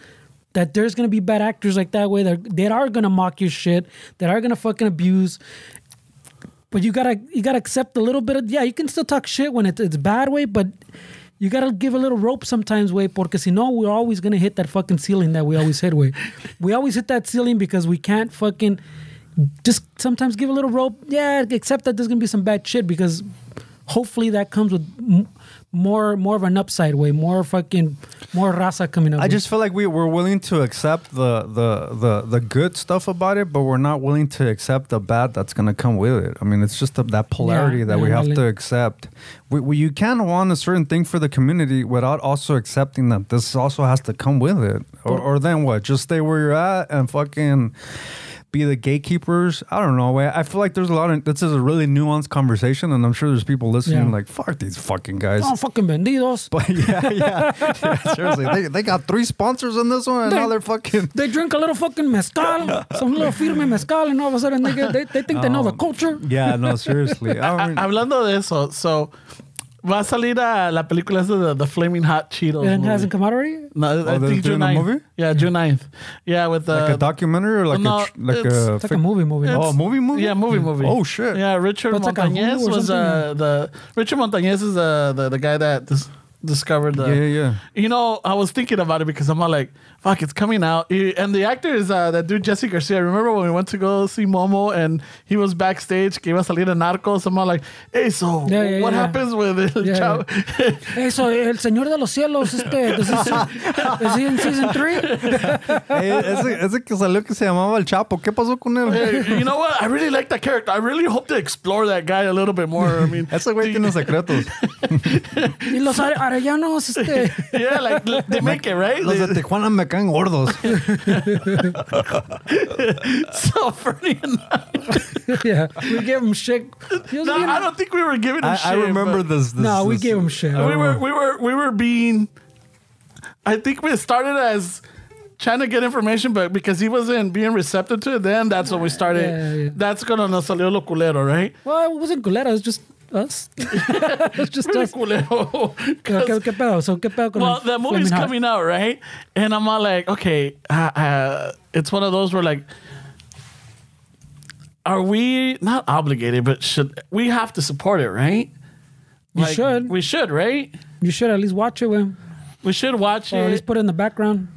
that there's gonna be bad actors like that way that are gonna mock your shit, that are gonna fucking abuse. But you gotta accept a little bit of, you can still talk shit when it's bad way, but you gotta give a little rope sometimes way, porque si no, we're always gonna hit that fucking ceiling that we always hit way. We always hit that ceiling because we can't fucking just sometimes give a little rope. Yeah, accept that there's gonna be some bad shit because hopefully that comes with more of an upside way, more raza coming up. I just feel like we're willing to accept the good stuff about it, but we're not willing to accept the bad that's going to come with it. I mean, it's just that polarity that we have to accept. You can't want a certain thing for the community without also accepting that this also has to come with it. Or then what? Just stay where you're at and fucking be the gatekeepers. I don't know. I feel like there's a lot of, this is a really nuanced conversation, and I'm sure there's people listening like, fuck these fucking guys. Oh, fucking vendidos. But yeah, seriously, they got 3 sponsors on this one, and now they're fucking. They drink a little fucking mezcal, some little firme mezcal, and all of a sudden they think they know the culture. Yeah, no, seriously. Hablando de eso, so va a salir a la película esa de The Flaming Hot Cheetos. It hasn't come out already? No, I think June 9th. Movie? Yeah, June 9th. Yeah, with like a documentary or like it's like a movie. Oh, movie? Yeah, movie. Oh shit. Yeah, Richard Montañez was Richard Montañez is the guy that discovered the. Yeah. You know, I was thinking about it because I'm all like, fuck, it's coming out. And the actor is that dude Jesse Garcia. Remember when we went to go see Momo and he was backstage, que iba a salir en Narcos? I'm all like, hey, so what happens with El Chavo? Hey, so El Señor de los Cielos, is he in season 3? Ese que salió que se llamaba El Chapo. ¿Qué pasó con él? Hey, you know what? I really like that character. I really hope to explore that guy a little bit more. I mean, ese güey tiene secretos. Y los arellanos, yeah, like they make it, right? Los de Tijuana me caen gordos. So Fernie and yeah, we gave him shit. No, I don't think we were giving him shit. I remember this. No, we gave him shit. We were being. I think we started as trying to get information, but because he wasn't being receptive to it, then that's when we started. Yeah. That's cuando nos salió lo culero, right? Well, it wasn't culero. It was just us. It's just really us. Culero. ¿Qué pedo? So, ¿qué pedo con well, the movie's coming out, right? And I'm all like, okay, it's one of those where like, are we not obligated, but should we have to support it, right? You should. We should, right? You should at least watch it, man. We should watch it. Or at least put it in the background.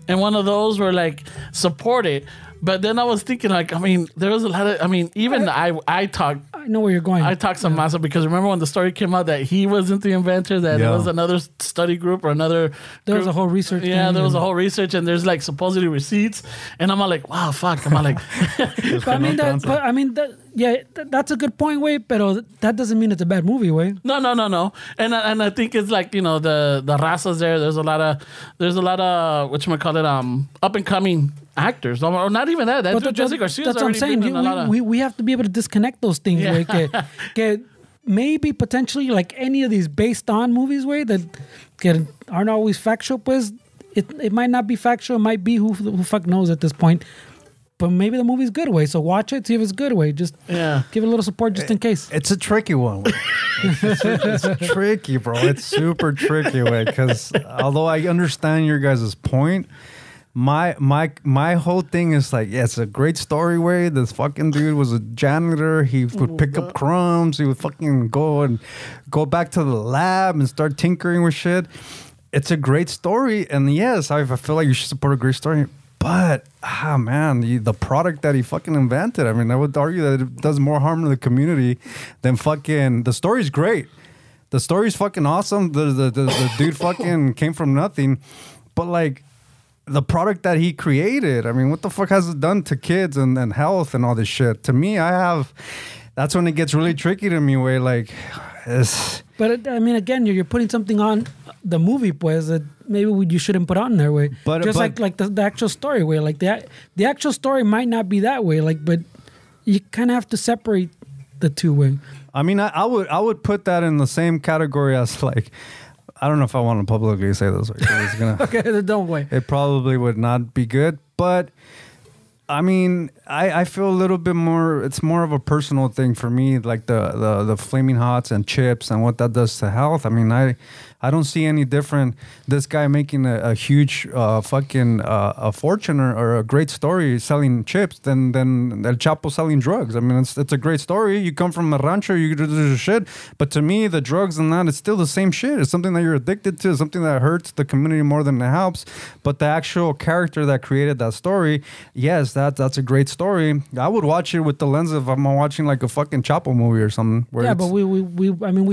And one of those where like support it. But then I was thinking, like, I mean, there was a lot of, I mean, even I talked. I know where you're going. I talked some massa because remember when the story came out that he wasn't the inventor, that it was another study group or another. There was a whole research. Yeah, there was a whole research, and there's like supposedly receipts, and I'm all like, wow, fuck. I'm all like, that's a good point, way. But that doesn't mean it's a bad movie, way. No. And I think it's like, you know, the razas there. There's a lot of whatchamacallit, up and coming actors, or not even that. That's Jesse Garcia. That's what I'm saying. We have to be able to disconnect those things. Yeah. Way, que maybe potentially like any of these based on movies, way that aren't always factual. Pues it might not be factual. It might be who fuck knows at this point. But maybe the movie's good, way. So watch it, see if it's good, way. Just give it a little support just in case. It's a tricky one. It's tricky, bro. It's super tricky, way. Because although I understand your guys' point, my whole thing is like, it's a great story, way. This fucking dude was a janitor. He would pick up crumbs. He would fucking go back to the lab and start tinkering with shit. It's a great story, and yes, I feel like you should support a great story. But, man, the product that he fucking invented, I mean, I would argue that it does more harm to the community than fucking... The story's great. The story's fucking awesome. The dude fucking came from nothing. But, like, the product that he created, I mean, what the fuck has it done to kids and health and all this shit? To me, that's when it gets really tricky to me, where, like... But, I mean, again, you're putting something on the movie, pues, that maybe you shouldn't put on there, way. But like the actual story, way. Like the actual story might not be that way, like, but you kind of have to separate the two, way. I mean, I would put that in the same category as, like, I don't know if I want to publicly say this. It's gonna, okay, don't wait. It probably would not be good, but I mean, I feel a little bit more. It's more of a personal thing for me, like the flaming hots and chips and what that does to health. I mean, I don't see any different. This guy making a huge fucking a fortune or a great story selling chips than El Chapo selling drugs. I mean, it's a great story. You come from a rancho, you do this shit. But to me, the drugs and that, it's still the same shit. It's something that you're addicted to, something that hurts the community more than it helps. But the actual character that created that story, yes, that's a great story. I would watch it with the lens of I'm watching like a fucking Chapo movie or something. Yeah, but we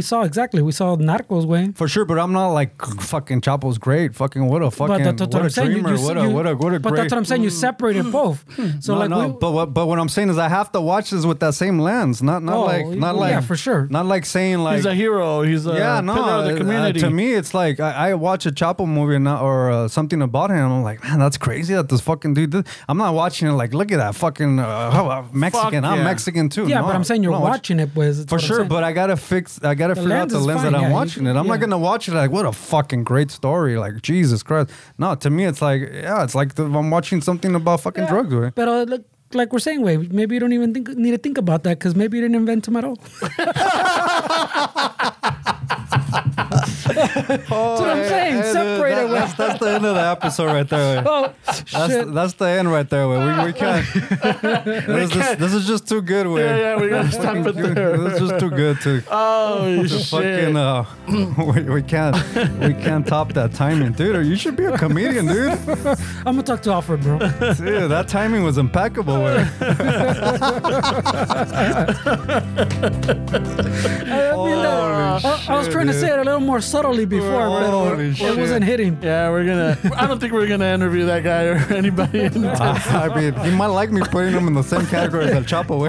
saw Narcos, way. For sure, but I'm not like fucking Chapo's great. Fucking what a fucking what a dreamer. What a but great. That's what I'm saying. You separated both. So but what I'm saying is I have to watch this with that same lens. Not like yeah, for sure. Not like saying like he's a hero. He's a pillar of the community. To me, it's like I watch a Chapo movie or something about him. I'm like, man, that's crazy that this fucking dude did. I'm not watching it like, look at that fucking Mexican. I'm Mexican too. Yeah, but I'm saying you're watching it, boys. For sure, but I gotta figure out the lens that I'm watching it. I'm not gonna watch it like, what a fucking great story. Like, Jesus Christ. No, to me, it's like, it's like I'm watching something about fucking drugs, right? But like we're saying, Wade, maybe you don't even need to think about that because maybe you didn't invent them at all. That's what I'm saying. Separate it. That's the end of the episode right there. Oh, shit. That's the end right there. We can't. This is just too good. Yeah, we gotta stop it there. This is just too good to. Oh shit! Fucking, we can't top that timing, dude. You should be a comedian, dude. I'm gonna talk to Alfred, bro. Dude, that timing was impeccable. I was trying to say it a little more subtly before, but it wasn't hitting. Yeah, I don't think we're gonna interview that guy or anybody. I mean, he might like me putting him in the same category as El Chapo.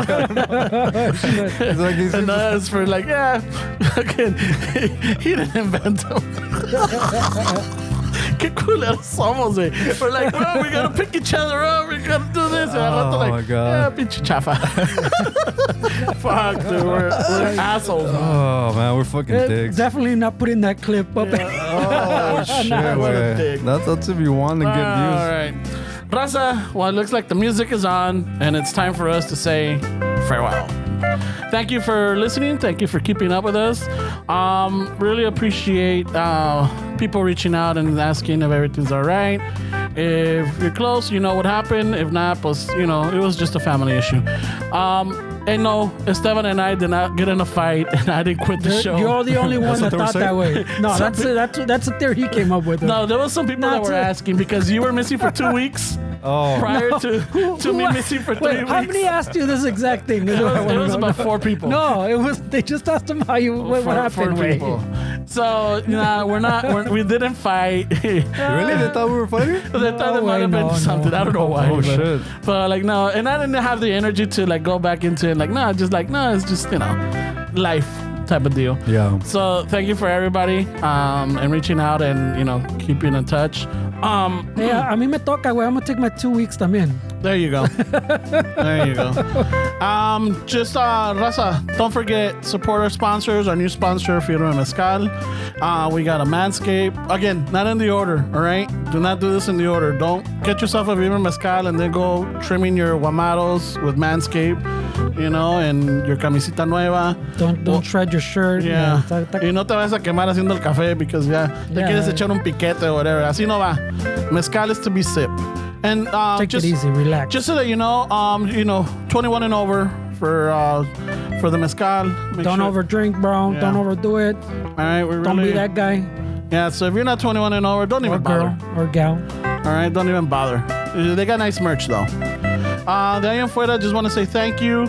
It's like and us for like, fucking, he didn't invent them. Qué culeros somos, güey. We're like, well, we gotta pick each other up. We gotta do this. And my God. Pinche chafa. Fuck, dude. We're assholes. Oh, man, we're fucking dicks. Definitely not putting that clip up. Oh, shit. That's if you want to get views. All right. Raza, well, it looks like the music is on, and it's time for us to say farewell. Thank you for listening. Thank you for keeping up with us. Really appreciate people reaching out and asking if everything's all right. If you're close, you know what happened. If not, pues, it was just a family issue. And no, Esteban and I did not get in a fight, and I didn't quit the show. You're the only one that thought that way. No, that's a theory he came up with. No, there was some people that were asking because you were missing for 2 weeks. Prior to me missing for 3 weeks. How many asked you this exact thing? It was about 4 people. No, it was. They just asked him what happened. 4 people. So we didn't fight. Really? They thought we were fighting? They thought it might have been something. I don't know why. Oh shit! But like no, and I didn't have the energy to like go back into it. Like no, it's just life type of deal. Yeah. So thank you for everybody and reaching out and keeping in touch. Yeah, a mí me toca, güey. I'm gonna take my 2 weeks también. There you go. There you go. Just Raza, don't forget, support our sponsors. Our new sponsor, Firma Mezcal. We got a Manscaped. Again, not in the order, all right? Do not do this in the order. Don't get yourself a Firma Mezcal and then go trimming your guamaros with Manscaped, and your camisita nueva. Don't shred your shirt. Yeah. Y no te vas a quemar haciendo el café because te quieres echar un piquete or whatever. Así no va. Mezcal is to be sipped. And take it easy, relax. Just so that you know, 21 and over for the mezcal. Don't overdrink, bro. Yeah. Don't overdo it. All right, don't be that guy. Yeah, so if you're not 21 and over, don't even bother. Or gal. All right, don't even bother. They got nice merch though. De ahí en fuera, just want to say thank you.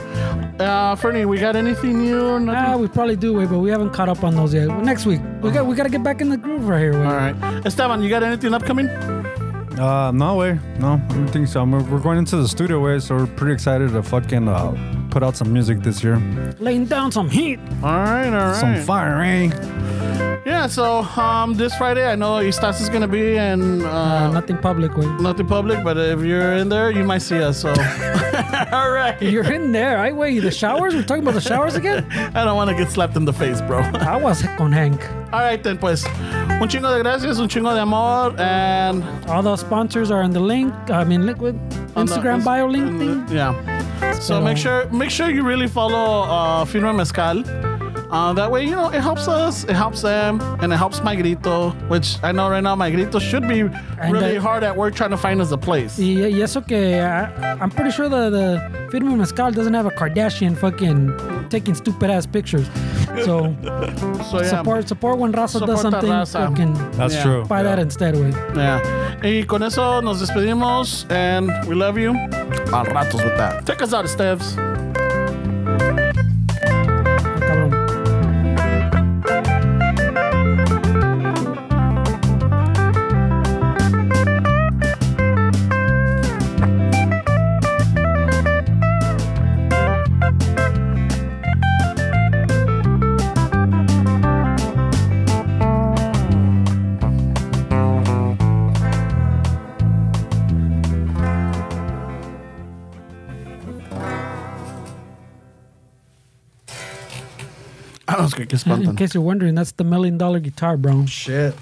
Fernie, we got anything new or nothing? Ah, we probably do, but we haven't caught up on those yet. Well, next week. We got to get back in the groove right here. All right. Esteban, you got anything upcoming? No way. No, I don't think so. We're going into the studio way, so we're pretty excited to fucking put out some music this year. Laying down some heat. All right. Some fire, eh? Yeah, so this Friday, I know Eustace is going to be and... nothing public, way. Nothing public, but if you're in there, you might see us, so... All right. You're in there. Wait, the showers? We're talking about the showers again? I don't want to get slapped in the face, bro. I was con Hank. All right, then, pues. Un chingo de gracias, un chingo de amor, and... All those sponsors are in the link. Liquid. Instagram bio link thing. Yeah. So make sure you really follow Firme Mezcal. That way, it helps us, it helps them, and it helps Magrito, which I know right now Magrito should be really hard at work trying to find us a place. Y eso que I'm pretty sure the Firme Mezcal doesn't have a Kardashian fucking taking stupid ass pictures. So yeah. Support when Raza does something. Fucking That's true. Buy that instead, güey. Yeah. Y con eso nos despedimos, and we love you. Al ratos with that. Take us out, Steves. Cabrón. Qué espantan. In case you're wondering, that's the $1 million guitar, bro. Shit.